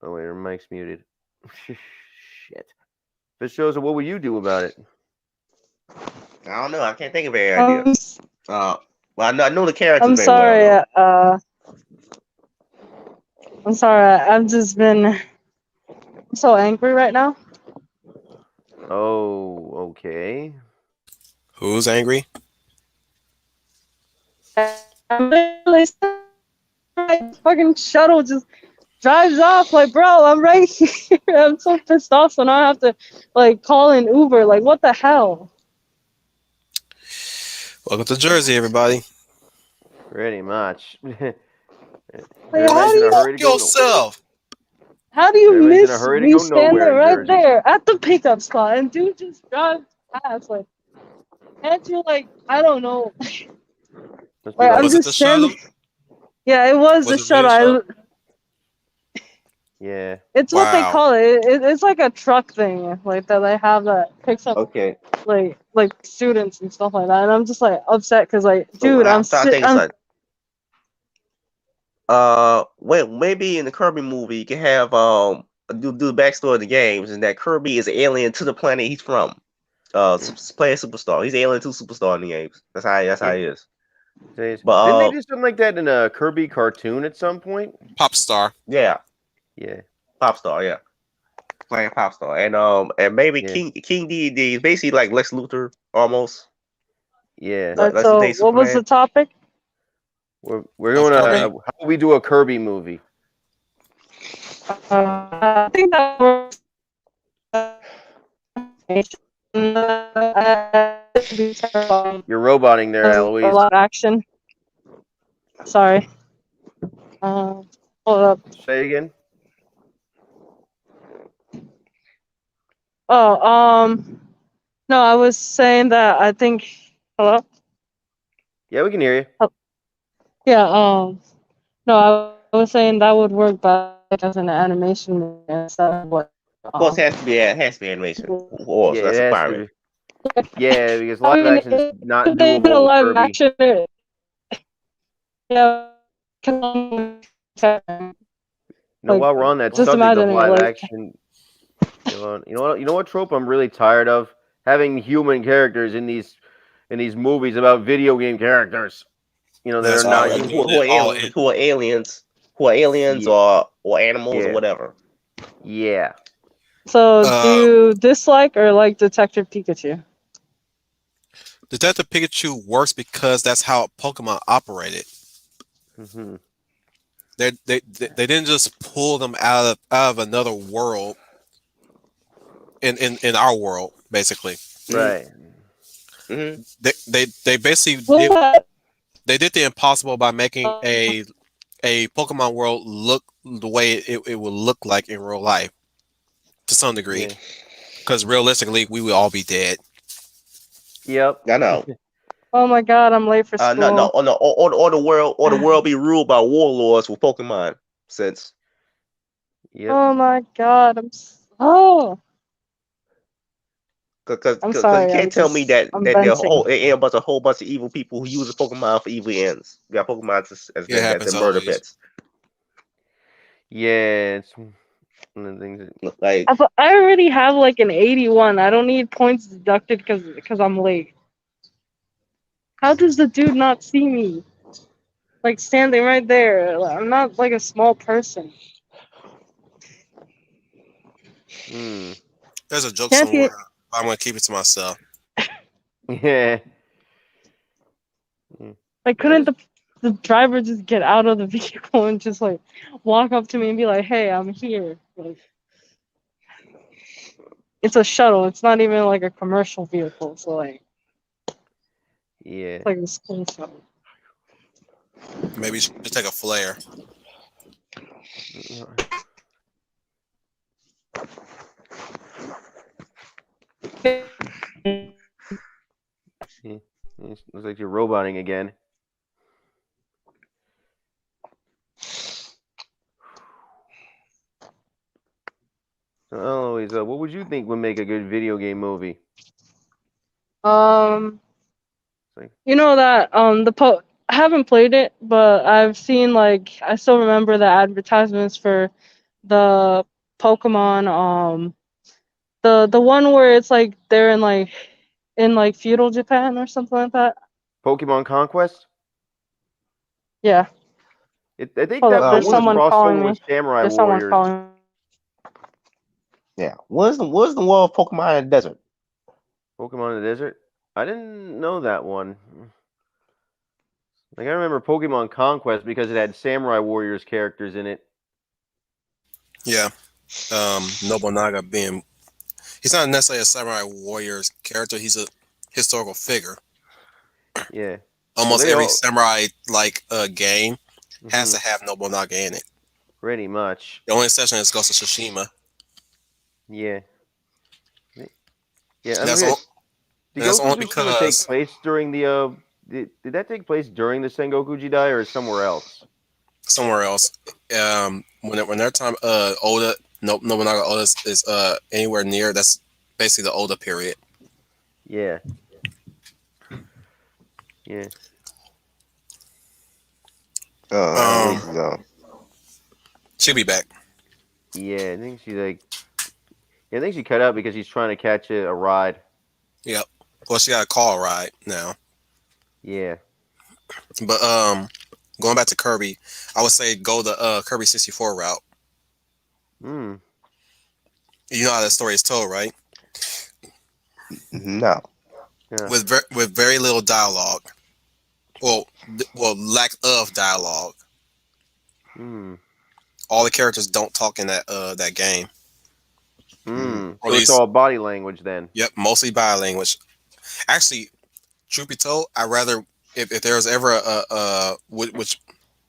Oh wait, her mic's muted. Shit. If it shows, what would you do about it? I don't know. I can't think of any ideas. Well, I know the characters. I'm very sorry. well, I'm sorry. I've just been I'm so angry right now. Oh, okay. Who's angry? I'm literally fucking shuttle just drives off. Like, bro, I'm right here. I'm so pissed off. So now I have to like call an Uber. Like, what the hell? Welcome to Jersey, everybody. Pretty much. Like, how do you Fuck yourself. How do you Everybody's in a miss hurry to me go standing nowhere in right Jersey. there at the pickup spot and dude just drives past? Like, can't you, like, I don't know. Must be Like, I'm Was it just the shuttle? standing. Yeah, it was the Was it really a shuttle. shuttle? Yeah. It's what they Wow. call it. It's like a truck thing, like that they have that picks up Okay. like students and stuff like that. And I'm just like upset because like, So dude, I'm trying to think of I'm something. Wait, maybe in the Kirby movie you can have do the backstory of the games, and that Kirby is an alien to the planet he's from. Play a superstar. He's an alien to superstar in the games. That's how he is. But Didn't they do something like that in a Kirby cartoon at some point? Pop star. yeah, Yeah. pop star. Yeah, playing pop star, and maybe Yeah. King D is basically like Lex Luthor almost. Yeah. Like, so Day what was the Superman. topic? We're going Kirby. to how do we do a Kirby movie? I think that was You're roboting there, a Alois. lot of action. Sorry. Hold up. Say again. Oh, no, I was saying that I think. Hello. Yeah, we can hear you. Yeah. No, I was saying that would work better as an animation movie instead of what. Of course, it has to be animation. Or Yeah, that's it a has to pirate. be. Yeah, because live action is not if they did a doable with live Kirby. action, yeah. No, like, while we're on that just subject of imagine it, live like- action, you know what trope I'm really tired of? Having human characters in these movies about video game characters. You know, that That's are why not we're human. doing it all in. Who are aliens Yeah. or animals Yeah. or whatever. Yeah. So, do you dislike or like Detective Pikachu? Detective Pikachu works because that's how Pokemon operated. Mm-hmm. They didn't just pull them out of another world in our world, basically. Right. Mm-hmm. They basically they did the impossible by making a Pokemon world look the way it would look like in real life to some degree. Because realistically, we would all be dead. Yep. I know. Oh my god, I'm late for school. Or the world be ruled by warlords with Pokemon since. Yep. Oh my god, oh. Because I'm sorry, you can't tell me that I'm there venting. ain't a whole bunch of evil people who use Pokemon for evil ends. You got Pokemon as happens murder always. pets. Yeah, it's one of the things that, Like, I already have like an 81. I don't need points deducted because I'm late. How does the dude not see me? Like standing right there. I'm not like a small person. There's a joke Can't somewhere. you- I'm gonna keep it to myself. yeah. Like, couldn't the driver just get out of the vehicle and just like walk up to me and be like, "Hey, I'm here." Like, it's a shuttle. It's not even like a commercial vehicle. So like, Yeah. it's like a school shuttle. Maybe you should take a flare. Yeah. Looks like you're roboting again. So, Eloise, what would you think would make a good video game movie? Like, You know that I haven't played it, but I've seen like I still remember the advertisements for the Pokemon the one where it's like they're in like feudal Japan or something like that. Pokemon Conquest? Yeah. I think Hold that up, there's was someone calling crossover me. with Samurai There's someone Warriors. calling. Yeah. What's the world of Pokemon in the desert? Pokemon in the Desert? I didn't know that one. Like I remember Pokemon Conquest because it had Samurai Warriors characters in it. Yeah. Nobunaga being, he's not necessarily a samurai warriors character. He's a historical figure. Yeah. Almost they every all- samurai game has Mhm. to have Nobunaga in it. Pretty much. The only exception is Ghost of Tsushima. Yeah. Yeah. And that's, Did and that's Ghost only of Tsushima take because place during the did that take place during the Sengoku Jidai or somewhere else? somewhere else, when their time Oda Nobunaga Oda is anywhere near, that's basically the Oda period. Yeah. Yeah. No. She'll be back. Yeah, I think I think she cut out because he's trying to catch a ride. Yep. Well, she got a call ride now. Yeah. But going back to Kirby, I would say go the Kirby 64 route. Hmm. You know how that story is told, right? No. Yeah. With very little dialogue. Well, lack of dialogue. Hmm. All the characters don't talk in that game. Hmm. Or So at it's least- all body language then. Yep, mostly body language. Actually, truth be told, I rather if there was ever which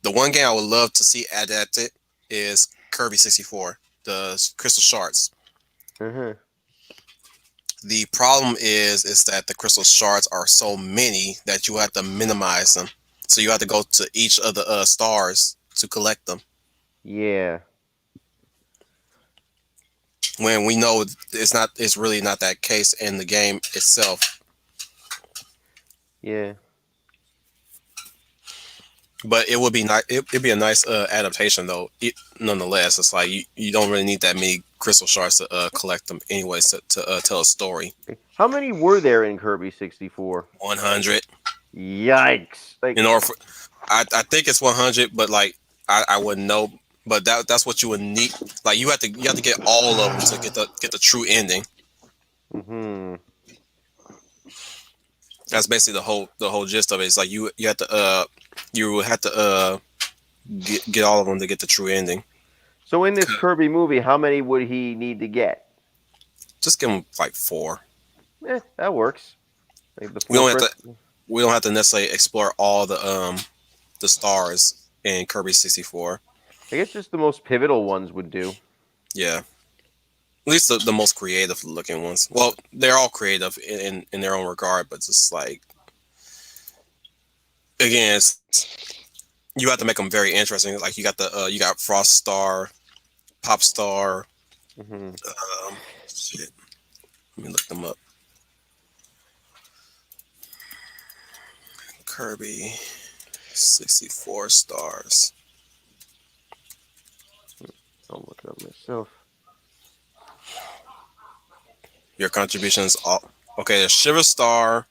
the one game I would love to see adapted is Kirby 64, the Crystal Shards. Uh-huh. The problem is that the crystal shards are so many that you have to minimize them. So you have to go to each of the stars to collect them. Yeah. When we know it's really not that case in the game itself. Yeah. But it would be nice. It'd be a nice adaptation, though. Nonetheless, it's like you don't really need that many crystal shards to collect them, anyways, to tell a story. How many were there in Kirby 64? 100. Yikes! Like, In order for, I think it's 100, but like I wouldn't know. But that's what you would need. Like you have to get all of them to get the true ending. hmm. That's basically the whole gist of it. It's like you have to get all of them to get the true ending. So in this Kirby movie, how many would he need to get? Just give him like 4. That works. Like the We don't four have to. We don't have to necessarily explore all the stars in Kirby 64. I guess just the most pivotal ones would do. Yeah. At least the most creative looking ones. Well, they're all creative in their own regard, but just like again, you have to make them very interesting. Like you got Frost Star, Pop Star. Mm-hmm. Shit. Let me look them up. Kirby 64 stars. I'll look it up myself. Your contributions all okay. There's Shiver Star,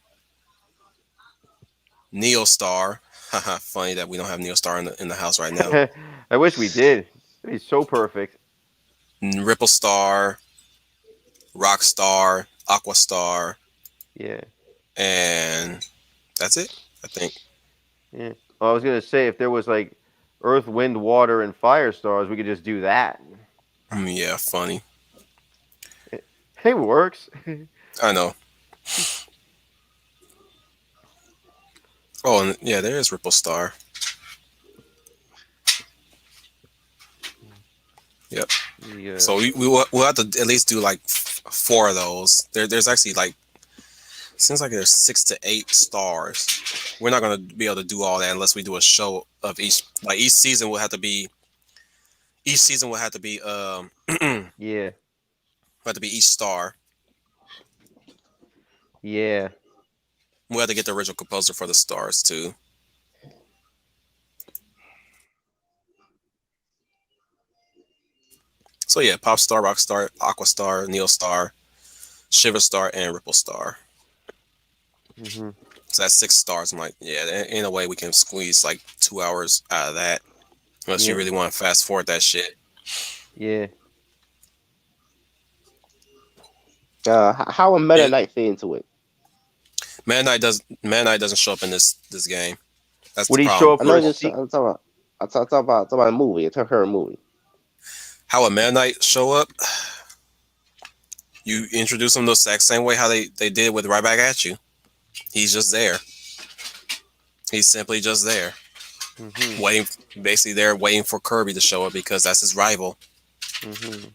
Neo Star. Haha, funny that we don't have Neo Star in the house right now. I wish we did. It'd be so perfect. Ripple Star, Rock Star, Aqua Star, Yeah. and that's it. I think. Yeah. Well, I was gonna say if there was like Earth, Wind, Water, and Fire stars, we could just do that. Yeah, funny. It works. I know. Oh, and yeah, there is Ripple Star. Yep. Yeah. So we'll have to at least do like 4 of those. There's actually like, seems like there's 6 to 8 stars. We're not gonna be able to do all that unless we do a show of each. Like each season will have to be. Each season will have to be Yeah. have to be each star. Yeah. We'll have to get the original composer for the stars too. So yeah, Pop Star, Rock Star, Aqua Star, Neo Star, Shiver Star, and Ripple Star. Mm-hmm. So that's 6 stars. I'm like, yeah, in a way we can squeeze like 2 hours out of that. Unless you really want to fast forward that shit. Yeah. How would Meta Knight fit into it? Meta Knight doesn't show up in this game. That's Would the he problem. show up I for know a just I'm talking about a movie, a her movie. How would Meta Knight show up? You introduce him the exact same way how they did with Right Back at You. He's just there. He's simply just there. Mm-hmm. Basically there waiting for Kirby to show up because that's his rival. Mm-hmm.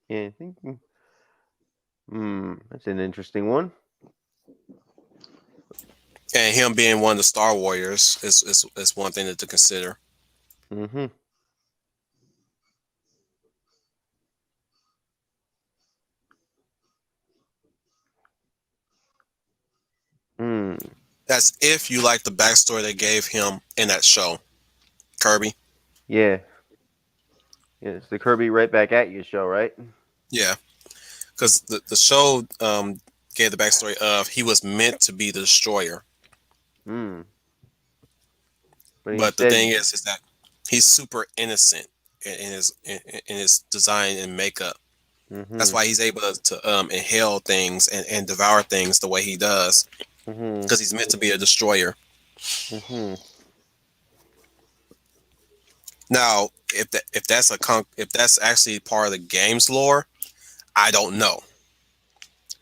Yeah, I think. That's an interesting one. And him being one of the Star Warriors is one thing to consider. Mm-hmm. That's if you like the backstory they gave him in that show, Kirby. Yeah. Yeah, it's the Kirby Right Back at You show, right? Yeah, because the show gave the backstory of he was meant to be the destroyer. But the thing is that he's super innocent in his design and makeup. That's why he's able to inhale things and devour things the way he does. Because he's meant to be a destroyer. Now, if that's actually part of the game's lore, I don't know.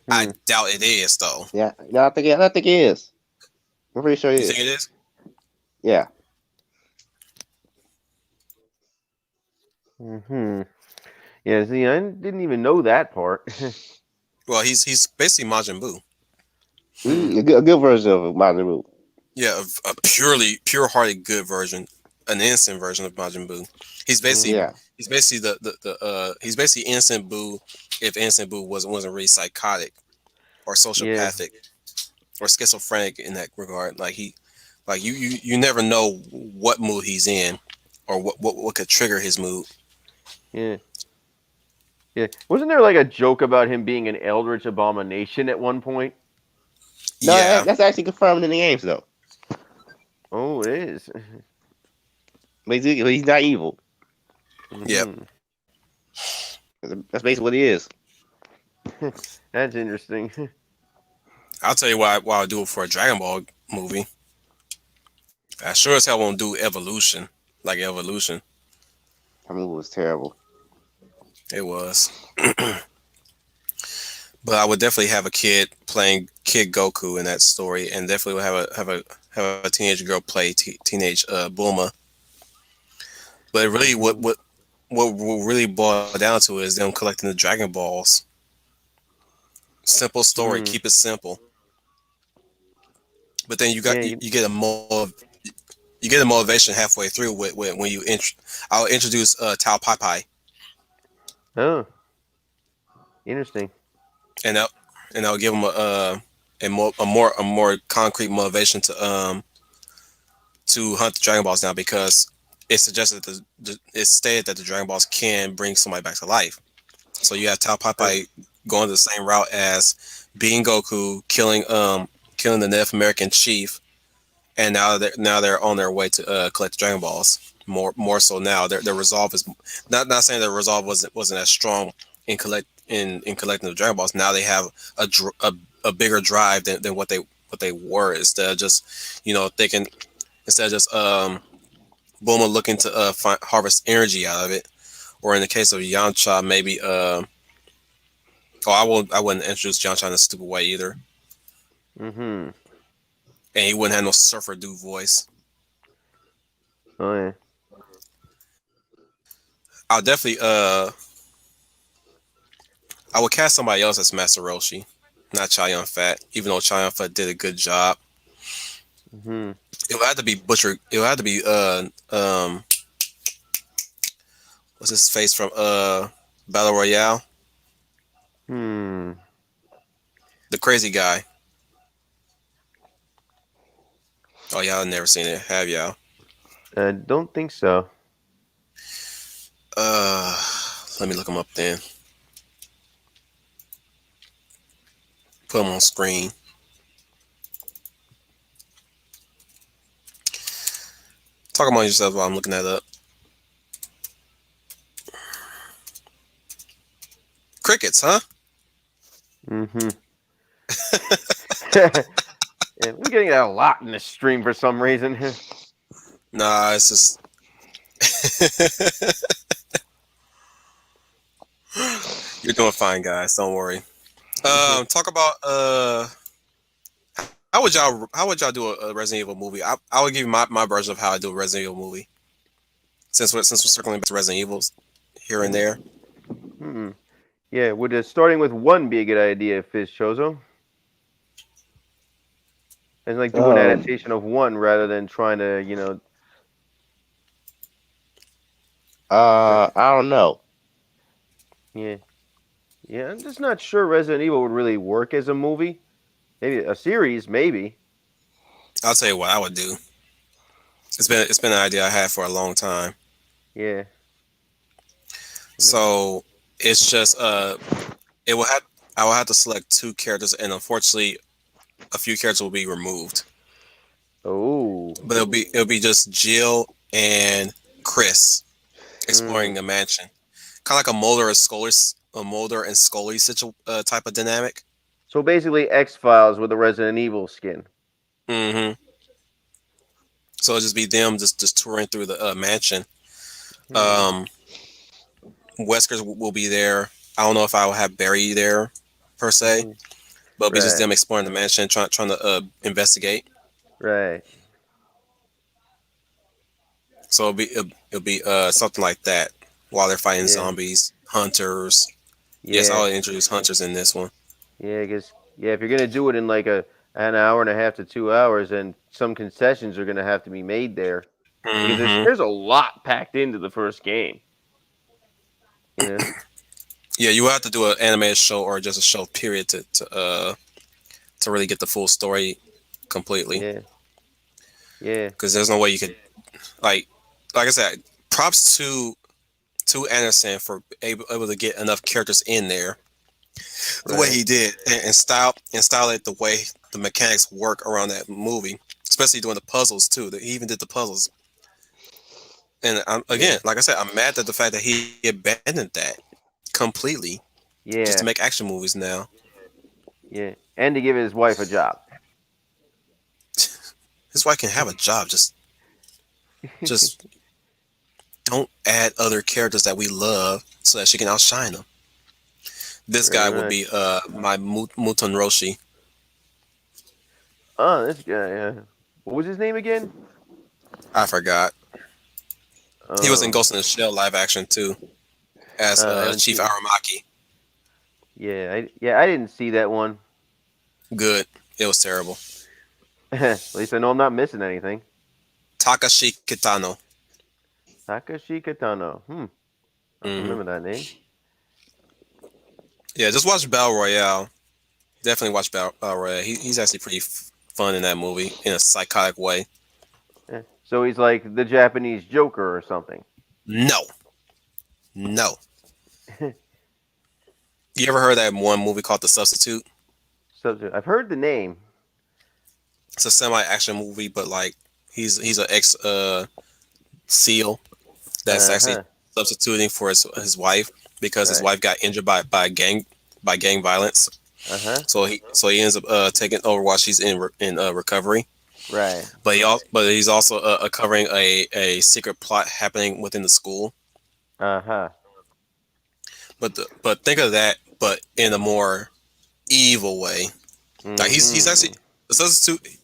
I doubt it is, though. Yeah, no, I think it is. I'm pretty sure it is. You think it is? Yeah. Yeah, see, I didn't even know that part. Well, he's basically Majin Buu. A good version of Majin Buu. Yeah, a pure-hearted good version, an innocent version of Majin Buu. He's basically he's basically he's basically innocent Buu if innocent Buu wasn't really psychotic or sociopathic or schizophrenic in that regard. Like you never know what mood he's in or what could trigger his mood. Yeah. Wasn't there like a joke about him being an eldritch abomination at one point? No, that's actually confirmed in the games, though. Oh, it is. But he's not evil. Yep. That's basically what he is. That's interesting. I'll tell you why I'll do it for a Dragon Ball movie. I sure as hell won't do Evolution. Like Evolution. That movie was terrible. It was. But I would definitely have a kid playing Kid Goku in that story, and definitely would have a teenage girl play teenage Bulma. But really, what really boil down to is them collecting the Dragon Balls. Simple story, keep it simple. But then you get a motivation halfway through when I'll introduce Tao Pai Pai. Oh, interesting. And I'll give them a more concrete motivation to hunt the Dragon Balls now, because it's suggested it's stated that the Dragon Balls can bring somebody back to life. So you have Tao Pai Pai going the same route as being Goku, killing the Native American chief, and now they're on their way to collect the Dragon Balls. More so now, their resolve is not saying their resolve wasn't as strong in collecting the Dragon Balls. Now they have a bigger drive than what they were, instead of just thinking, instead of just Bulma looking to harvest energy out of it, or in the case of Yamcha, maybe I wouldn't introduce Yamcha in a stupid way either. Mm-hmm. And he wouldn't have no surfer dude voice. Oh yeah. I'll definitely I would cast somebody else as Master Roshi, not Chow Yun-Fat, even though Chow Yun-Fat did a good job. Mm-hmm. It would have to be Butcher. It would have to be what's his face from Battle Royale? Hmm. The crazy guy. Oh, y'all never seen it, have y'all? I don't think so. Let me look him up then. Put him on screen. Talk among yourself while I'm looking that up. Crickets, huh? Mm-hmm. Yeah, we're getting that a lot in this stream for some reason. Nah, it's just. You're doing fine, guys. Don't worry. Talk about how would y'all do a Resident Evil movie? I would give you my version of how I do a Resident Evil movie. Since we're circling back to Resident Evils here and there. Hmm. Yeah, would starting with one be a good idea, Fizz Chozo? And like do an adaptation of one rather than trying to, I don't know. Yeah. Yeah, I'm just not sure Resident Evil would really work as a movie. Maybe a series, maybe. I'll tell you what I would do. It's been an idea I had for a long time. Yeah. So it's just I will have to select 2 characters, and unfortunately, a few characters will be removed. Oh. But it'll be just Jill and Chris exploring the mansion, kind of like a Mulder and Scully type of dynamic. So basically X-Files with a Resident Evil skin. Mm-hmm. So it'll just be them just touring through the mansion. Weskers will be there. I don't know if I will have Barry there per se, but it'll be just them exploring the mansion, trying to investigate. Right. So it'll be something like that while they're fighting zombies, hunters. Yeah. Yes, I'll introduce hunters in this one. Yeah, because if you're gonna do it in like an hour and a half to 2 hours, then some concessions are gonna have to be made there. Because there's a lot packed into the first game. You know? Yeah, you will have to do an animated show or just a show period to really get the full story completely. Yeah. Yeah. Because there's no way you could like I said, props to Anderson for able to get enough characters in there the way he did and style it the way the mechanics work around that movie, especially doing the puzzles too. He even did the puzzles. And like I said, I'm mad at the fact that he abandoned that completely. Yeah. Just to make action movies now. Yeah. And to give his wife a job. His wife can have a job. Just don't add other characters that we love so that she can outshine them. This guy would be my Muten Roshi. Oh, this guy. What was his name again? I forgot. He was in Ghost in the Shell live action too, as Chief Aramaki. Yeah, I didn't see that one. Good. It was terrible. At least I know I'm not missing anything. Takashi Kitano. Takashi Kitano. I remember that name. Yeah, just watch Battle Royale. Definitely watch Battle Royale. He's actually pretty fun in that movie in a psychotic way. Yeah. So he's like the Japanese Joker or something. No. You ever heard that one movie called The Substitute? I've heard the name. It's a semi-action movie, but like he's an ex SEAL that's actually substituting for his wife because his wife got injured by gang violence. So he ends up taking over while she's in recovery. Right. But he's also covering a secret plot happening within the school. But think of that, but in a more evil way. Like he's actually the substitute.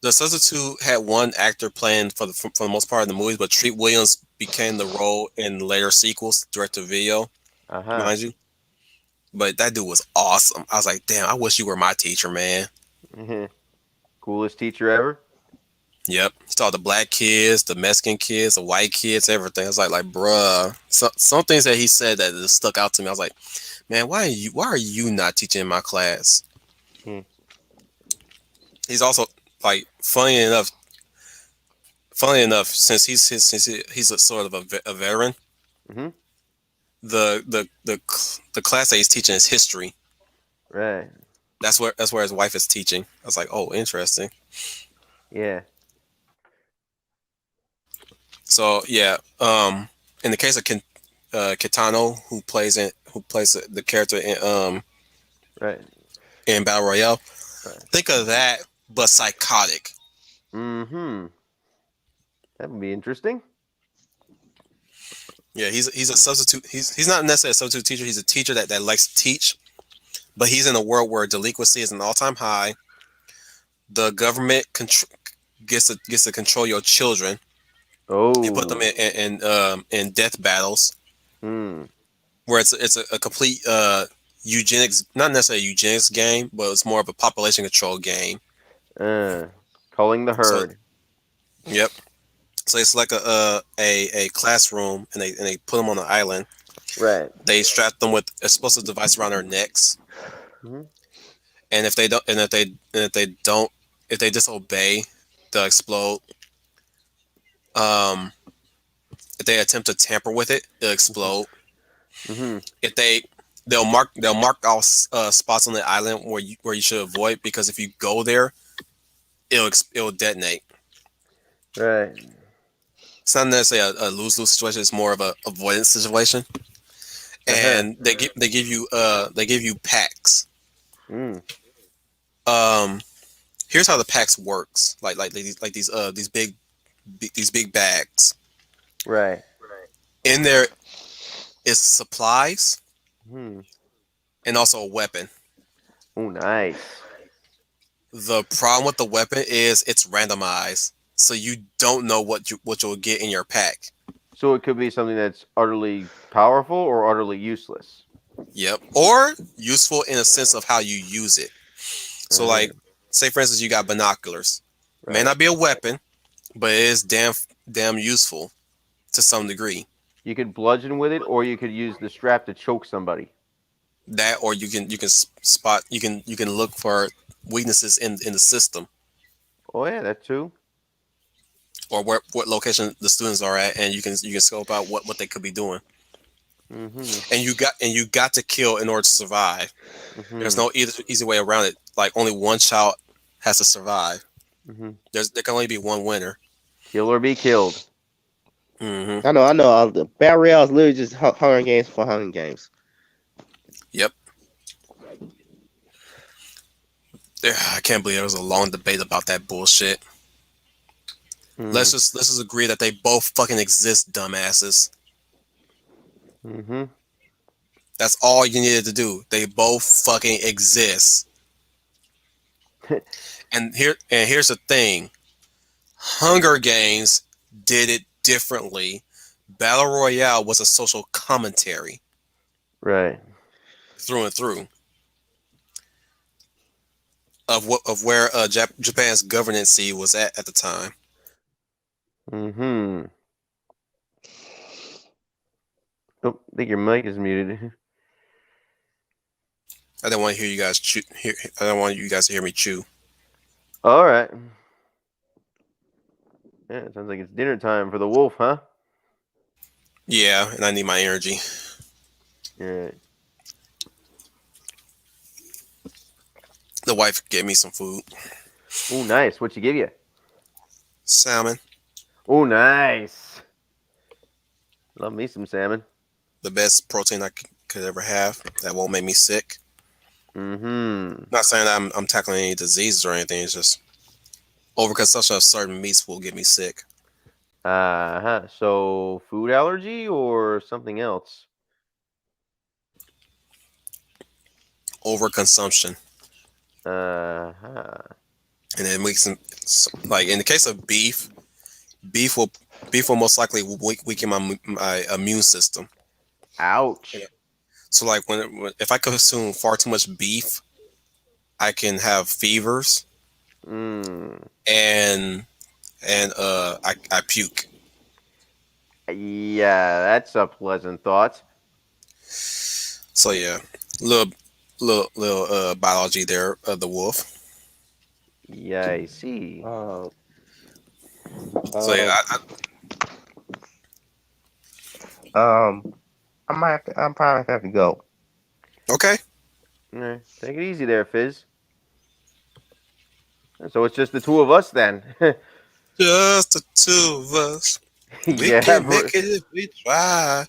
The substitute had one actor playing for the most part in the movies, but Treat Williams became the role in later sequels, direct to video, mind you. But that dude was awesome. I was like, damn, I wish you were my teacher, man. Coolest teacher ever. Yep. Saw the black kids, the Mexican kids, the white kids, everything. I was like, bruh. Some things that he said that just stuck out to me. I was like, man, why are you not teaching in my class? He's also like funny enough, since he's a sort of a veteran. The class that he's teaching is history. Right. That's where his wife is teaching. I was like, oh, interesting. Yeah. So yeah, in the case of Kitano, who plays the character in in Battle Royale, think of that, but psychotic. That would be interesting. Yeah, he's a substitute. He's not necessarily a substitute teacher. He's a teacher that likes to teach, but he's in a world where delinquency is an all-time high. The government gets to control your children. Oh, and put them in death battles, where it's a complete eugenics, not necessarily a eugenics game, but it's more of a population control game. Calling the herd. Yep. So they select a classroom and they put them on an island. Right. They strap them with explosive device around their necks. And if they disobey, they'll explode. If they attempt to tamper with it, it'll explode. If they'll mark off spots on the island where you should avoid, because if you go there, it'll detonate. Right. It's not necessarily a lose-lose situation. It's more of a avoidance situation. And they give you packs. Here's how the packs works. Like these big bags. Right. In there is supplies and also a weapon. Oh, nice. The problem with the weapon is it's randomized, so you don't know what you'll get in your pack. So it could be something that's utterly powerful or utterly useless. Yep. Or useful in a sense of how you use it. So like, say for instance, you got binoculars. May not be a weapon, but it is damn useful to some degree. You could bludgeon with it, or you could use the strap to choke somebody. That, or you can look for weaknesses in the system. Oh yeah, that too. Or what location the students are at, and you can scope out what they could be doing. And you got to kill in order to survive. There's no easy way around it. Like, only one child has to survive. There can only be one winner. Kill or be killed. I know. The Battle Royale is literally just Hunger Games for Hunger Games. Yep. I can't believe there was a long debate about that bullshit. Let's just agree that they both fucking exist, dumbasses. That's all you needed to do. They both fucking exist. And here's the thing. Hunger Games did it differently. Battle Royale was a social commentary. Right. Through and through. Of where Japan's governance was at the time. Oh, I think your mic is muted. I don't want to hear you guys chew. I don't want you guys to hear me chew. All right. Yeah, it sounds like it's dinner time for the wolf, huh? Yeah, and I need my energy. All right. The wife gave me some food. Oh, nice. What'd she give you? Salmon. Oh, nice. Love me some salmon. The best protein I could ever have. That won't make me sick. Not saying that I'm tackling any diseases or anything. It's just overconsumption of certain meats will get me sick. So food allergy or something else? overconsumption. Uh-huh. And then we can, like in the case of beef will most likely weaken my immune system. Ouch. Yeah. So like if I consume far too much beef, I can have fevers Mm. and I puke. Yeah, that's a pleasant thought. So yeah, little biology there of the wolf. Yeah, I see. So yeah, I'm probably have to go. okay. Take it easy there, Fizz. So it's just the two of us then. Just the two of us. We Yeah, can make it if we try.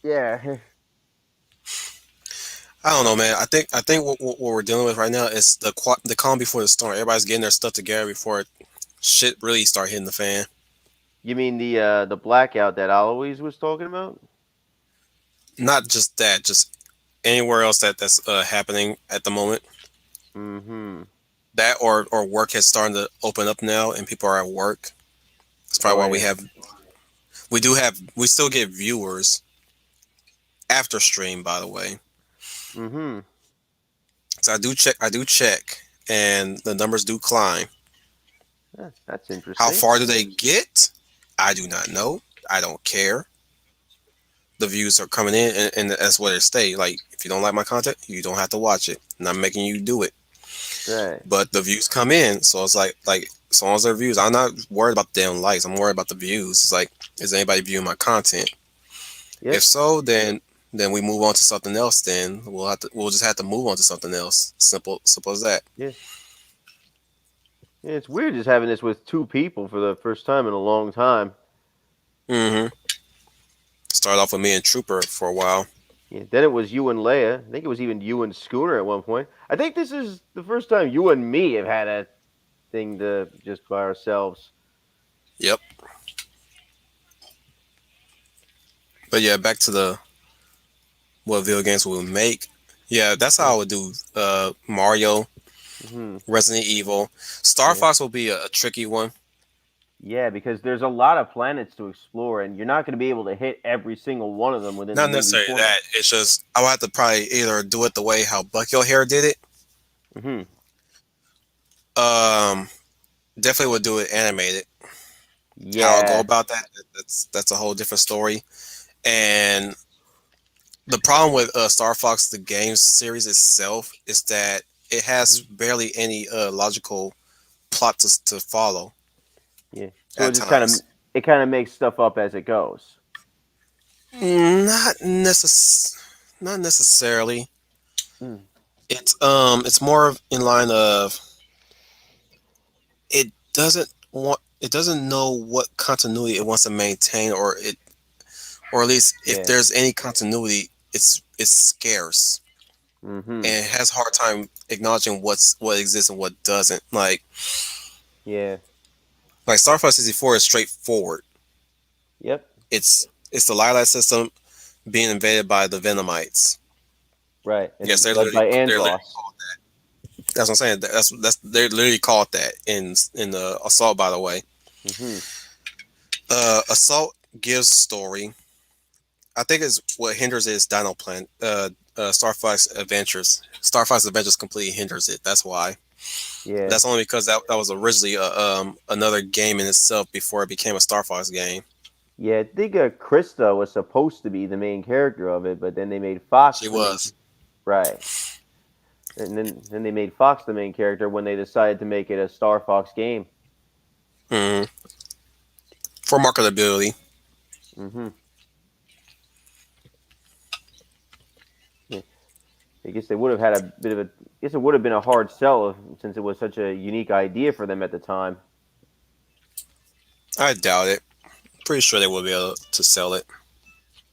yeah. I don't know, man. I think what we're dealing with right now is the calm before the storm. Everybody's getting their stuff together before shit really start hitting the fan. You mean the blackout that Alois was talking about? Not just that, just anywhere else that's happening at the moment. Mm-hmm. That or work has started to open up now, and people are at work. That's probably why we still get viewers after stream, by the way. Mm-hmm. So I do check, and the numbers do climb. That's interesting. How far do they get? I do not know. I don't care. The views are coming in, and that's what it stays. Like, if you don't like my content, you don't have to watch it. And I'm making you do it. Right. But the views come in, so it's like as long as they're views, I'm not worried about the damn likes. I'm worried about the views. It's like, is anybody viewing my content? Yep. If so, then we move on to something else. Then we'll just have to move on to something else. Simple as that. Yeah. Yeah, it's weird just having this with two people for the first time in a long time. Mm-hmm. Started off with me and Trooper for a while. Yeah, then it was you and Leia. I think it was even you and Schooner at one point. I think this is the first time you and me have had a thing to just by ourselves. Yep. But yeah, back to what video games we would make. Yeah, that's how I would do Mario, Resident Evil. Star Fox will be a tricky one. Yeah, because there's a lot of planets to explore, and you're not going to be able to hit every single one of them within. Not the necessarily format. that. It's just I would have to probably either do it the way how Bucky O'Hare did it. Definitely would do it animated. Yeah. How I'll go about that, that's a whole different story. And the problem with Star Fox, the game series itself, is that it has barely any logical plot to follow. Yeah. So it just kind of makes stuff up as it goes. Not necessarily. It's more in line of it doesn't know what continuity it wants to maintain, or at least if there's any continuity, it's scarce. And it has a hard time acknowledging what exists and what doesn't. Like Star Fox 64 is straightforward. Yep. It's the Lilac system being invaded by the Venomites. Right. And yes, they're literally called that. That's what I'm saying. That's they're literally called that in the Assault, by the way. Assault gives story. I think is what hinders it is Dino Plan. Star Fox Adventures. Star Fox Adventures completely hinders it. That's why. Yeah. That's only because that was originally another game in itself before it became a Star Fox game. Yeah, I think Krista was supposed to be the main character of it, but then they made Fox. She was. Right. And then they made Fox the main character when they decided to make it a Star Fox game. For marketability. Yeah. I guess they would have had a bit of a. I guess it would have been a hard sell since it was such a unique idea for them at the time. I doubt it. Pretty sure they will be able to sell it.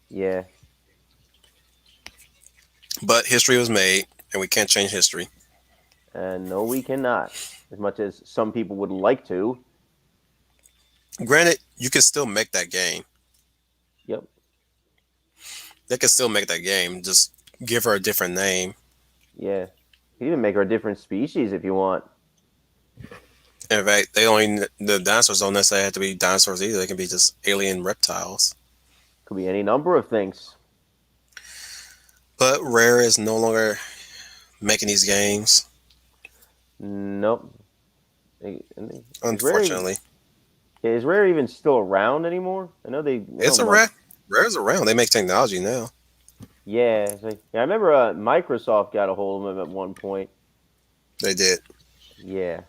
Yeah. But history was made, and we can't change history. No, we cannot. As much as some people would like to. Granted, you can still make that game. Yep. They can still make that game. Just give her a different name. Yeah. You can even make her a different species if you want. In fact, the dinosaurs don't necessarily have to be dinosaurs either. They can be just alien reptiles. Could be any number of things. But Rare is no longer making these games. Nope. Unfortunately. Is Rare even still around anymore? I know they. Rare's around. They make technology now. Yeah, I remember Microsoft got a hold of them at one point. They did. Yeah.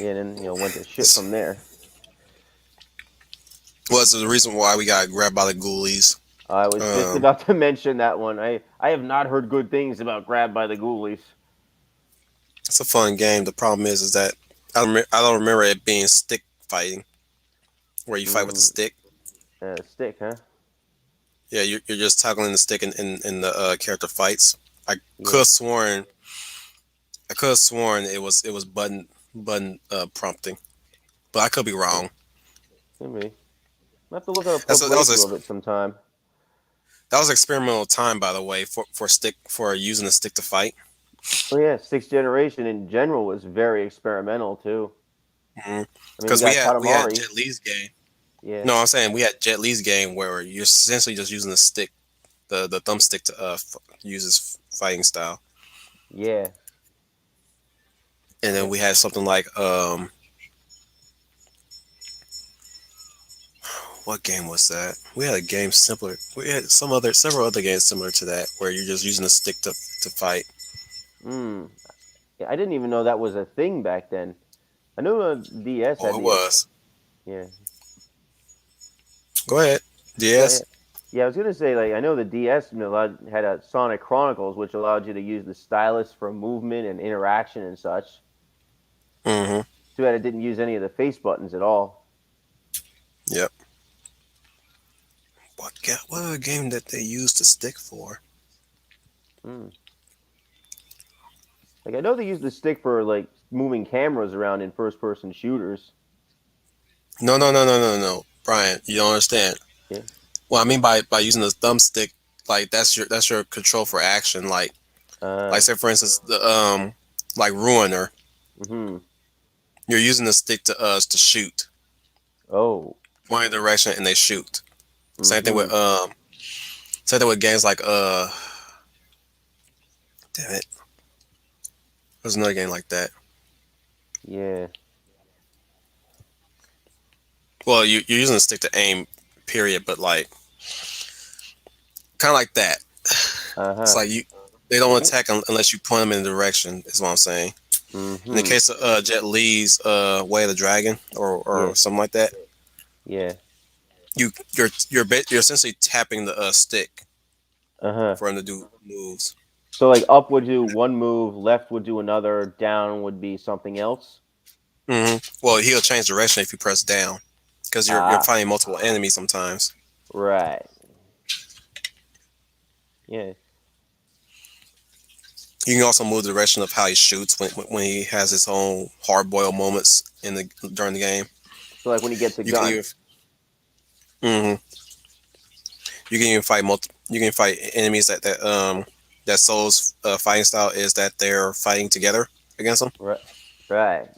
Yeah, and then went to shit from there. Well, it's the reason why we got grabbed by the ghoulies. I was just about to mention that one. I have not heard good things about Grabbed by the Ghoulies. It's a fun game. The problem is that I don't remember it being stick fighting, where you fight with a stick. Stick, huh? Yeah, you're just toggling the stick in the character fights. I could have sworn it was button prompting, but I could be wrong. Maybe. I'll have to look up a playthrough of it sometime. That was experimental time, by the way, for using a stick to fight. Oh yeah, 6th generation in general was very experimental too. Because we had Jet Li's game. Yeah. No, I'm saying we had Jet Li's game where you're essentially just using the stick, the thumbstick to use his fighting style. Yeah. And then we had something like what game was that? We had a game similar. We had several other games similar to that where you're just using a stick to fight. Yeah, I didn't even know that was a thing back then. I knew DS had it was. Yeah. Go ahead. DS? Yeah, I was going to say, I know the DS had a Sonic Chronicles, which allowed you to use the stylus for movement and interaction and such. Mm-hmm. Too bad it didn't use any of the face buttons at all. Yep. What a game that they used the stick for? I know they use the stick for, moving cameras around in first-person shooters. No. Brian, you don't understand. Yeah. Well, I mean by using the thumbstick, that's your control for action. Say for instance, the Ruiner. Mm-hmm. You're using the stick to shoot. Oh. Point in direction and they shoot. Mm-hmm. Same thing with games like damn it. There's another game like that. Yeah. Well, you're using the stick to aim, period, but kind of like that. It's like they don't attack unless you point them in the direction, is what I'm saying. Mm-hmm. In the case of Jet Li's Way of the Dragon or something like that. Yeah. You're essentially tapping the stick for him to do moves. So up would do one move, left would do another, down would be something else. Mm-hmm. Well, he'll change direction if you press down, because you're fighting multiple enemies sometimes. Right. Yeah. You can also move the direction of how he shoots when he has his own hard-boiled moments during the game. So when he gets a gun. You can even fight You can fight enemies that Soul's fighting style is that they're fighting together against them. Right.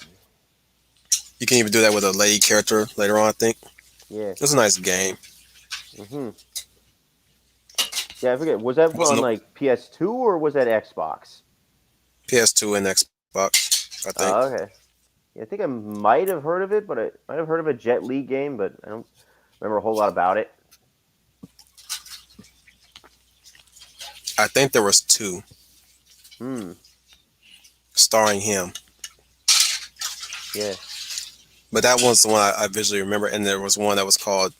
You can even do that with a lady character later on, I think. Yeah. It's a nice game. Yeah, I forget. Was that on PS2 or was that Xbox? PS2 and Xbox, I think. Okay. Yeah, I think I might have heard of it, but I might have heard of a Jet Li game, but I don't remember a whole lot about it. I think there was 2. Starring him. Yeah. But that one's the one I visually remember, and there was one that was called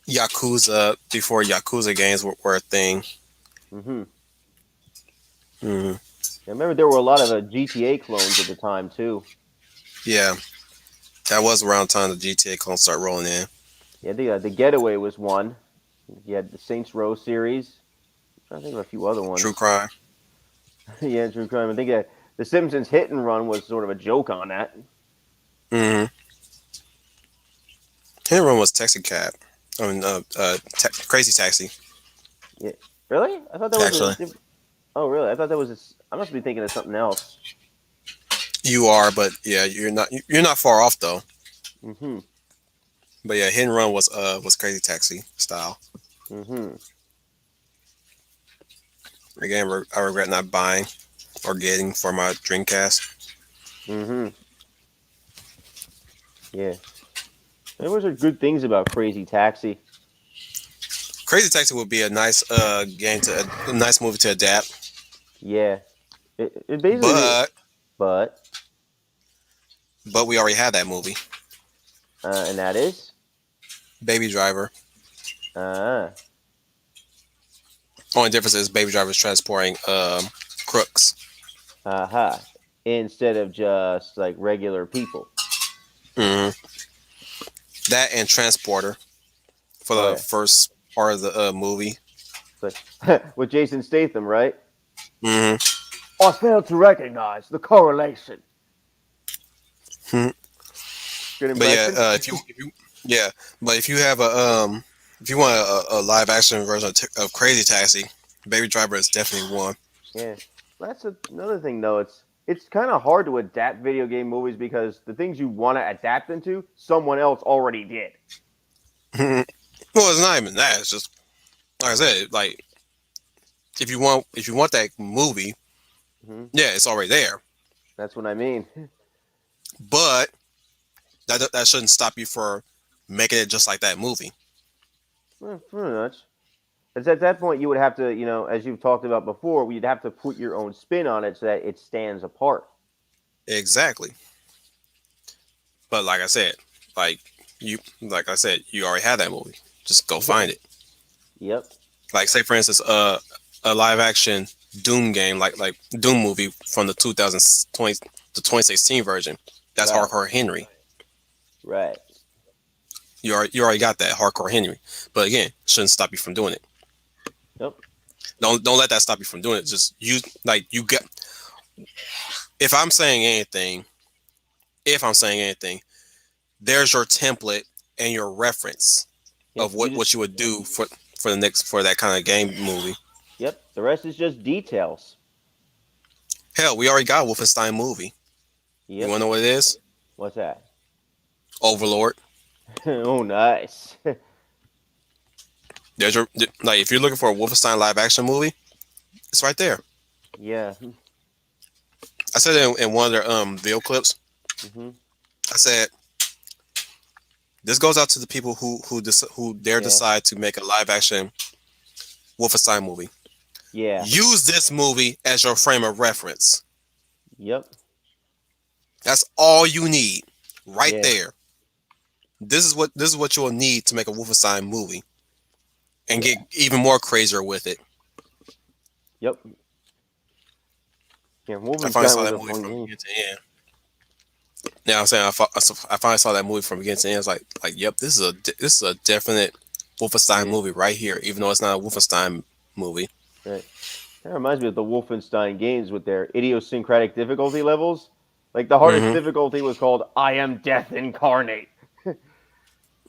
Yakuza before Yakuza games were a thing. I remember there were a lot of GTA clones at the time too. Yeah, that was around the time the GTA clones start rolling in. Yeah, the Getaway was one. You had the Saints Row series. I'm trying to think of a few other ones. True Crime. Yeah, True Crime. I think the Simpsons Hit and Run was sort of a joke on that. Hit and Run was Taxi Cab. I mean, Crazy Taxi. Yeah. Really? I thought that was Actually, Oh, really? I thought that was I must be thinking of something else. you are, but yeah, you're not far off though. Mm-hmm. But yeah, Hit and Run was Crazy Taxi style. Mm-hmm. Again, I regret not buying or getting for my Dreamcast. Mm-hmm. Yeah. There was good things about Crazy Taxi. Crazy Taxi would be a nice a nice movie to adapt. Yeah. It basically, But but we already had that movie, and that is Baby Driver. uh Only difference is Baby Driver is transporting crooks. aha, instead of just like regular people. hmm That and Transporter for Oh the yeah. first part of the movie. It's like with Jason Statham, right? hmm I failed to recognize the correlation. Hmm. Good But yeah, impression. if you have if you want a live action version of Crazy Taxi, Baby Driver is definitely one. Yeah, that's another thing though. It's kind of hard to adapt video game movies because the things you want to adapt into, someone else already did. Well, it's not even that. It's just like I said, like if you want that movie, Hmm. yeah, it's already there. That's what I mean. But that shouldn't stop you for making it just like that movie. Well, pretty much. It's at that point you would have to, as you've talked about before, you'd have to put your own spin on it so that it stands apart. Exactly. But like I said, you already had that movie. Just go find it. Yep. Like say for instance, a live action Doom game, like Doom movie from the 2020 the 2016 version. That's Right. Hardcore Henry. Right. You already got that Hardcore Henry. But again, shouldn't stop you from doing it. Yep. Don't let that stop you from doing it. Just you get. If I'm saying anything, there's your template and your reference Yep. of what you would do for that kind of game movie. Yep. The rest is just details. Hell, we already got a Wolfenstein movie. You Yep. wanna know what it is? What's that? Overlord. Oh, nice. There's your if you're looking for a Wolfenstein live action movie, it's right there. Yeah. I said it in one of their video clips. Hmm. I said this goes out to the people who dare Yeah. decide to make a live action Wolfenstein movie. Yeah. Use this movie as your frame of reference. Yep. That's all you need, right Yeah. there. This is what you'll need to make a Wolfenstein movie, and get even more crazier with it. Yep. Yeah, I Wolfenstein finally saw was that a movie fun from game. beginning to end. Yeah, I'm saying I finally saw that movie from beginning to end. It's like yep, this is a definite Wolfenstein movie right here, even though it's not a Wolfenstein movie. Right. That reminds me of the Wolfenstein games with their idiosyncratic difficulty levels. Like the hardest Mhm. difficulty was called I Am Death Incarnate.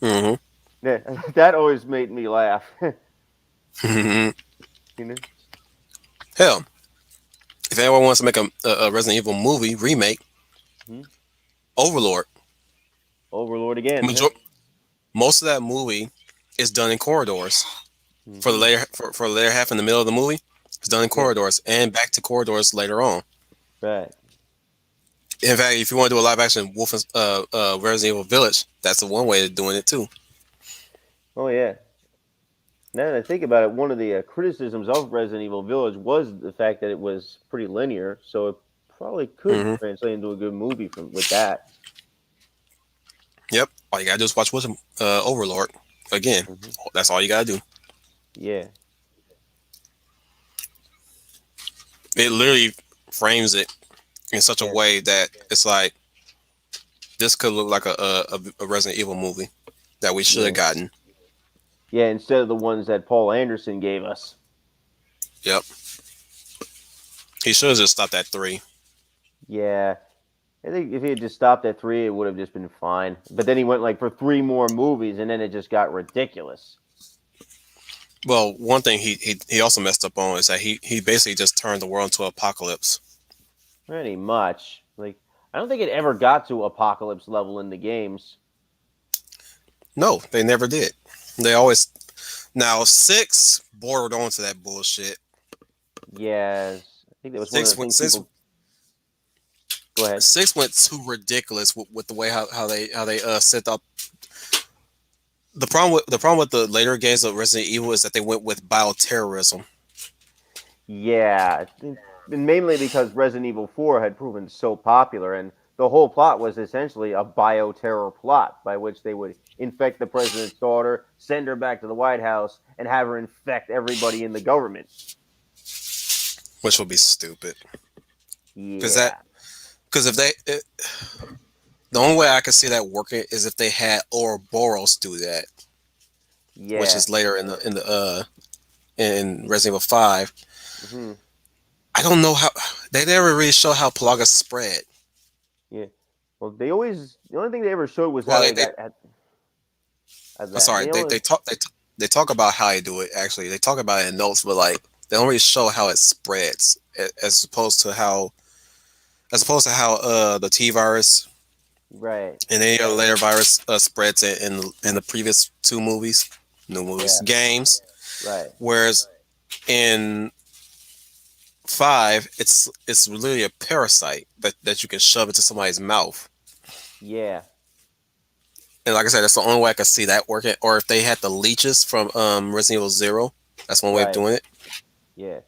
Mhm. Yeah, that always made me laugh. You know? Hell, if anyone wants to make a Resident Evil movie remake, Mhm. Overlord. Overlord again. Most of that movie is done in corridors. For the Mhm. later half in the middle of the movie, it's done in corridors and back to corridors later on. Right. In fact, if you want to do a live action Resident Evil Village, that's the one way of doing it too. Oh yeah. Now that I think about it, one of the criticisms of Resident Evil Village was the fact that it was pretty linear, so it probably could hmm translate into a good movie with that. Yep. All you gotta do is watch Overlord. Again, Hmm. that's all you gotta do. Yeah. It literally frames it in such a Yeah. way that it's like this could look like a Resident Evil movie that we should have Yeah. gotten. Yeah, instead of the ones that Paul Anderson gave us. Yep. He should have just stopped at 3. Yeah. I think if he had just stopped at 3, it would have just been fine. But then he went like for 3 more movies, and then it just got ridiculous. Well, one thing he also messed up on is that he basically just turned the world into apocalypse. Pretty much. Like, I don't think it ever got to apocalypse level in the games. No, they never did. They always now 6 bordered onto that bullshit. Yes, I think that was one of 6 the went things people. Go ahead. 6 went too ridiculous with the way how they set up. The problem with the later games of Resident Evil is that they went with bioterrorism. Yeah, I think, and mainly because Resident Evil 4 had proven so popular, and the whole plot was essentially a bioterror plot by which they would infect the president's daughter, send her back to the White House, and have her infect everybody in the government. Which would be stupid. Because Yeah. if the only way I could see that working is if they had Ouroboros do that. Yeah. Which is later in Resident Evil 5. Mm-hmm. I don't know how they never really show how Plaga spread. Yeah. Well, the only thing they ever showed was Well, how they got. I'm sorry, they talk about how they do it. Actually, they talk about it in notes, but like they don't really show how it spreads, as opposed to how the T virus, Right. and any other later virus spreads in the previous 2 movies, games. Right. Whereas in 5, it's literally a parasite that you can shove into somebody's mouth. Yeah. And like I said, that's the only way I could see that working. Or if they had the leeches from Resident Evil 0, that's one way of Right. doing it. Yeah.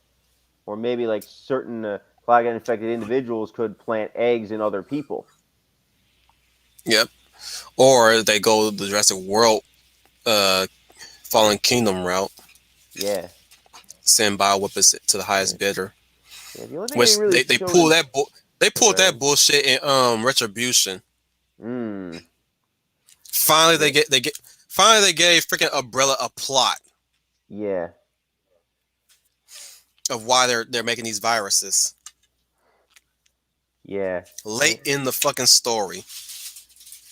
Or maybe like certain plague-infected individuals could plant eggs in other people. Yep. Or they go the Jurassic World Fallen Kingdom route. Yeah. Send bioweapons to the highest bidder. Yeah, the only thing Which really they showed pull in- that they pulled Right. that bullshit in Retribution. Mm. Finally they gave freaking Umbrella a plot Yeah. of why they're making these viruses. Yeah. Late in the fucking story.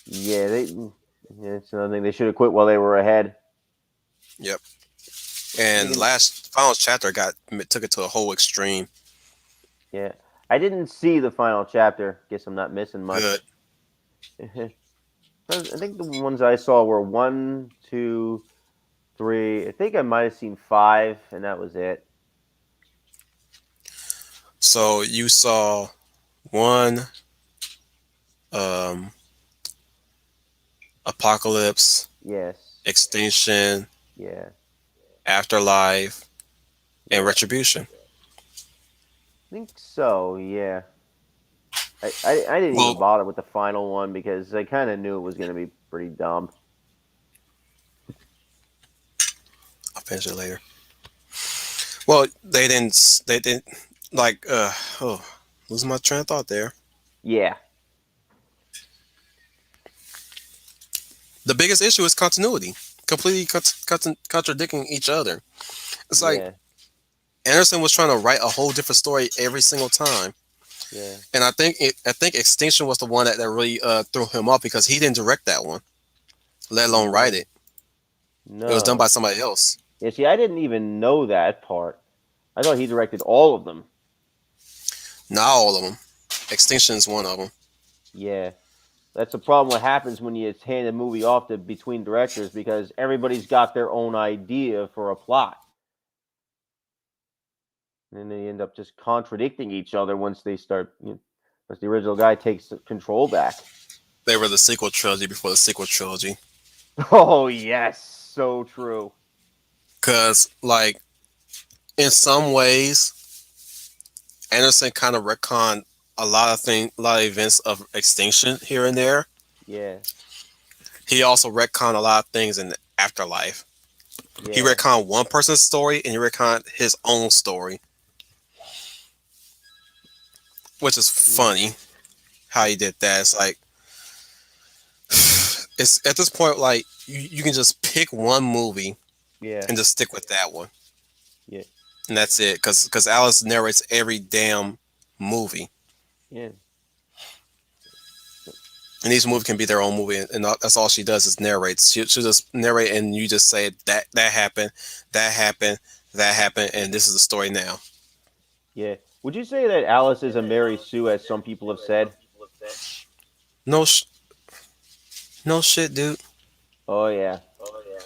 Yeah, it's another thing. They should have quit while they were ahead. Yep. And final chapter took it to a whole extreme. Yeah. I didn't see the final chapter. Guess I'm not missing much. Good. I think the ones I saw were 1, 2, 3. I think I might have seen 5, and that was it. So you saw 1, Apocalypse. Yes. Extinction. Yeah. Afterlife. And Retribution. I think so, yeah. I didn't even bother with the final one because I kind of knew it was going to be pretty dumb. I'll finish it later. Well, they didn't like losing my train of thought there. Yeah. The biggest issue is continuity. Completely contradicting each other. It's like Anderson was trying to write a whole different story every single time. Yeah. And I think Extinction was the one that really threw him off because he didn't direct that one, let alone write it. No. It was done by somebody else. Yeah, see, I didn't even know that part. I thought he directed all of them. Not all of them. Extinction is one of them. Yeah. That's the problem. What happens when you hand a movie off to between directors because everybody's got their own idea for a plot. And then they end up just contradicting each other once they start, once the original guy takes control back. They were the sequel trilogy before the sequel trilogy. Oh, yes. So true. Because, like, in some ways, Anderson kind of retconned a lot of events of Extinction here and there. Yeah. He also retconned a lot of things in the Afterlife. Yeah. He retconned one person's story and he retconned his own story. Which is funny how he did that. It's like, it's at this point, like, you can just pick one movie and just stick with that one. Yeah. And that's it. Because Alice narrates every damn movie. Yeah. And each movie can be their own movie, and that's all she does is narrates. She'll just narrate, and you just say that happened, that happened, that happened, and this is the story now. Yeah. Would you say that Alice is a Mary Sue, as some people have said? No, no shit, dude. Oh yeah.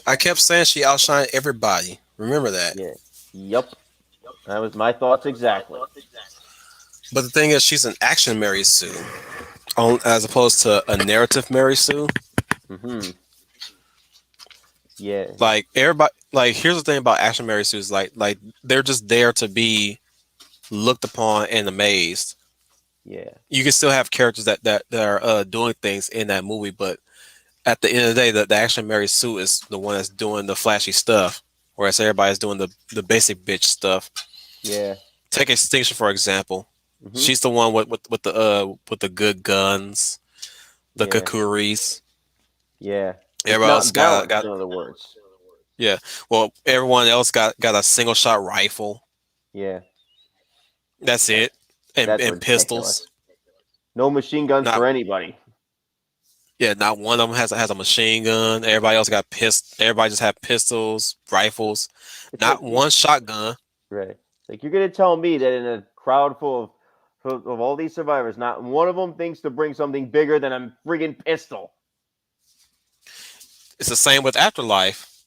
I kept saying she outshined everybody. Remember that. Yeah. Yup. That was my thoughts exactly. But the thing is, she's an action Mary Sue, as opposed to a narrative Mary Sue. Mm-hmm. Yeah. Like everybody, like here's the thing about action Mary Sue's, like they're just there to be looked upon and amazed. Yeah. You can still have characters that are doing things in that movie, but at the end of the day, the action Mary Sue is the one that's doing the flashy stuff, whereas everybody's doing the basic bitch stuff. Yeah. Take Extinction for example. Mm-hmm. She's the one with the good guns, the Yeah. kakuris. Yeah. Everybody else got in other words. yeah. Well, everyone else got a single shot rifle. Yeah. That's it, and That's pistols. No machine guns Not- for anybody. Yeah, not one of them has a machine gun. Everybody else got Everybody just had pistols, rifles. It's Not like- one shotgun. Right. Like you're gonna tell me that in a crowd full of all these survivors, not one of them thinks to bring something bigger than a friggin' pistol. It's the same with Afterlife.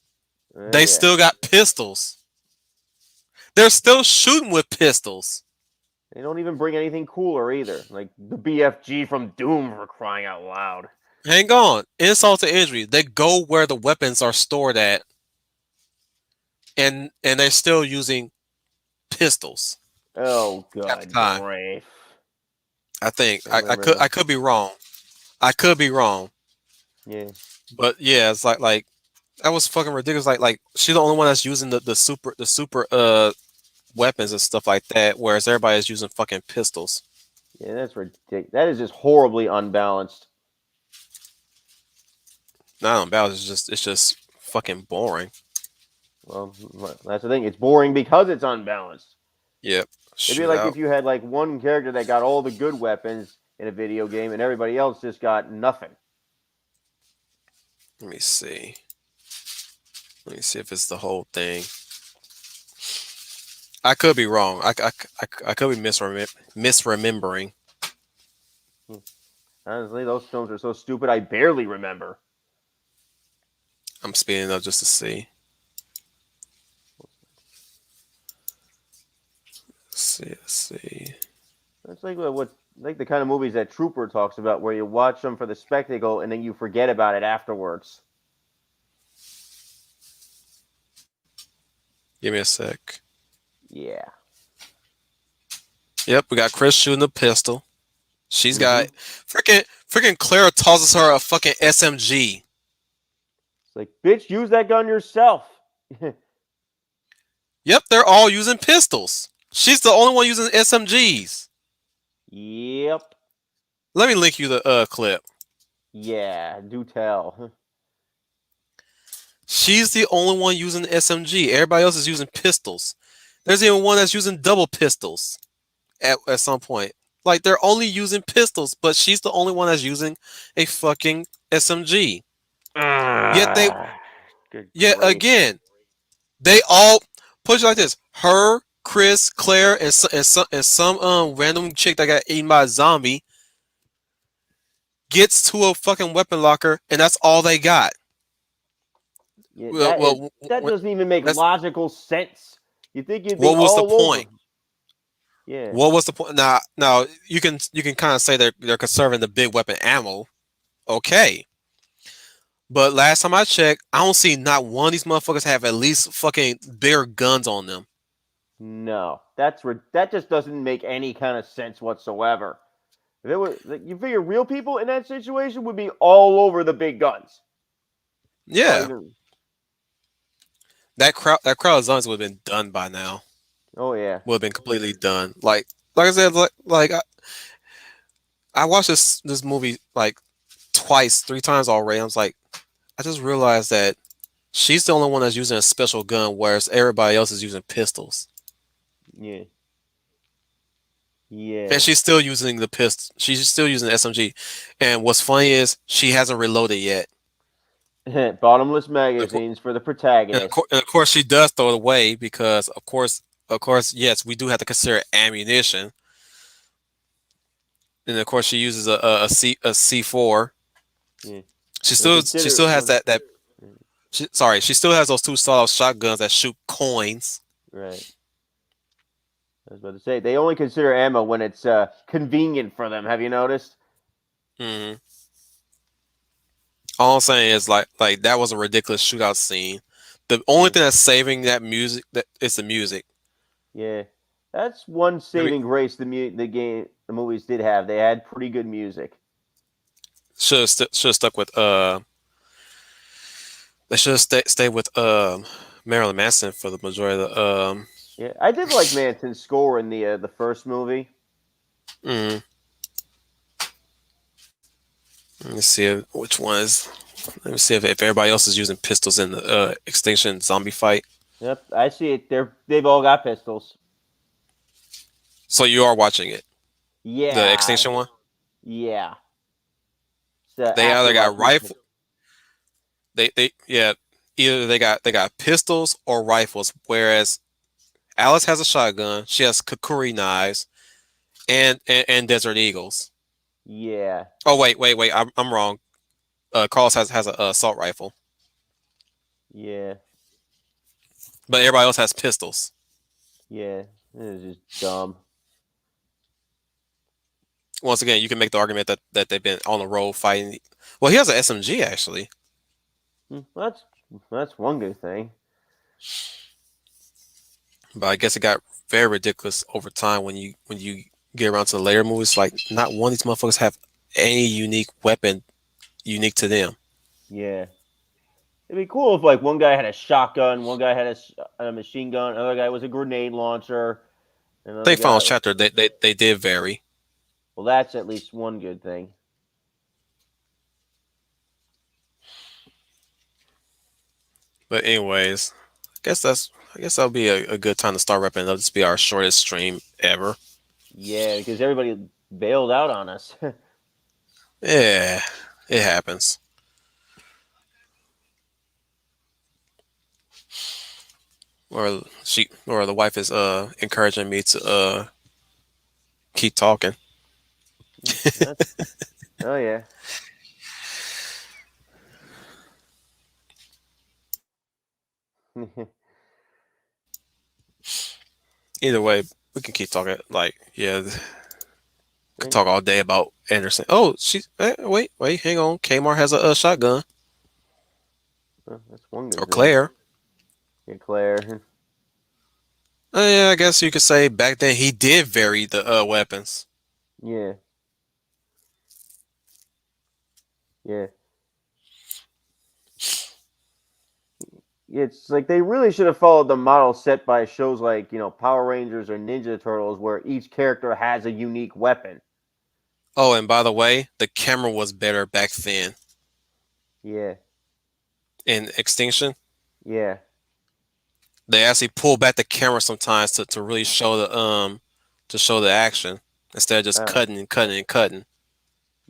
They Yeah. still got pistols. They're still shooting with pistols. They don't even bring anything cooler either. Like the BFG from Doom, for crying out loud. Hang on. Insult to injury. They go where the weapons are stored at. And they're still using pistols. Oh At the god, time. Rafe. I think. I remember I could be wrong. I could be wrong. Yeah. But yeah, it's like that was fucking ridiculous. Like she's the only one that's using the super weapons and stuff like that, whereas everybody is using fucking pistols. Yeah, that's ridiculous. That is just horribly unbalanced. Not unbalanced, it's just fucking boring. Well, that's the thing. It's boring because it's unbalanced. Yep. It'd be like if you had like one character that got all the good weapons in a video game and everybody else just got nothing. Let me see. Let me see if it's the whole thing. I could be wrong. I could be misremembering. Honestly, those films are so stupid I barely remember. I'm speeding up just to see. Let's see. That's like like the kind of movies that Trooper talks about, where you watch them for the spectacle and then you forget about it afterwards. Give me a sec. Yeah. Yep, we got Chris shooting the pistol. She's got freaking Clara tosses her a fucking SMG. It's like, bitch, use that gun yourself. Yep, they're all using pistols. She's the only one using SMGs. Yep. Let me link you the clip. Yeah, do tell. She's the only one using the SMG. Everybody else is using pistols. There's even one that's using double pistols at some point. Like, they're only using pistols, but she's the only one that's using a fucking SMG. Yet again, they all put it like this: her, Chris, Claire, and some random chick that got eaten by a zombie gets to a fucking weapon locker, and that's all they got. Yeah, Well, that doesn't even make logical sense. You think you'd be what was the all over. point? Yeah. What was the point? Now you can kind of say they're conserving the big weapon ammo. Okay. But last time I checked, I don't see not one of these motherfuckers have at least fucking bigger guns on them. No, that just doesn't make any kind of sense whatsoever. If it was, you figure real people in that situation would be all over the big guns. Yeah. That crowd of zombies would have been done by now. Oh yeah. Would have been completely done. Like I said, I watched this movie like twice, 3 times already. I was like, I just realized that she's the only one that's using a special gun, whereas everybody else is using pistols. Yeah. Yeah. And she's still using the pistol. She's still using the SMG. And what's funny is she hasn't reloaded yet. Bottomless magazines for the protagonist. And of course, she does throw it away because, of course, yes, we do have to consider ammunition. And of course, she uses a C4. Yeah. She still has that. She still has those two sawed-off shotguns that shoot coins. Right. I was about to say they only consider ammo when it's convenient for them. Have you noticed? Mm-hmm. All I'm saying is like that was a ridiculous shootout scene. The only thing that's saving that music is the music. Yeah, that's one saving grace the movies did have. They had pretty good music. Should have stuck with They should have stayed with Marilyn Manson for the majority of the Yeah, I did like Manson's score in the first movie. Mm-hmm. Let me see which ones. Let me see if everybody else is using pistols in the Extinction zombie fight. Yep, I see it. They've all got pistols. So you are watching it? Yeah. The Extinction one? Yeah. They either got rifle. Either they got pistols or rifles. Whereas Alice has a shotgun. She has Kakuri knives, and Desert Eagles. Yeah. Oh wait! I'm wrong. Carlos has an assault rifle. Yeah. But everybody else has pistols. Yeah, it is just dumb. Once again, you can make the argument that they've been on the road fighting. Well, he has an SMG actually. That's one good thing. But I guess it got very ridiculous over time when you get around to the later movies. Like, not one of these motherfuckers have any unique weapon unique to them. Yeah. It'd be cool if like one guy had a shotgun, one guy had a machine gun, another guy was a grenade launcher. I think Final Chapter they did vary. Well, that's at least one good thing. But anyways, I guess that'll be a good time to start wrapping it up. This will be our shortest stream ever. Yeah, because everybody bailed out on us. Yeah, it happens. Or the wife is encouraging me to keep talking. Oh yeah. Either way, we can keep talking. Like, yeah, we can talk all day about Anderson. Oh, wait, hang on. Kmart has a shotgun. That's one good or thing. Claire. Yeah, Claire. Yeah, I guess you could say back then he did vary the weapons. Yeah. Yeah. It's like they really should have followed the model set by shows like, Power Rangers or Ninja Turtles, where each character has a unique weapon. Oh, and by the way, the camera was better back then. Yeah. In Extinction? Yeah. They actually pull back the camera sometimes to really show the action instead of just cutting and cutting and cutting.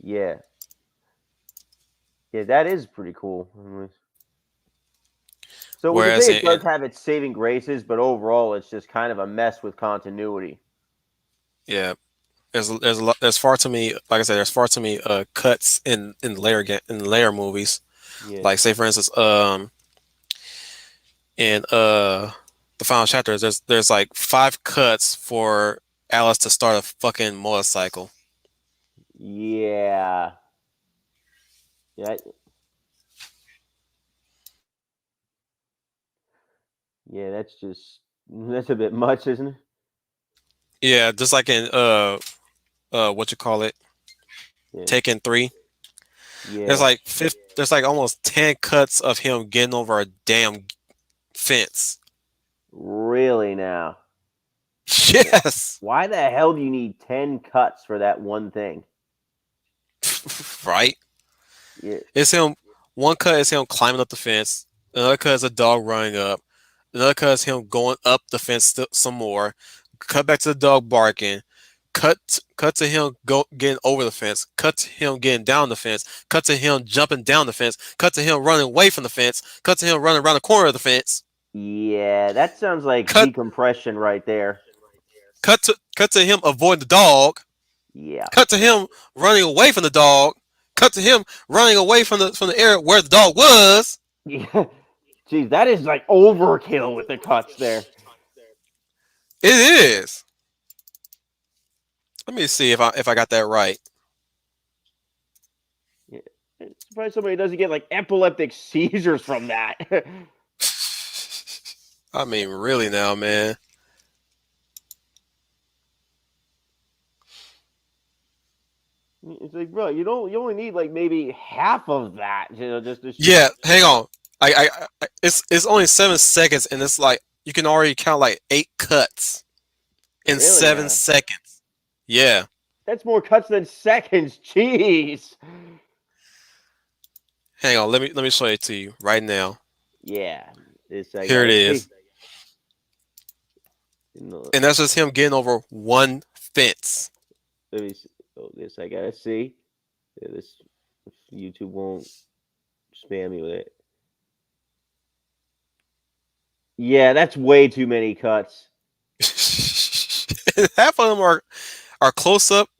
Yeah. Yeah, that is pretty cool. So we can say it does have its saving graces, but overall it's just kind of a mess with continuity. Yeah. There's far too many, like I said, there's far too many cuts in layer movies. Yeah. Like, say for instance, in the Final Chapter, there's like 5 cuts for Alice to start a fucking motorcycle. Yeah. Yeah. Yeah, that's a bit much, isn't it? Yeah, just like in what you call it? Yeah. Taken 3. Yeah. There's like almost 10 cuts of him getting over a damn fence. Really now? Yes. Why the hell do you need 10 cuts for that one thing? Right? Yeah. It's him. One cut is him climbing up the fence. Another cut is a dog running up. Another cut is him going up the fence some more. Cut back to the dog barking. cut to him getting over the fence, cut to him getting down the fence, cut to him jumping down the fence, cut to him running away from the fence, cut to him running around the corner of the fence, Yeah, that sounds like cut decompression right there. cut to him avoiding the dog, Yeah. cut to him running away from the dog, cut to him running away from the area where the dog was. Yeah. Jeez, that is like overkill with the cuts there. It is. Let me see if I got that right. Yeah. It's surprised somebody doesn't get like epileptic seizures from that. I mean, really now, man. It's like, bro, you only need like maybe half of that, just to Yeah, hang on. It's only 7 seconds, and it's like you can already count like 8 cuts in Really 7 now? seconds. Yeah. That's more cuts than seconds. Jeez. Hang on, let me show it to you right now. Yeah. Here it is. And that's just him getting over one fence. Let me see. Oh, this I gotta see. Yeah, this YouTube won't spam me with it. Yeah, that's way too many cuts. Half of them are close up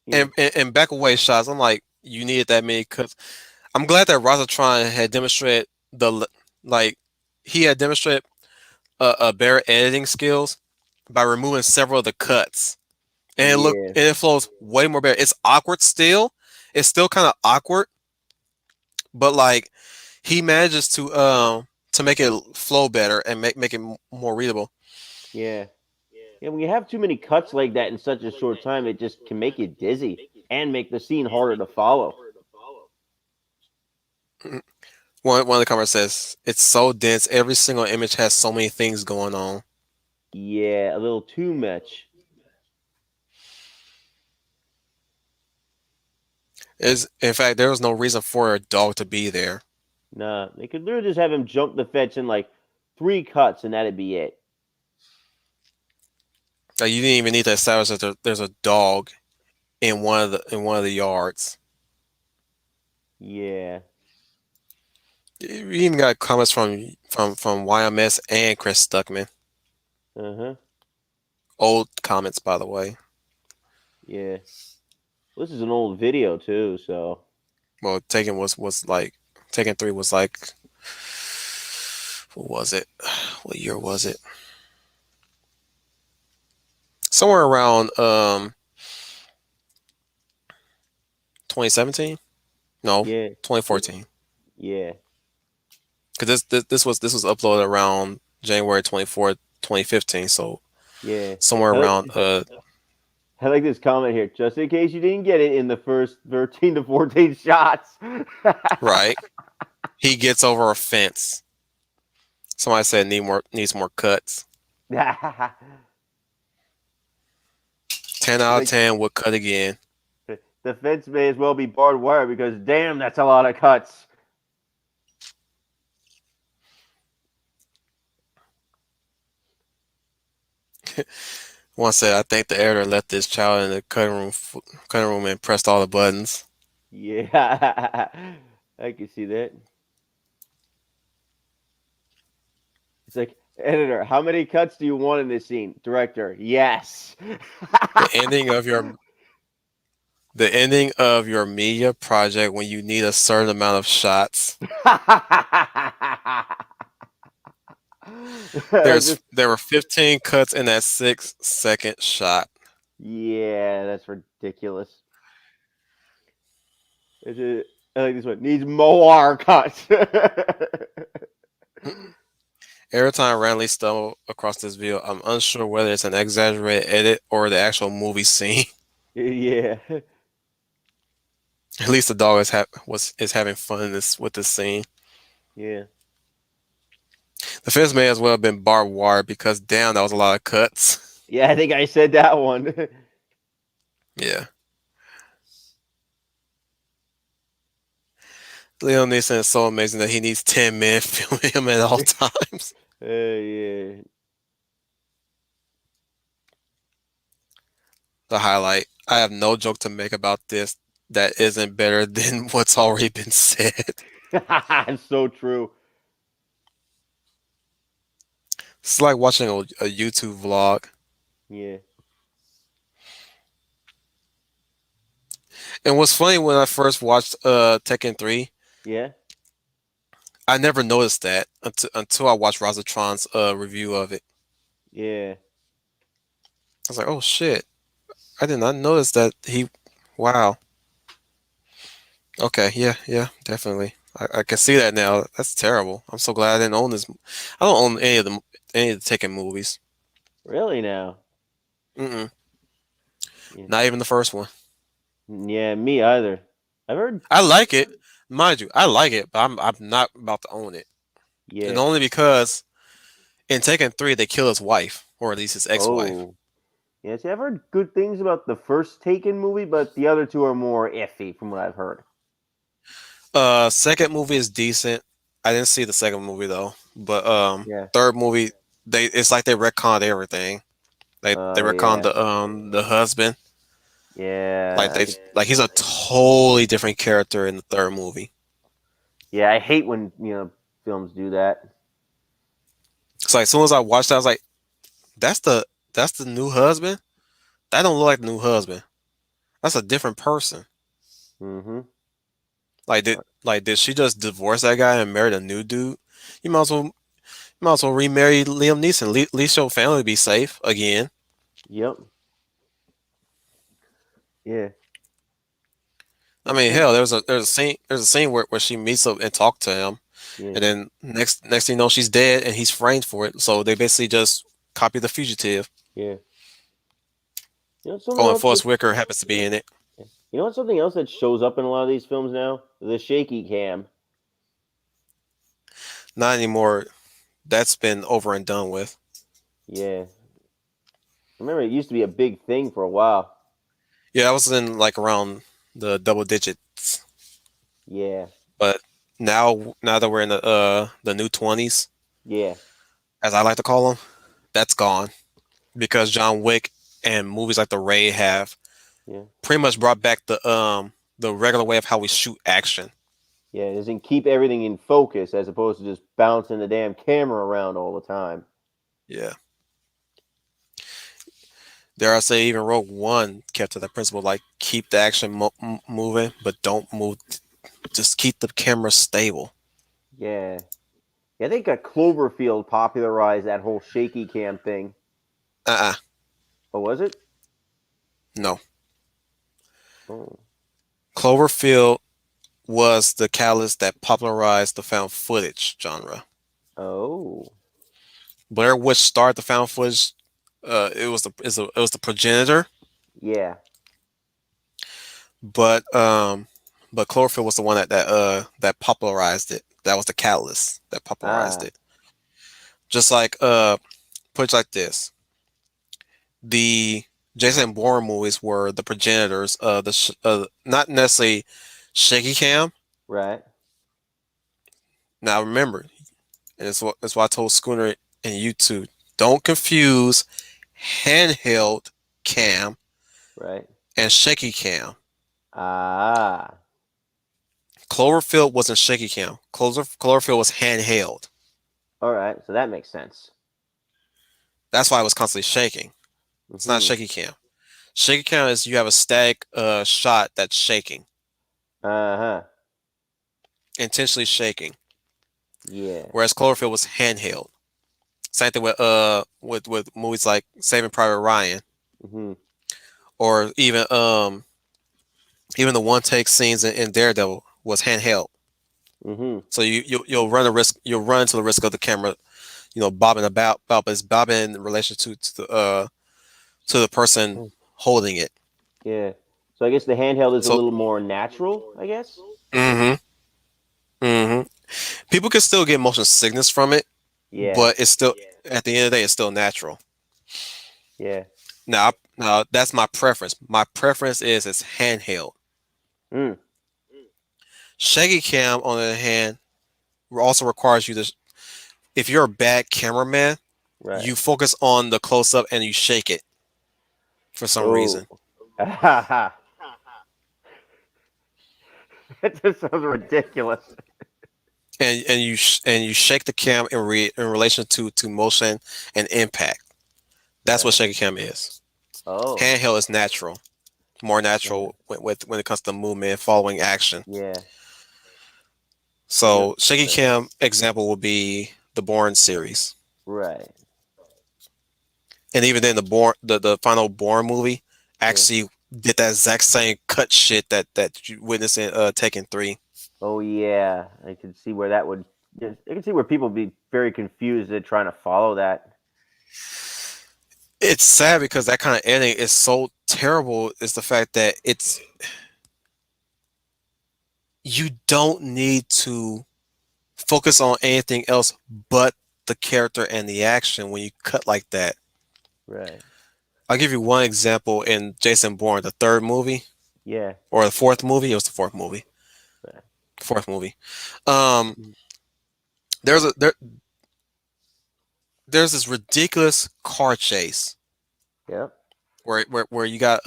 Yeah. and back away shots. I'm like, you needed that many cuts. I'm glad that Razatron had demonstrated he had demonstrated a better editing skills by removing several of the cuts. And it flows way more better. It's awkward still. It's still kind of awkward, but like he manages to make it flow better and make it more readable. Yeah. Yeah, when you have too many cuts like that in such a short time, it just can make you dizzy and make the scene harder to follow. One of the comments says, it's so dense, every single image has so many things going on. Yeah, a little too much. In fact, there was no reason for a dog to be there. Nah, they could literally just have him jump the fence in like 3 cuts and that'd be it. Like, you didn't even need to establish that there's a dog in one of the yards. Yeah. You even got comments from YMS and Chris Stuckman. Uh-huh. Old comments, by the way. Yeah. This is an old video too, so. Well, Taken was like Taken 3 was like, what was it? What year was it? Somewhere around 2017? No, Yeah. 2014. Yeah. Because this was uploaded around January 24th, 2015. So Yeah. somewhere around I like this comment here. Just in case you didn't get it in the first 13 to 14 shots. right. He gets over a fence. Somebody said needs more cuts. 10 out of 10 would cut again. The fence may as well be barbed wire because damn, that's a lot of cuts. One said, I think the editor left this child in the cutting room and pressed all the buttons. Yeah, I can see that. It's like, editor, how many cuts do you want in this scene? Director, yes. The ending of your media project when you need a certain amount of shots. There were 15 cuts in that 6-second shot. Yeah, that's ridiculous. I like this one. Needs more cuts. Every time I randomly stumble across this video, I'm unsure whether it's an exaggerated edit or the actual movie scene. Yeah. At least the dog is having fun with this scene. Yeah. The fence may as well have been barbed wire because damn, that was a lot of cuts. Yeah, I think I said that one. Yeah. Liam Neeson is so amazing that he needs 10 men filming him at all times. Yeah. the highlight. I have no joke to make about this that isn't better than what's already been said. It's so true. It's like watching a YouTube vlog. Yeah. And what's funny, when I first watched Tekken 3, Yeah. I never noticed that until I watched Razatron's review of it. Yeah. I was like, oh shit. I did not notice that he. Wow. Okay, yeah, definitely. I can see that now. That's terrible. I'm so glad I didn't own this. I don't own any of the Tekken movies. Really now? Mm-mm. Yeah. Not even the first one. Yeah, me either. I've heard. I like it, mind you. I like it, but I'm not about to own it. Yeah. And only because in Tekken 3 they kill his wife, or at least his ex-wife. Oh. Yeah, see, I've heard good things about the first Taken movie, but the other two are more iffy from what I've heard. Second movie is decent. I didn't see the second movie though, but Yeah. third movie it's like they retconned everything. They retconned the husband. Yeah. Like he's a totally different character in the third movie. Yeah, I hate when films do that. It's like as soon as I watched that, I was like, that's the new husband? That don't look like the new husband. That's a different person. Mm-hmm. Did she just divorce that guy and marry a new dude? You might as well remarry Liam Neeson. At least your family be safe again. Yep. Yeah. I mean, hell, there's a scene where she meets up and talk to him, Yeah. and then next thing you know, she's dead and he's framed for it. So they basically just copy The Fugitive. Yeah. And Forrest Whitaker happens to be in it. You know what's something else that shows up in a lot of these films now? The shaky cam. Not anymore. That's been over and done with. Yeah. Remember, it used to be a big thing for a while. Yeah, I was in like around the double digits. Yeah. But now that we're in the new 20s, Yeah. as I like to call them, that's gone because John Wick and movies like The Raid have pretty much brought back the regular way of how we shoot action. Yeah, it doesn't keep everything in focus as opposed to just bouncing the damn camera around all the time. Yeah. Dare I say, even Rogue One kept to that principle, like keep the action moving, but don't move. Just keep the camera stable. Yeah. I think Cloverfield popularized that whole shaky cam thing. Oh, was it? No. Oh. Cloverfield was the catalyst that popularized the found footage genre. Oh. Blair Witch started the found footage. It was the progenitor. Yeah. But Cloverfield was the one that popularized it. That was the catalyst that popularized it. Just like put it like this. The Jason Bourne movies were the progenitors of the not necessarily shaky cam. Right. Now remember, and that's why I told Schooner and you two, don't confuse handheld cam and shaky cam. Cloverfield wasn't shaky cam. Cloverfield was handheld. All right, so that makes sense. That's why it was constantly shaking. It's not shaky cam. Shaky cam is you have a static shot that's shaking. Intentionally shaking. Yeah. Whereas Cloverfield was handheld. Same thing with movies like Saving Private Ryan. Or even the one take scenes in Daredevil was handheld. So you'll run into the risk of the camera, bobbing about, but it's bobbing in relation to the person holding it. Yeah. So I guess the handheld is a little more natural, I guess. People can still get motion sickness from it. Yeah. But it's still at the end of the day, it's still natural. Yeah. Now that's my preference. My preference is it's handheld. Shaky cam, on the other hand, also requires you to, if you're a bad cameraman, you focus on the close up and you shake it for some reason. That just sounds ridiculous. And you shake the cam in relation to motion and impact. That's what shaky cam is. Oh. Handheld is natural, more natural when it comes to movement, following action. Yeah. So shaky cam example would be the Bourne series. Right. And even then, the final Bourne movie actually did that exact same cut shit that you witnessed in Tekken 3. Oh yeah, I can see where that would. I can see where people would be very confused at trying to follow that. It's sad because that kind of editing is so terrible. Is the fact that you don't need to focus on anything else but the character and the action when you cut like that. Right. I'll give you one example in Jason Bourne, the third movie. Yeah. Or the fourth movie. It was the fourth movie. Right. Fourth movie. There's this ridiculous car chase. Yep. Where you got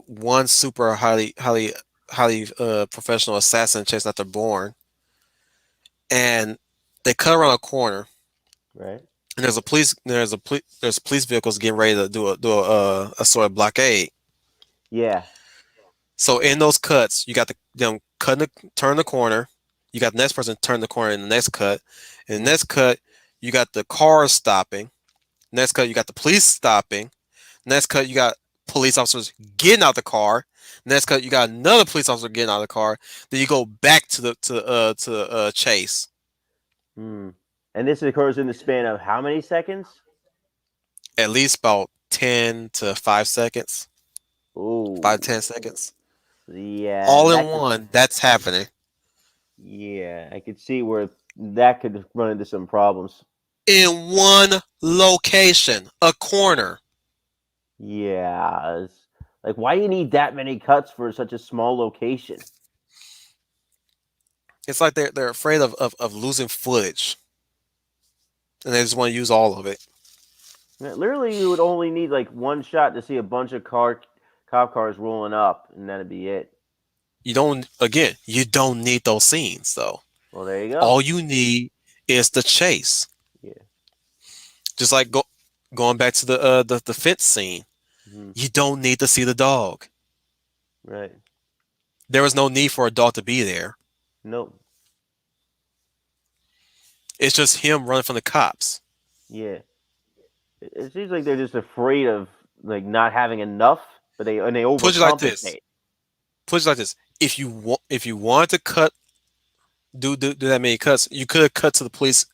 one super highly professional assassin chasing after Bourne, and they cut around a corner. Right. And there's police vehicles getting ready to do a sort of blockade. Yeah. So in those cuts, you got them turn the corner. You got the next person turn the corner in the next cut. In the next cut, you got the cars stopping. Next cut, you got the police stopping. Next cut, you got police officers getting out the car. Next cut, you got another police officer getting out of the car. Then you go back to the chase. And this occurs in the span of how many seconds? At least about 10 to 5 seconds. Ooh. 5 to 10 seconds. Yeah. All in one. That's happening. Yeah, I could see where that could run into some problems. In one location, a corner. Yeah. Like, why do you need that many cuts for such a small location? It's like they're afraid of losing footage. And they just want to use all of it. Literally, you would only need like one shot to see a bunch of cop cars rolling up, and that'd be it. You don't need those scenes, though. Well, there you go. All you need is the chase. Yeah. Just like going back to the fence scene. You don't need to see the dog. Right. There was no need for a dog to be there. Nope. It's just him running from the cops. Yeah. It seems like they're just afraid of like not having enough, but they overcompensate. Put it like this. If you wanted to cut, do that many cuts, you could have cut to the police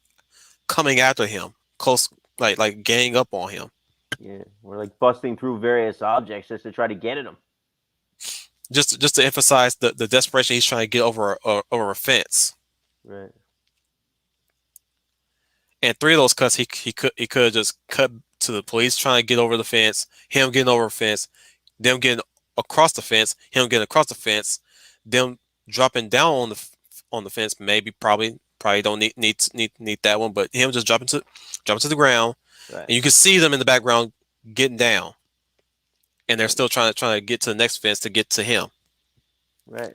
coming after him, close, like gang up on him. Yeah, we're like busting through various objects just to try to get at him. Just to emphasize the desperation he's trying to get over a fence. Right. And 3 of those cuts, he could have just cut to the police trying to get over the fence, him getting over the fence, them getting across the fence, him getting across the fence, them dropping down on the fence. Probably don't need that one, but him just dropping to the ground, right. And you can see them in the background getting down, and they're still trying to get to the next fence to get to him. Right.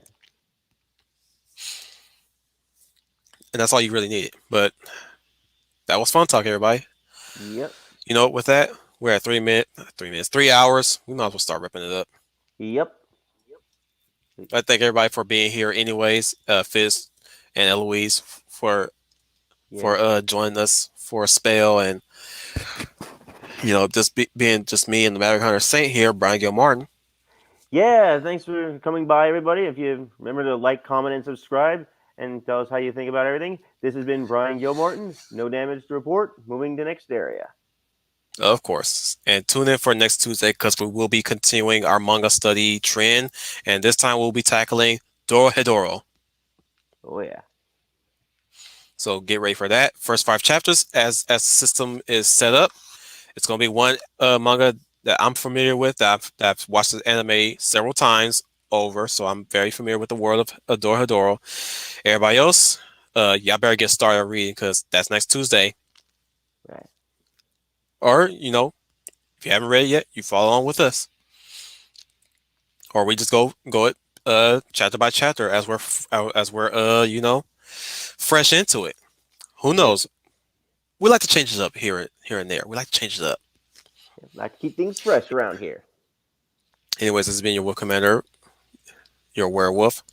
And that's all you really needed. But that was fun talking, everybody. Yep. You know, with that, we're at 3 hours. We might as well start wrapping it up. Yep. I thank everybody for being here anyways. Fizz and Eloise for joining us for a spell, and just being just me and the Maverick Hunter Saint here, Brian Gilmartin. Yeah, thanks for coming by, everybody. If you remember to like, comment, and subscribe, and tell us how you think about everything. This has been Brian Gilmartin. No damage to report. Moving to next area. Of course. And tune in for next Tuesday because we will be continuing our manga study trend. And this time we'll be tackling Dorohedoro. Oh, yeah. So get ready for that. First 5 chapters as the system is set up. It's going to be one manga that I'm familiar with, that I've watched the anime several times over. So I'm very familiar with the world of Dorohedoro. Everybody else, y'all better get started reading because that's next Tuesday. Right. Or, if If you haven't read it yet, you follow on with us, or we just go it chapter by chapter as we're fresh into it. Who knows? We like to change it up here and there. We like to change it up. Like to keep things fresh around here. Anyways, this has been your Wolf Commander, your werewolf.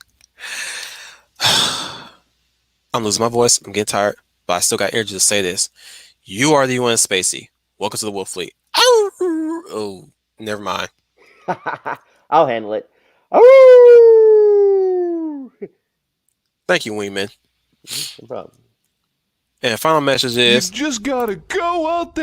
I'm losing my voice. I'm getting tired, but I still got energy to say this. You are the UN Spacey. Welcome to the Wolf Fleet. Oh, never mind. I'll handle it. Thank you, Wingman. No problem. And final message is... You just gotta go out there.